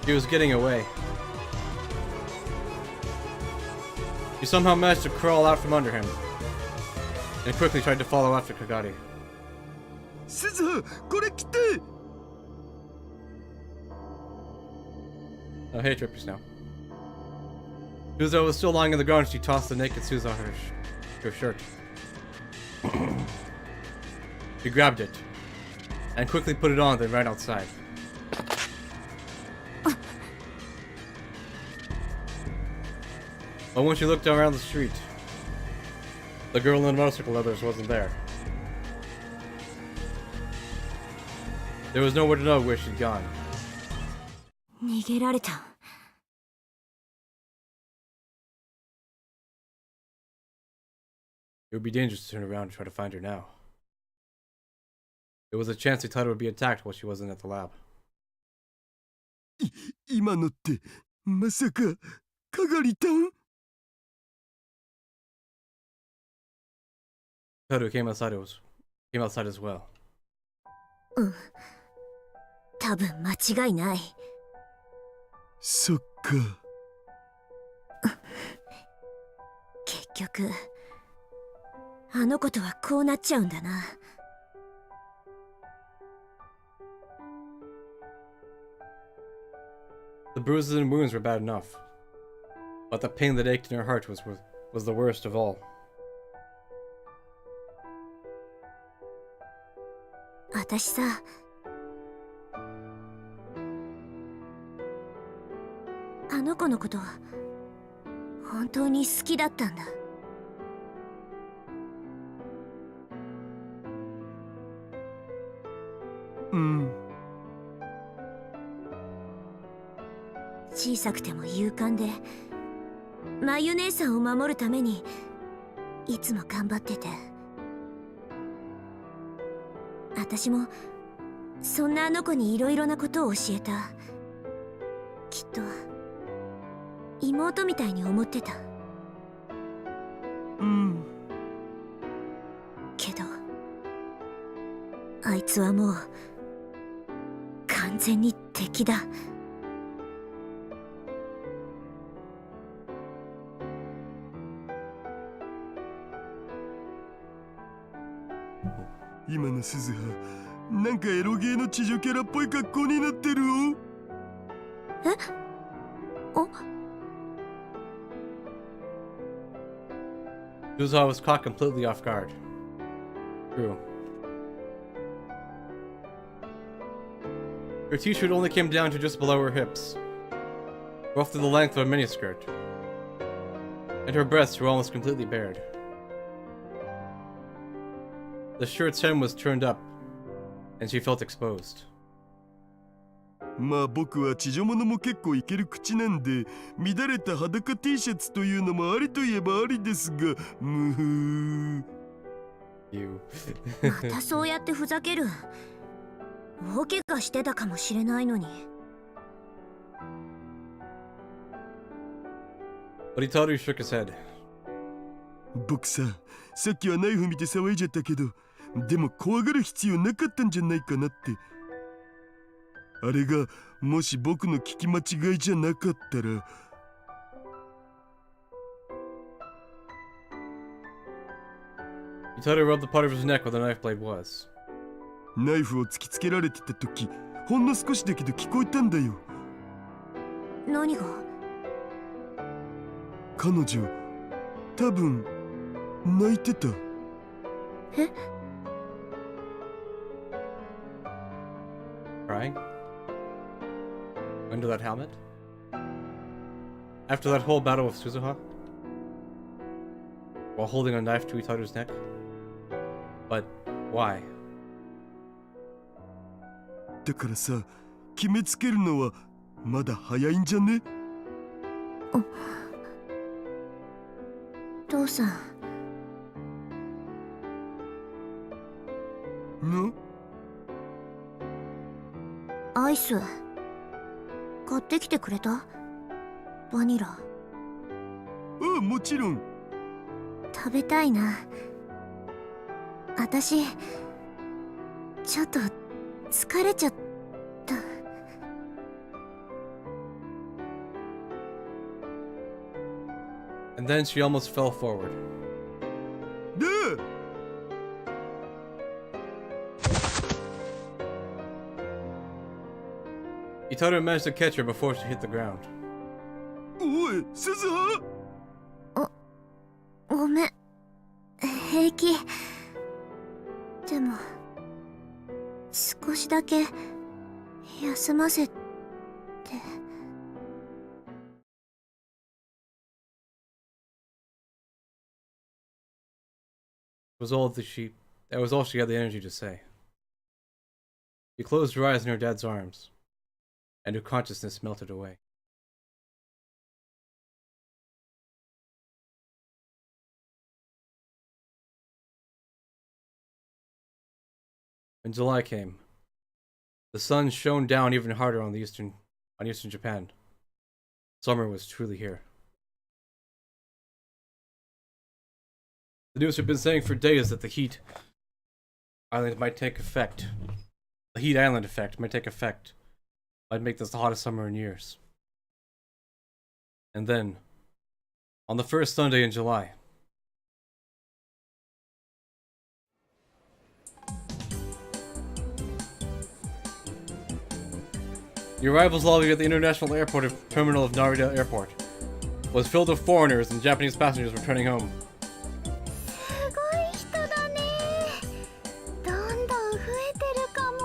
He was getting away. He somehow managed to crawl out from under him, and quickly tried to follow after Kagari. Suzuha, これ来て! Oh, hey, Trippers now. Suzuha was still lying on the ground as she tossed the naked Suzuha her shirt. She grabbed it, and quickly put it on, then ran outside. But when she looked around the street, the girl in the motorcycle leathers wasn't there. There was nowhere to know where she'd gone. 逃げられた。It would be dangerous to turn around and try to find her now. There was a chance Itaru would be attacked while she wasn't at the lab. 今のってまさかかがりたん? Itaru came outside as well. うん。多分間違いない。そっか。結局あの子とはこうなっちゃうんだな。The bruises and wounds were bad enough, but the pain that ached in her heart was the worst of all. 私さ、あの子のこと本当に好きだったんだ。うん。小さくても勇敢で、まゆ姉さんを守るためにいつも頑張ってて、私もそんなあの子にいろいろなことを教えた。きっと妹みたいに思ってた。うん。けどあいつはもう完全に敵だ。今の鈴葉、なんかエロゲーの地上キャラっぽい格好になってるよ。え？おSuzuha was caught completely off guard. True. Her t-shirt only came down to just below her hips, roughly the length of a miniskirt, and her breasts were almost completely bared. The shirt's hem was turned up, and she felt exposed. まあ僕は地上物も結構いける口なんで、乱れた裸 T シャツというのもありといえばありですが、むふー。You. またそうやってふざける。大怪我してたかもしれないのに。But Itaru shook his head. 僕さっきはナイフ見て騒いじゃったけど、でも怖がる必要なかったんじゃないかなって。あれがもし僕の聞き間違いじゃなかったら。Itaru rubbed the part of his neck where the knife blade was. ナイフを突きつけられてた時、ほんの少しだけど聞こえたんだよ。何が？彼女多分泣いてた。えCrying? Under that helmet? After that whole battle with Suzuha? While holding a knife to Itaru's neck? But why? だからさ、決めつけるのはまだ早いんじゃね？父さん。の？アイス買ってきてくれた？バニラ。ああ、もちろん。食べたいな。私ちょっと疲れちゃった。And then she almost fell forward. で、Itaru managed to catch her before she hit the ground. おい、鈴葉。ごめん、平気。でも少しだけ休ませて。That was all she had the energy to say. She closed her eyes in her dad's arms, and her consciousness melted away. When July came, the sun shone down even harder on eastern Japan. Summer was truly here. The news had been saying for days that the heat island might take effect. The heat island effect might take effect. Might make this the hottest summer in years. And then, on the first Sunday in July, the arrivals lobby at the international airport terminal of Narita Airport was filled with foreigners and Japanese passengers returning home. すごい人だね。どんどん増えてるかも。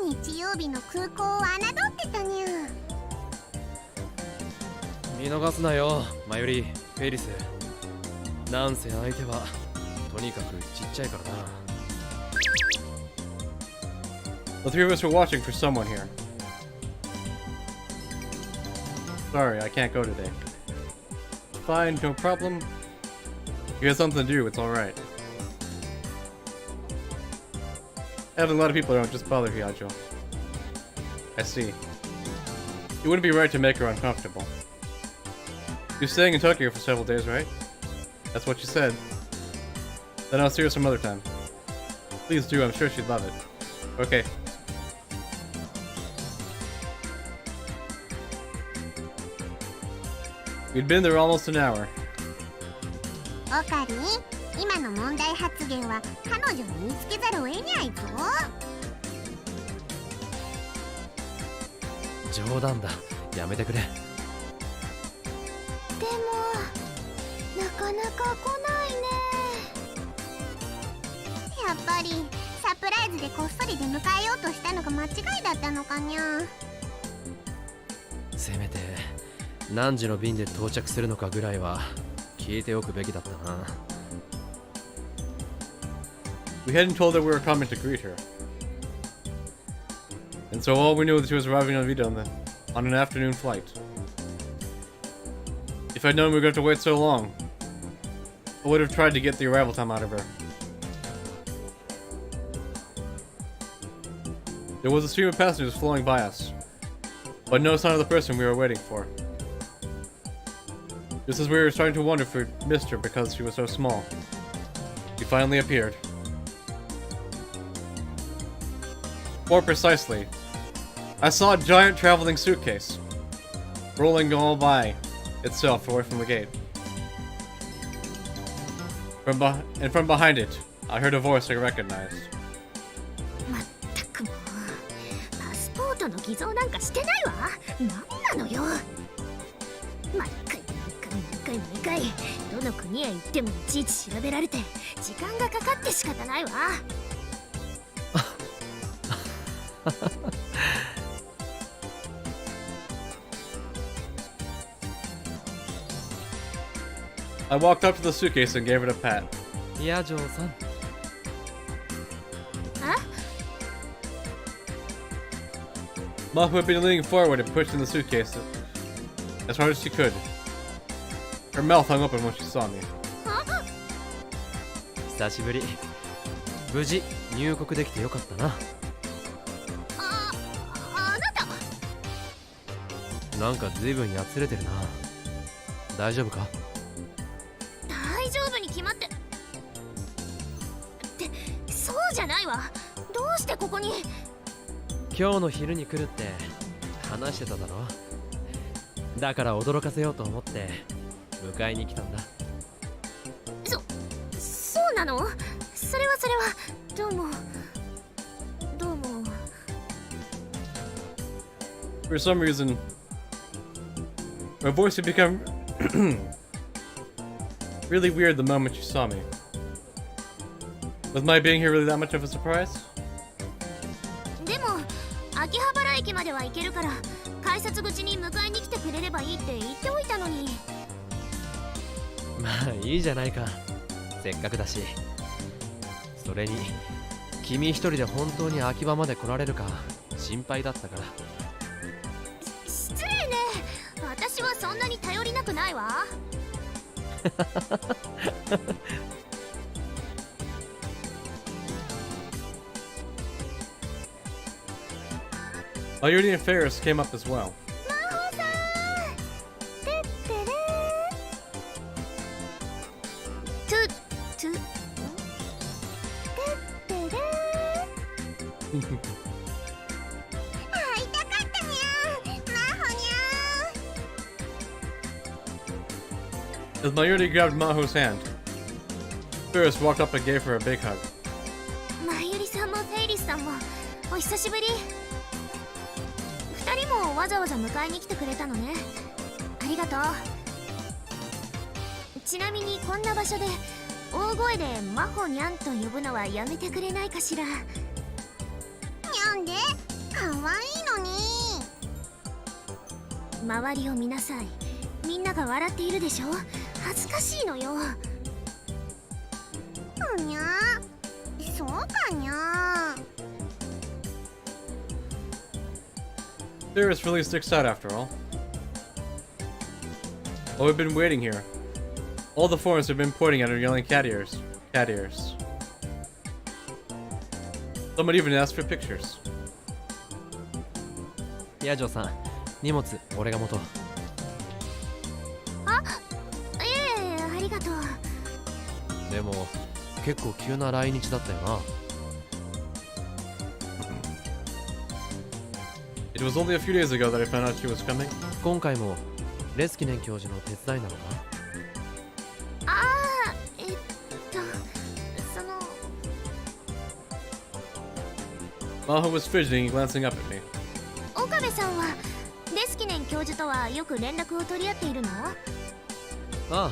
日曜日の空港を侮ってたにゃ。見逃すなよ、マユリ、フェリス。なんせ相手はとにかくちっちゃいからな。 The three of us were watching for someone here. Sorry, I can't go today. Fine, no problem. You got something to do, it's alright. Having a lot of people don't just bother Hyajo. I see. It wouldn't be right to make her uncomfortable. You're staying in Tokyo for several days, right? That's what you said. Then I'll see her some other time. Please do, I'm sure she'd love it. Okay. We'd been there almost an hour. オカリン、今の問題発言は彼女に見つけざるを得ないぞ。冗談だ。やめてくれ。でもなかなか来ないね。やっぱりサプライズでこっそり出迎えようとしたのが間違いだったのかにゃ。せめて何時の便で到着するのかぐらいは聞いておくべきだったな。We hadn't told her we were coming to greet her. And so all we knew was she was arriving on Vita on an afternoon flight. If I'd known we were going to wait so long, I would have tried to get the arrival time out of her. There was a stream of passengers flowing by us, but no sign of the person we were waiting for. Just as we were starting to wonder if we missed her because she was so small, she finally appeared. More precisely, I saw a giant traveling suitcase rolling all by itself away from the gate. From behind it, I heard a voice I recognized. まったくもう、パスポートの偽造なんかしてないわ。なんなのよ。毎回どの国へ行ってもいちいち調べられて時間がかかって仕方ないわ。I walked up to the suitcase and gave it a pat. いや、ジョーさん。Mahu had been leaning forward and pushing the suitcase as hard as she could. Her mouth hung open when she saw me. 久しぶり。無事入国できてよかったな。あなたなんか随分やつれてるな。大丈夫か？大丈夫に決まって。ってそうじゃないわ。どうしてここに？今日の昼に来るって話してただろ。だから驚かせようと思って迎えに来たんだ。そうなの？それはどうも。For some reason, my voice had become really weird the moment she saw me. Was my being here really that much of a surprise? でも秋葉原駅までは行けるから改札口に迎えに来てくれればいいって言っておいたのに。まあいいじゃないか。せっかくだし。それに君一人で本当に秋葉まで来られるか心配だったから。失礼ね。私はそんなに頼りなくないわ。Mayuri and Ferris came up as well. 魔法さん。てってれー。てってれー。会いたかったにゃー。魔法にゃー。As Mayuri grabbed Maho's hand, Ferris walked up and gave her a big hug. まゆりさんもフェイリスさんもお久しぶり。二人もわざわざ迎えに来てくれたのね。ありがとう。ちなみにこんな場所で大声でマホニャンと呼ぶのはやめてくれないかしら。にゃんでかわいいのに。周りを見なさい。みんなが笑っているでしょ。恥ずかしいのよ。かにゃ。 Sirius really sticks out after all. Oh, we've been waiting here. All the foreigners have been pointing at her, yelling cat ears. Cat ears. Someone even asked for pictures. ヤジョさん、荷物俺が持とう。あ、いえいえ、ありがとう。でも結構急な来日だったよな。It was only a few days ago that I found out she was coming. 今回もレスキネン教授の手伝いなのか？ああ、その。 Maho was fidgeting and glancing up at me. 岡部さんはレスキネン教授とはよく連絡を取り合っているの？ああ、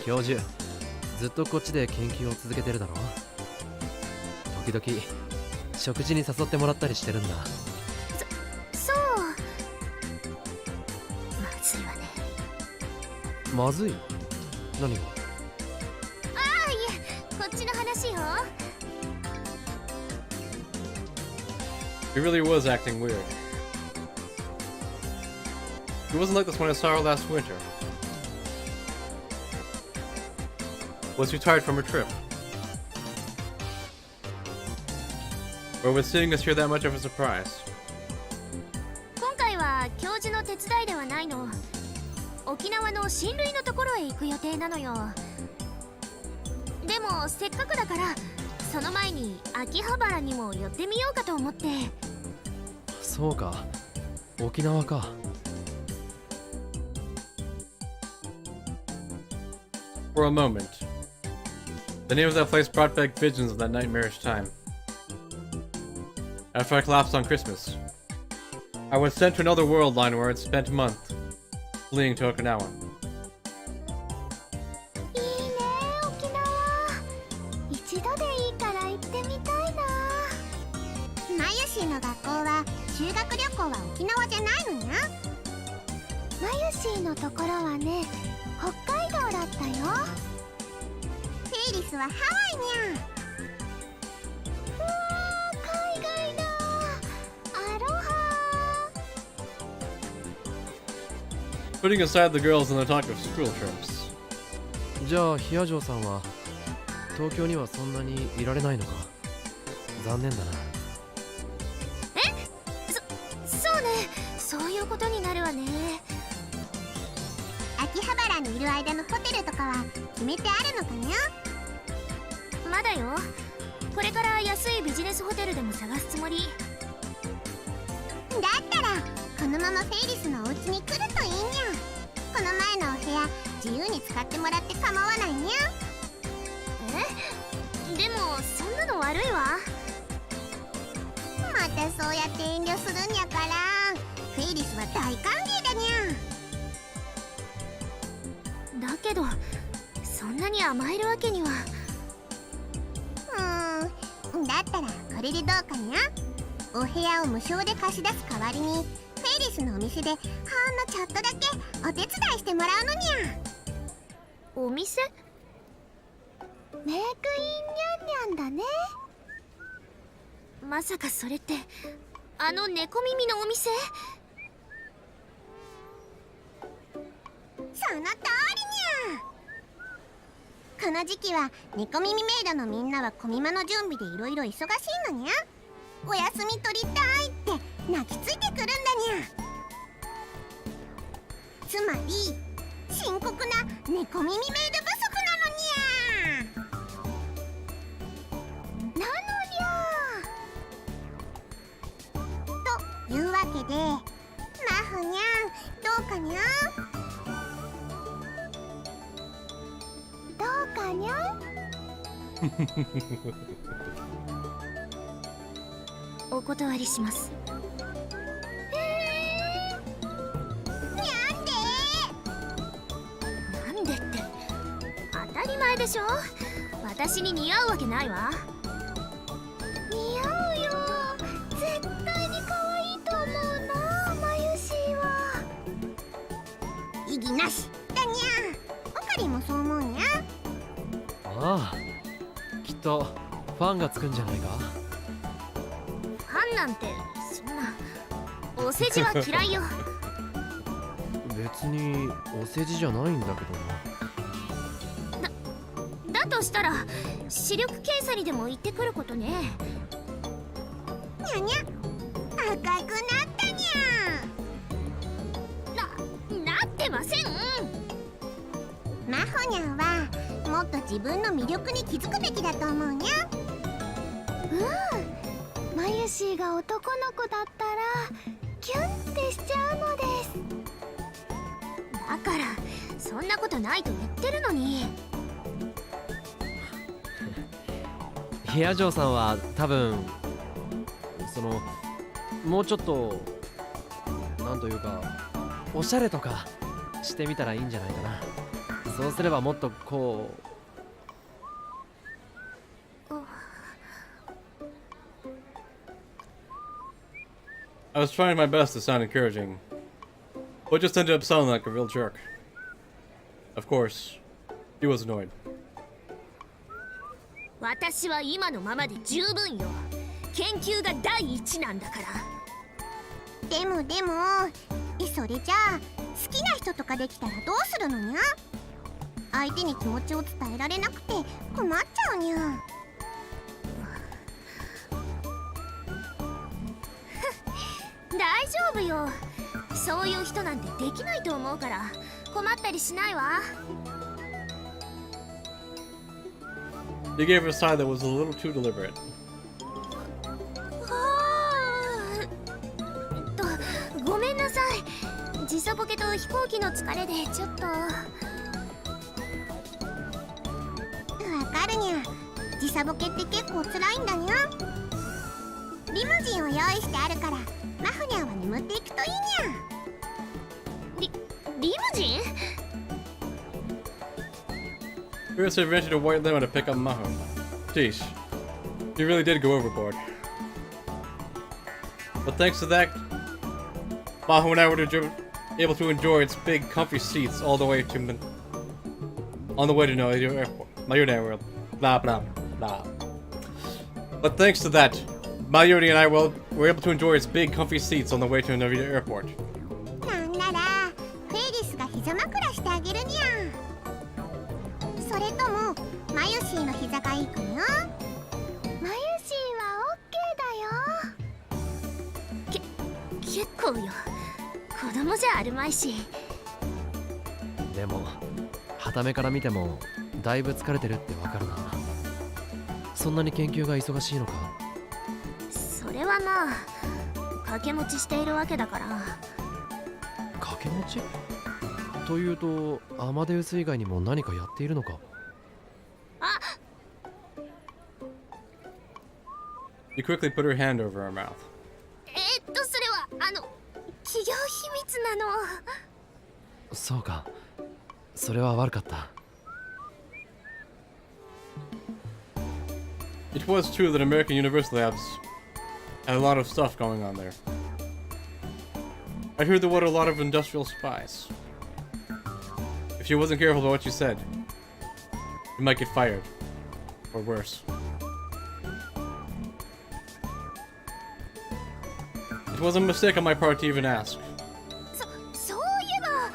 教授ずっとこっちで研究を続けてるだろ。時々食事に誘ってもらったりしてるんだ。そう。まずいわね。まずい？何が？ああ、いえ、こっちの話よ。 He really was acting weird. He wasn't like this when I saw her last winter. Was she tired from her trip? Or was seeing us here that much of a surprise? 今回は教授の手伝いではないの。沖縄の親類のところへ行く予定なのよ。でもせっかくだからその前に秋葉原にも寄ってみようかと思って。そうか、沖縄か。For a moment, the name of that place brought back visions of that nightmarish time. After I collapsed on Christmas, I was sent to another world line where I'd spent a month fleeing to Okinawa. いいね、沖縄。一度でいいから行ってみたいな。マユシーの学校は修学旅行は沖縄じゃないのにゃ。マユシーのところはね、北海道だったよ。フェイリスはハワイにゃ。うわー、海外だ。アロハ。 Putting aside the girls and the talk of school trips, じゃあヒアジョーさんは東京にはそんなにいられないのか。残念だな。そうね、そういうことになるわね。秋葉原にいる間のホテルとかは決めてあるのかにゃ。まだよ。これから安いビジネスホテルでも探すつもり。だったらこのままフェイリスのお家に来るといいにゃ。この前のお部屋自由に使ってもらって構わないにゃ。え、でもそんなの悪いわ。またそうやって遠慮するんやから、フェイリスは大歓迎だにゃ。だけどそんなに甘えるわけには。だったらこれでどうかにゃ。お部屋を無償で貸し出す代わりにフェイリスのお店でほんのちょっとだけお手伝いしてもらうのにゃ。お店？メイクインニャンニャンだね。まさかそれってあの猫耳のお店？その通りにゃ。この時期は猫耳メイドのみんなは小見間の準備でいろいろ忙しいのにゃ。お休み取りたいって泣きついてくるんだにゃ。つまり深刻な猫耳メイド不足なのにゃ。なのにゃ。というわけでマフにゃん、どうかにゃ。どうかにゃ。お断りします。なんでって当たり前でしょ。私に似合うわけないわ。似合うよ。絶対に可愛いと思うな、マユシーは。意義なしだにゃ。オカリもそう思うにゃ。ああ、きっとファンがつくんじゃないか。ファンなんてそんなお世辞は嫌いよ。別にお世辞じゃないんだけどな。だとしたら視力検査にでも行ってくることね。にゃにゃ、赤くなったにゃ。なってません。マホニャンはもっと自分の魅力に気づくべきだと思うにゃ。マユシーが男の子だったらキュンってしちゃうのです。だからそんなことないと言ってるのに。ヒアジョーさんは多分もうちょっとなんというかおしゃれとかしてみたらいいんじゃないかな。そうすればもっとこう。I was trying my best to sound encouraging, but just ended up sounding like a real jerk. Of course, he was annoyed. 私は今のままで十分よ。研究が第一なんだから。でもそれじゃあ好きな人とかできたらどうするのにゃ。相手に気持ちを伝えられなくて困っちゃうにゃ。大丈夫よ。そういう人なんてできないと思うから困ったりしないわ。He gave her a sigh that was a little too deliberate. ごめんなさい。時差ボケと飛行機の疲れでちょっと。わかるにゃ。時差ボケって結構辛いんだにゃ。リムジンを用意してあるからマフニャンは眠っていくといいにゃ。リムジンChris had rented a white limo to pick up Maho. Sheesh. He really did go overboard. But thanks to that, Maho and I were able to enjoy its big, comfy seats all the way to on the way to Narita Airport. Mayuri World. Blah blah blah. But thanks to that, Mayuri and I were able to enjoy its big, comfy seats on the way to Narita Airport. なんならフェイリスが膝枕してあげるにゃ。それともマユシーの膝がいいかな。マユシーはオッケーだよ。結構よ。子供じゃあるまいし。でも傍目から見てもだいぶ疲れてるってわかるな。そんなに研究が忙しいのか。それはまあ掛け持ちしているわけだから。掛け持ちというとアマデウス以外にも何かやっているのか。あ、 She quickly put her hand over her mouth. それは企業秘密なの。そうか、それは悪かった。It was true that American University Labs had a lot of stuff going on there. I heard there were a lot of industrial spies. If she wasn't careful about what she said, you might get fired. Or worse. It was a mistake on my part to even ask. そういえば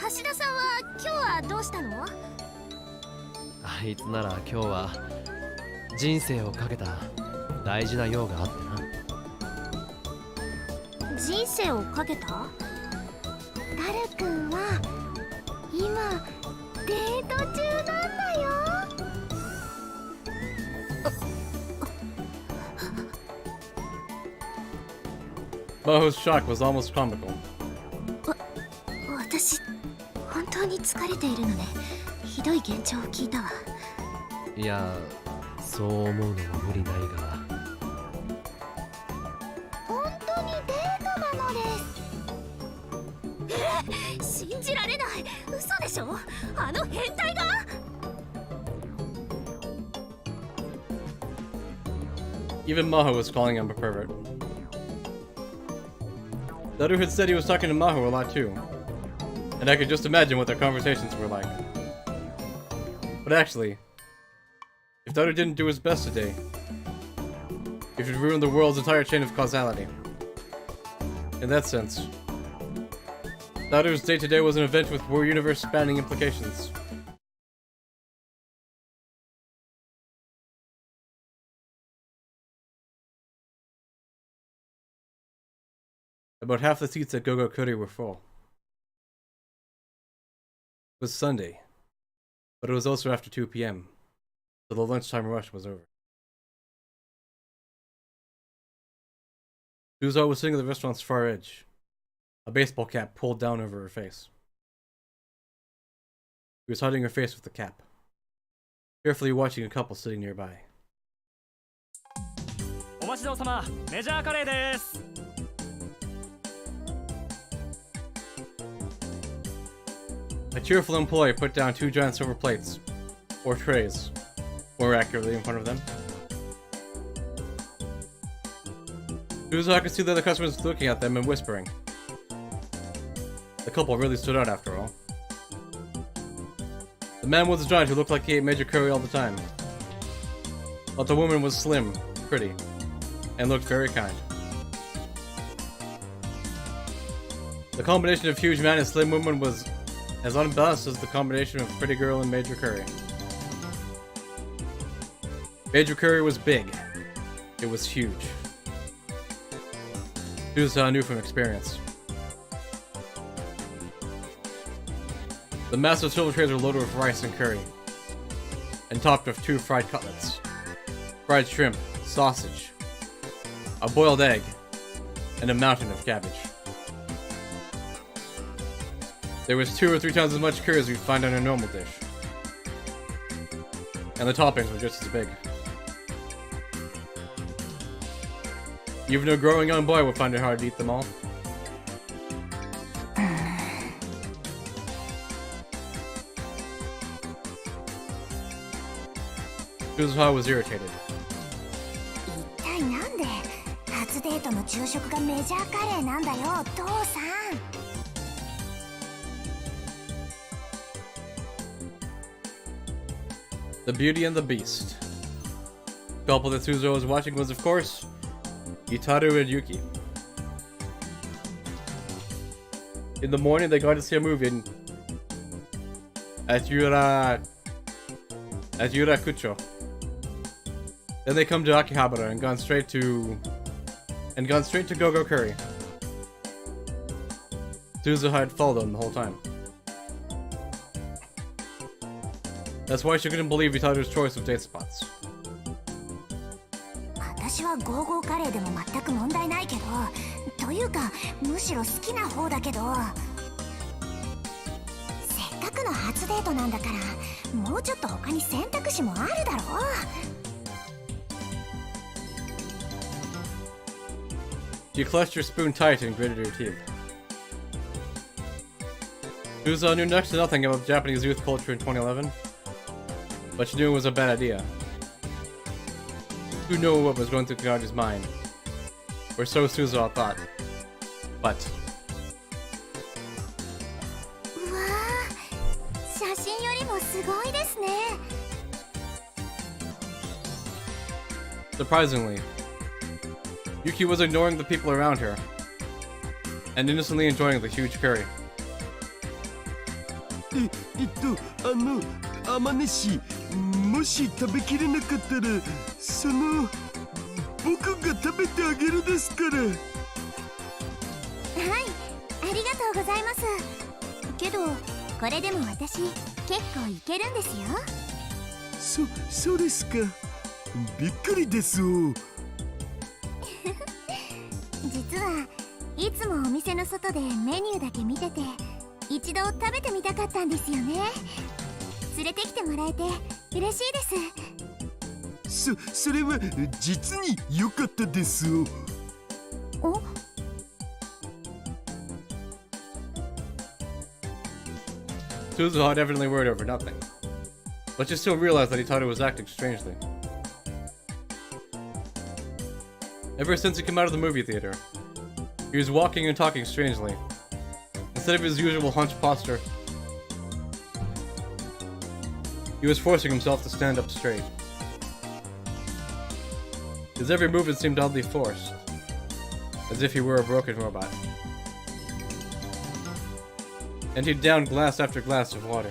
橋田さんは今日はどうしたの？あいつなら今日は人生をかけた大事な用があってな。人生をかけた？タル君は今デート中なんだよ。Maho's shock was almost comical. 私本当に疲れているのでひどい幻聴を聞いたわ。いや、そう思うのも無理ないが。本当にデートなのです。信じられない。嘘でしょ。あの変態が。Even Maho was calling him a pervert. The other had said he was talking to Maho a lot too, and I could just imagine what their conversations were like. But actually, If Daughter didn't do his best today, he should ruin the world's entire chain of causality. In that sense, Daughter's day today was an event with universe-spanning implications. About half the seats at Gogo Kuri were full. It was Sunday, but it was also after 2 p.m., so the lunchtime rush was over. Suzuha was sitting at the restaurant's far edge, a baseball cap pulled down over her face. She was hiding her face with the cap, carefully watching a couple sitting nearby. お待ちどおさま、メジャーカレーです。 A cheerful employee put down 2 giant silver plates, or trays, more accurately, in front of them. Suzuha could see the other customers looking at them and whispering. The couple really stood out after all. The man was a giant who looked like he ate major curry all the time. But the woman was slim, pretty, and looked very kind. The combination of huge man and slim woman was as unbalanced as the combination of pretty girl and Major Curry. Major Curry was big. It was huge. Suzuha knew from experience. The massive silver trays were loaded with rice and curry, and topped with 2 fried cutlets, fried shrimp, sausage, a boiled egg, and a mountain of cabbage. There was 2 or 3 times as much curry as you'd find on a normal dish. And the toppings were just as big. Even a growing young boy would find it hard to eat them all. Suzuha was irritated. 一体なんで初デートの昼食がメジャーカレーなんだよ、お父さん。 The Beauty and the Beast. The couple that Suzuha was watching was, of course, Itaru and Yuki. In the morning, they got to see a movie at Yurakucho. Then they come to Akihabara and gone straight to Gogo Curry. Suzuha had followed them the whole time. That's why she couldn't believe Itaru's choice of date spots. 私はゴーゴーカレーでも全く問題ないけど、というかむしろ好きな方だけど、せっかくの初デートなんだからもうちょっと他に選択肢もあるだろう。 She clutched her spoon tight and gritted her teeth. Suzuha knew next to nothing about Japanese youth culture in 2011, but she knew it was a bad idea. Who knew what was going through Kagaji's mind? Or so Suzuha thought. But... うわー、写真よりもすごいですね。 surprisingly, Yuki was ignoring the people around her, and innocently enjoying the huge curry. あまねし、もし食べきれなかったら、僕が食べてあげるですから。はい、ありがとうございます。けど、これでも私、結構いけるんですよ。そうですか。びっくりです。実はいつもお店の外でメニューだけ見てて、一度食べてみたかったんですよね。連れてきてもらえて嬉しいです。それは実に良かったです。おSuzuha had evidently worried over nothing, but she still realized that Itaru was acting strangely. Ever since he came out of the movie theater, he was walking and talking strangely. Instead of his usual hunched posture, he was forcing himself to stand up straight. His every movement seemed oddly forced, as if he were a broken robot. And he downed glass after glass of water.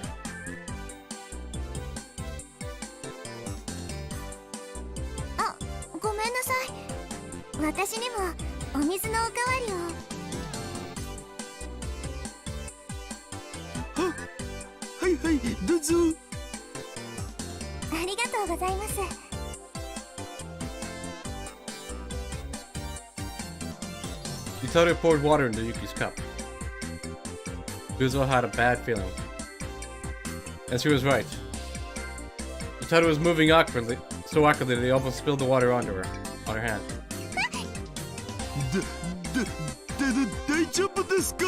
Ah, ごめんなさい。私にもお水のおかわりを。はいはい、どうぞ。ありがとうございます。Yutaro poured water into Yuki's cup. Suzuha had a bad feeling. And she was right. Yutaro was moving awkwardly, so awkwardly that he almost spilled the water on her hand. 大丈夫ですか？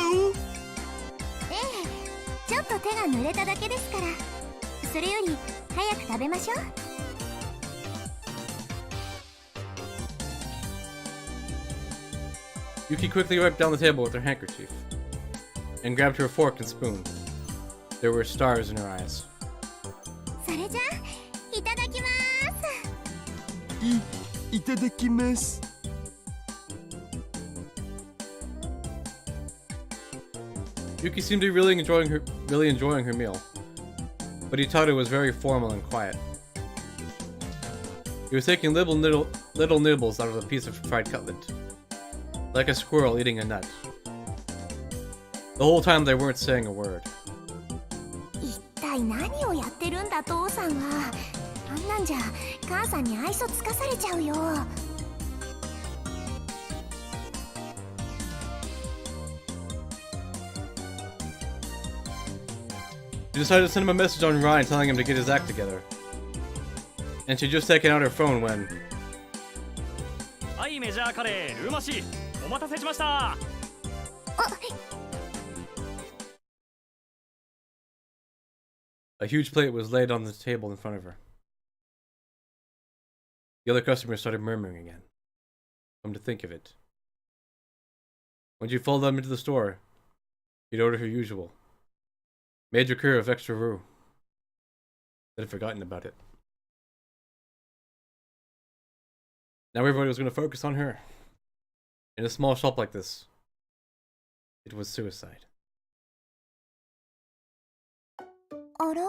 ええ、ちょっと手が濡れただけですから。それより早く食べましょう。Yuki quickly wiped down the table with her handkerchief and grabbed her fork and spoon. There were stars in her eyes. それじゃあ、いただきます。いただきます。Yuki seemed to be really enjoying her meal, but Yutaro was very formal and quiet. He was taking little nibbles out of a piece of fried cutlet, like a squirrel eating a nut. The whole time they weren't saying a word. 一体何をやってるんだ父さんは。あんなんじゃ母さんに愛想つかされちゃうよ。She decided to send him a message on Ryan telling him to get his act together. And she'd just taken out her phone when... はい、メジャーカレールーマシー、お待たせしました。A huge plate was laid on the table in front of her. The other customers started murmuring again. Come to think of it. When she followed them into the store, she'd ordered her usual. Major curve of extra roux. They had forgotten about it. Now everybody was going to focus on her. In a small shop like this, it was suicide. あら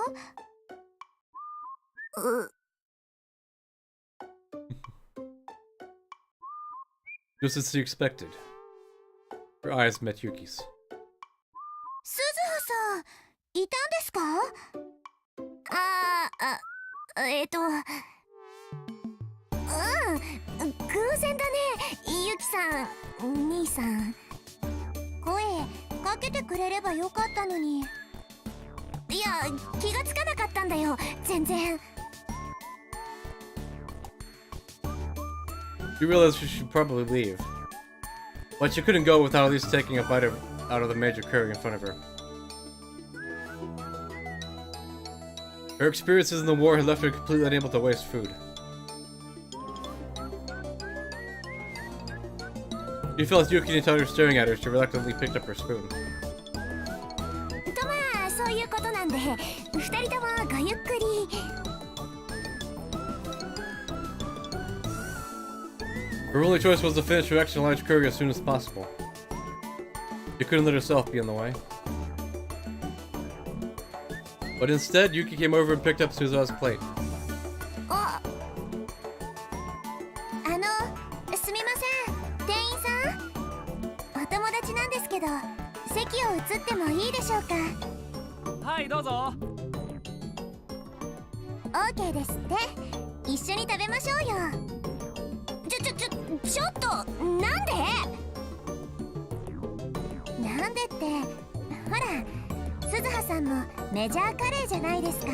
？Just as she expected, her eyes met Yuki's. 鈴葉さん、いたんですか？偶然だね、ゆきさん、兄さん。声かけてくれればよかったのに。いや、気がつかなかったんだよ、全然。She realized she should probably leave, but she couldn't go without at least taking a bite out of the major curry in front of her. Her experiences in the war had left her completely unable to waste food. She felt Yuki and Yutaro staring at her, she reluctantly picked up her spoon. とまあ、そういうことなんで、二人ともごゆっくり。Her only choice was to finish her extra large curry as soon as possible. She couldn't let herself be in the way. But instead, Yuki came over and picked up Suzuha's plate. すみません、店員さん。お友達なんですけど、席を移ってもいいでしょうか。はい、どうぞ。OK ですって。一緒に食べましょうよ。ちょっと、なんで？なんでって、ほら、鈴葉さんもメジャーカレーじゃないですか。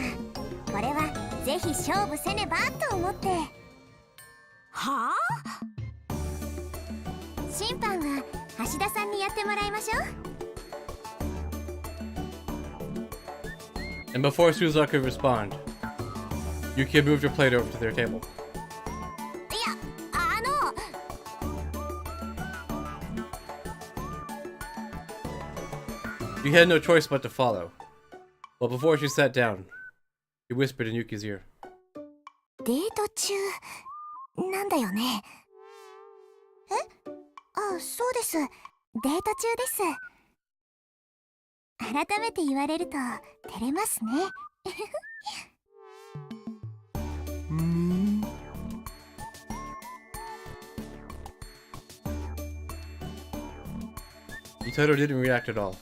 これはぜひ勝負せねばと思って。はあ？審判は橋田さんにやってもらいましょう。And before Suzuha could respond, Yuki had moved her plate over to their table. She had no choice but to follow. But before she sat down, she whispered in Yuki's ear. デート中なんだよね。え？あ、そうです。デート中です。改めて言われると照れますね。Itoto didn't react at all.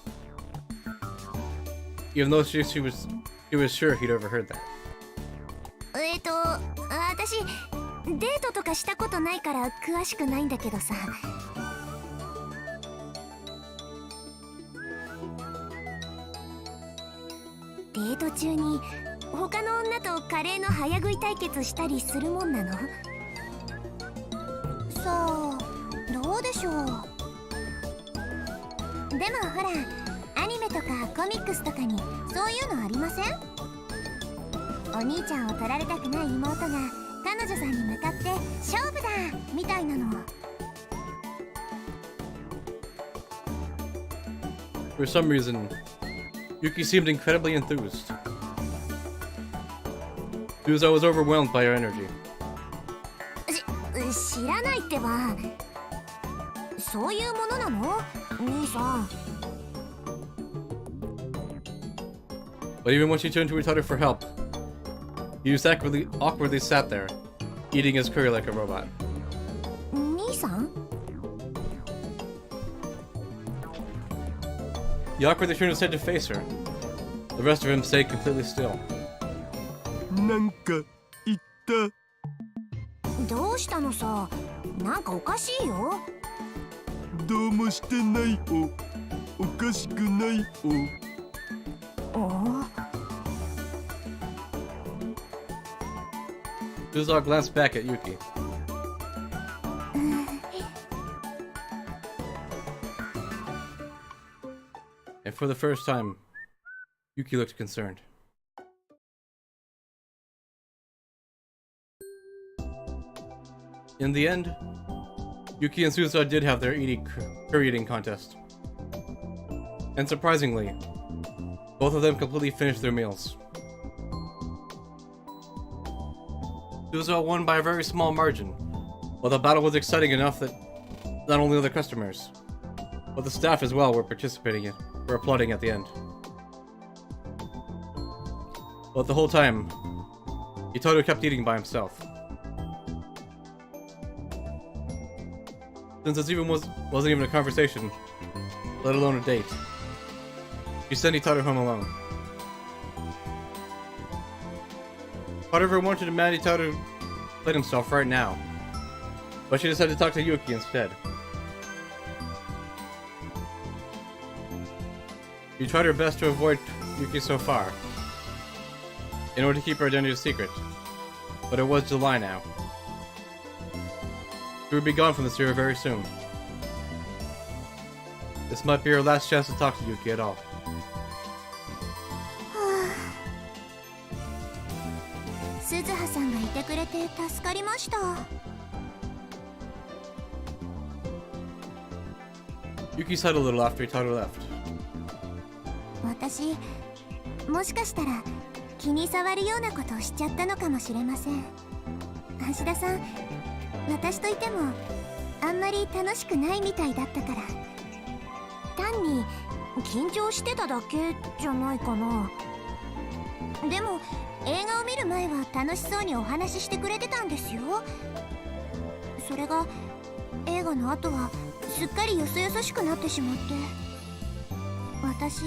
Even though she was sure he'd overheard that. 私デートとかしたことないから詳しくないんだけどさ。デート中に他の女とカレーの早食い対決したりするもんなの？さあ、どうでしょう。でもほら、アニメとかコミックスとかにそういうのありません？お兄ちゃんを取られたくない妹が彼女さんに向かって勝負だみたいなの。For some reason, Yuki seemed incredibly enthused. Suzo was overwhelmed by her energy. 知らないってば。そういうものなの？兄さん。But even when she turned to Itoto for help, he just awkwardly sat there, eating his curry like a robot. 兄さん？ He awkwardly turned his head to face her. The rest of him stayed completely still. なんか言った。どうしたのさ？なんかおかしいよ。どうもしてないおかしくないお。Suzo glanced back at Yuki. And for the first time, Yuki looked concerned. In the end, Yuki and Suzo did have their curry eating contest. And surprisingly, both of them completely finished their meals. Suzo won by a very small margin, while the battle was exciting enough that not only the customers, but the staff as well were applauding at the end. But the whole time, Itoto kept eating by himself. Since this wasn't even a conversation, let alone a date, she sent Itoto home alone. Part of her wanted to demand Itoto let himself right now, but she decided to talk to Yuki instead. She tried her best to avoid Yuki so far, in order to keep her identity a secret, but it was July now. She would be gone from the sphere very soon. This might be her last chance to talk to Yuki at all. 鈴葉さんがいてくれて助かりました。Yuki sighed a little after Itoto left. 私、もしかしたら気に障るようなことをしちゃったのかもしれません。橋田さん、私といてもあんまり楽しくないみたいだったから、単に緊張してただけじゃないかな。でも映画を見る前は楽しそうにお話ししてくれてたんですよ。それが映画の後はすっかりよそよそしくなってしまって、私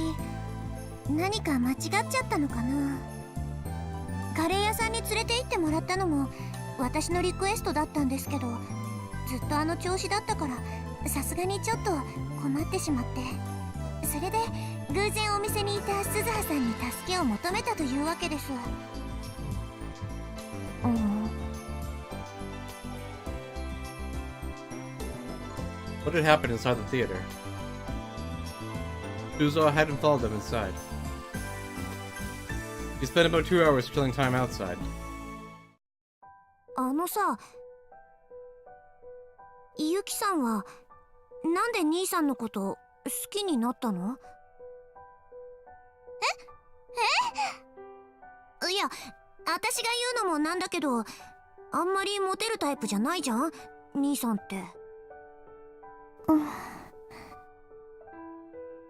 何か間違っちゃったのかな。カレー屋さんに連れて行ってもらったのも私のリクエストだったんですけど、ずっとあの調子だったからさすがにちょっと困ってしまって、それで偶然お店にいた鈴葉さんに助けを求めたというわけです。What had happened inside the theater? Suzo hadn't followed them inside. He spent about 2 hours killing time outside. あのさ、ゆきさんはなんで兄さんのこと好きになったの？いや、私が言うのもなんだけど、あんまりモテるタイプじゃないじゃん、兄さんって。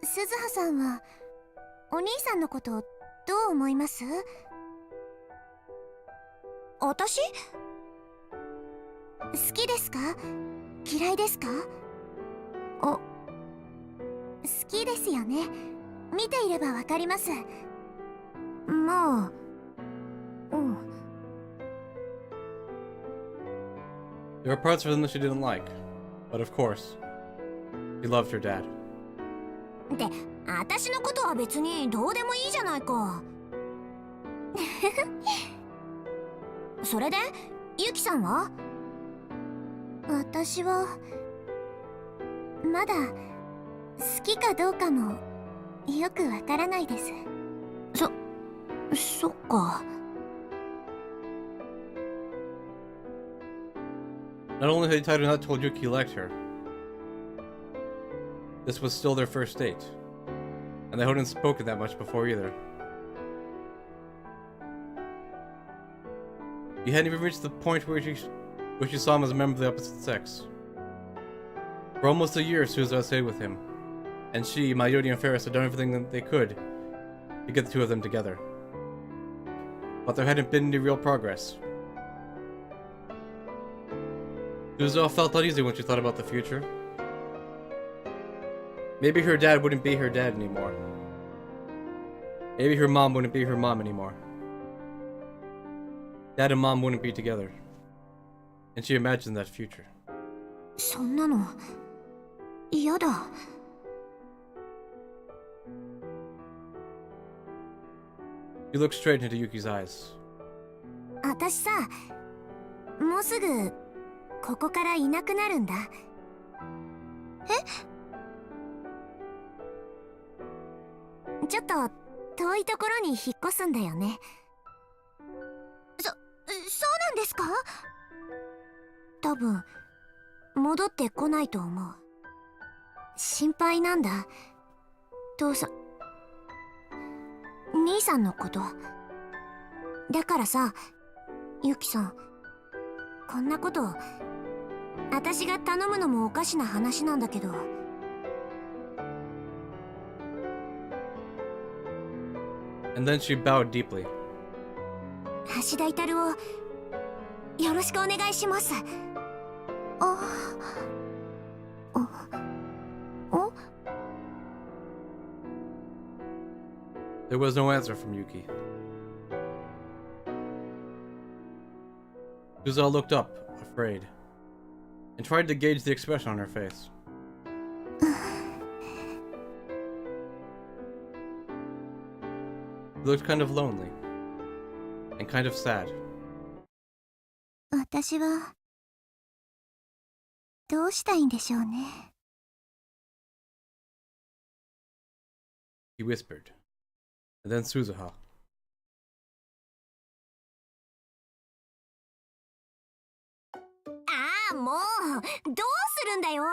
鈴葉さんはお兄さんのことどう思います？私？好きですか？嫌いですか？好きですよね。見ていればわかります。まあ、There were parts of him that she didn't like, but of course, she loved her dad. って私のことは別にどうでもいいじゃないか。それでユキさんは？私はまだ好きかどうかもよくわからないです。そっか。Not only had Taira not told Yuki he liked her, this was still their first date, and they hadn't spoken that much before either. He hadn't even reached the point where she saw him as a member of the opposite sex. For almost a year, Suzuha stayed with him, and she, Mayuri, and Ferris had done everything that they could to get the two of them together. But there hadn't been any real progress. Suzuha felt uneasy when she thought about the future. Maybe her dad wouldn't be her dad anymore. Maybe her mom wouldn't be her mom anymore. Dad and mom wouldn't be together. And she imagined that future. そんなの嫌だ。She looked straight into Yuki's eyes. 私さ、もうすぐここからいなくなるんだ。ちょっと遠いところに引っ越すんだよね。そうなんですか？多分戻ってこないと思う。心配なんだ、父さん、兄さんのこと。だからさ、ユキさん、こんなこと私が頼むのもおかしな話なんだけど。And then she bowed deeply. 橋田至をよろしくお願いします。There was no answer from Yuki. Suzuha looked up, afraid, and tried to gauge the expression on her face. She looked kind of lonely, and kind of sad. 私はどうしたいんでしょうね。He whispered, and then Suzuha. もうどうするんだよ。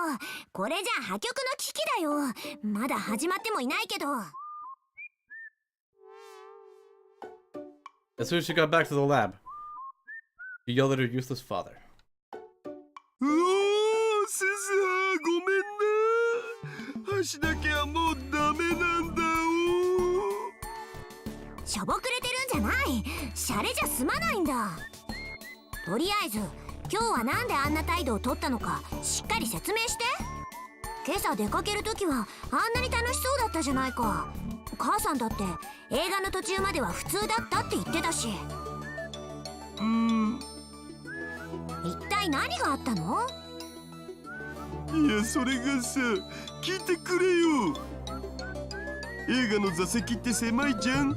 これじゃ破局の危機だよ。まだ始まってもいないけど。As soon as she got back to the lab, she yelled at her useless father. おー、鈴葉、ごめんな。橋だけはもうダメなんだお。しょぼくれてるんじゃない。シャレじゃ済まないんだ。とりあえず今日はなんであんな態度を取ったのかしっかり説明して。今朝出かけるときはあんなに楽しそうだったじゃないか。母さんだって映画の途中までは普通だったって言ってたし。一体何があったの？いや、それがさ、聞いてくれよ。映画の座席って狭いじゃん。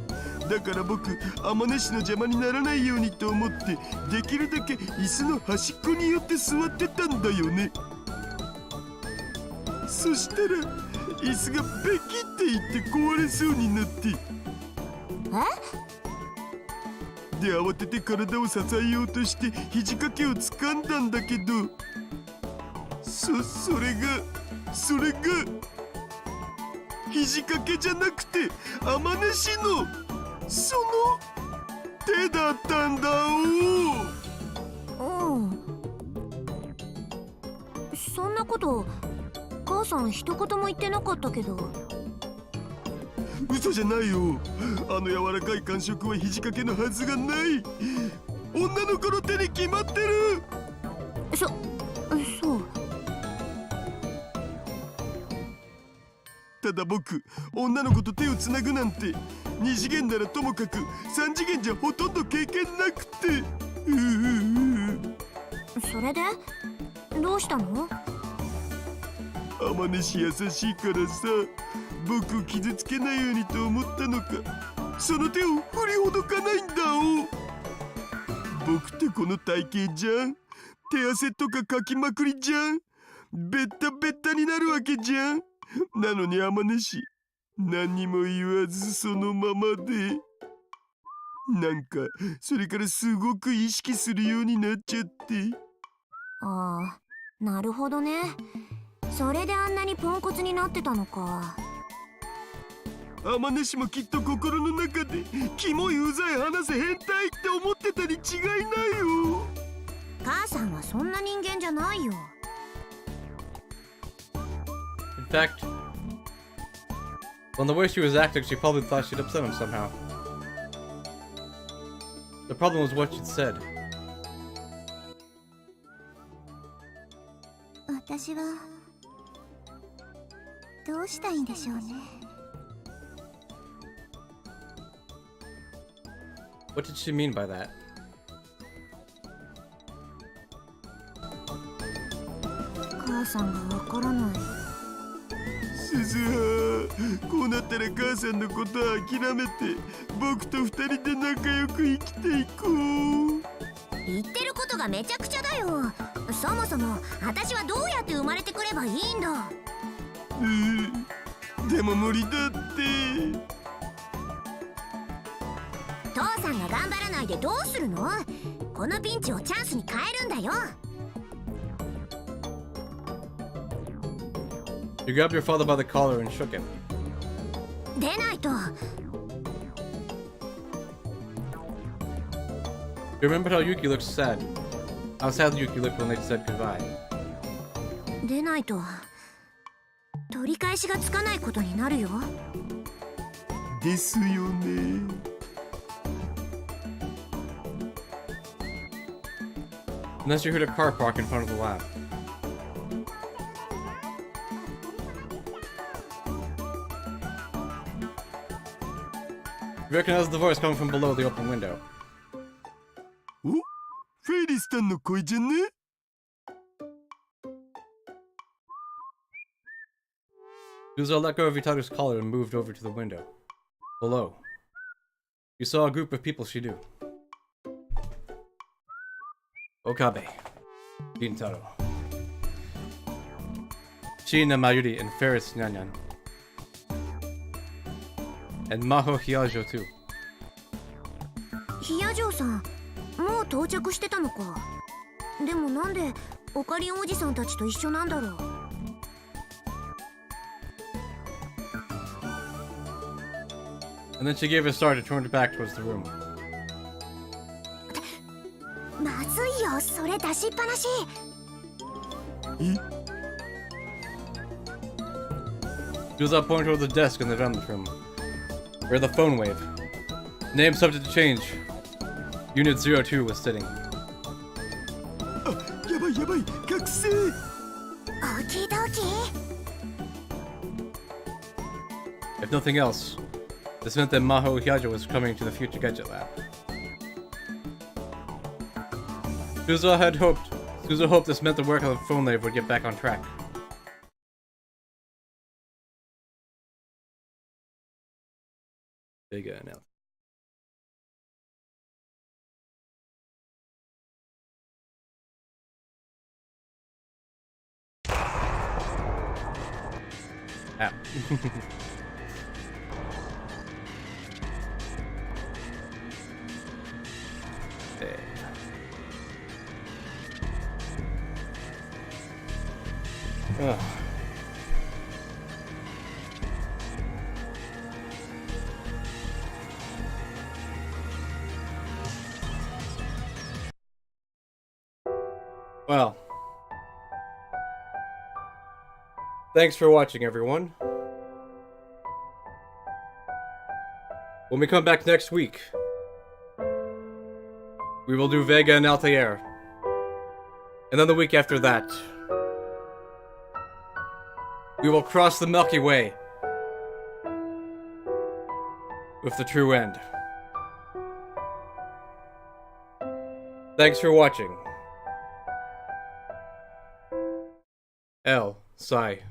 だから僕、天音氏の邪魔にならないようにと思ってできるだけ椅子の端っこに寄って座ってたんだよね。そしたら椅子がペキっていって壊れそうになって、で慌てて体を支えようとして肘掛けを掴んだんだけど、それが肘掛けじゃなくて天音氏のその手だったんだお。なこと母さん一言も言ってなかったけど。嘘じゃないよ。あの柔らかい感触は肘掛けのはずがない。女の子の手に決まってる。そう。ただ僕、女の子と手をつなぐなんて2次元ならともかく3次元じゃほとんど経験なくて。それでどうしたの？天音優しいからさ、僕を傷つけないようにと思ったのか、その手を振りほどかないんだお。僕ってこの体型じゃん。手汗とかかきまくりじゃん。ベッタベッタになるわけじゃん。なのに天音何にも言わずそのままで、なんかそれからすごく意識するようになっちゃって。ああ、なるほどね。それであんなにポンコツになってたのか。天音もきっと心の中でキモいうざい話せ変態って思ってたに違いないよ。母さんはそんな人間じゃないよ。In fact, well, the way she was acting, she probably thought she'd upset him somehow. The problem was what she'd said. 私はどうしたいんでしょうね。What did she mean by that? 母さんがわからない。鈴葉、こうなったら母さんのことは諦めて僕と二人で仲良く生きていこう。言ってることがめちゃくちゃだよ。そもそも私はどうやって生まれてくればいいんだ。でも無理だって。父さんが頑張らないでどうするの？このピンチをチャンスに変えるんだよ。You grabbed your father by the collar and shook him. 出ないと。You remembered how Yuki looked sad. How sad Yuki looked when they said goodbye. 出ないと取り返しがつかないことになるよ。ですよね。And then she heard a car park in front of the lab. You recognized the voice coming from below the open window. お、フェイリスタンの声じゃね？ Yuzo let go of Itaru's collar and moved over to the window. Below, you saw a group of people she knew. Okabe, Gintaro, Shina Mayuri and Ferris Nyanyan. And Maho Hyajo too. ヒヤジョウさん、もう到着してたのか。でもなんでオカリンおじさんたちと一緒なんだろう。And then she gave a start and turned back towards the room. まずいよ、それ出しっぱなし。Yuzo pointed toward the desk in the vent room, where the phone wave, name subject to change, Unit 02 was sitting. あ、やばいやばい、覚醒。オキドキ。 If nothing else, this meant that Maho Hyajo was coming to the future gadget lab. Suzo hoped this meant the work of the phone wave would get back on track. Vega and Altair. Ow. Hey. Ugh. Well, Thanks for watching, everyone. When we come back next week, we will do Vega and Altair. And then the week after that, we will cross the Milky Way with the true end. Thanks for watching. L. Sai.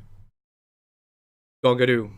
Gongadoo.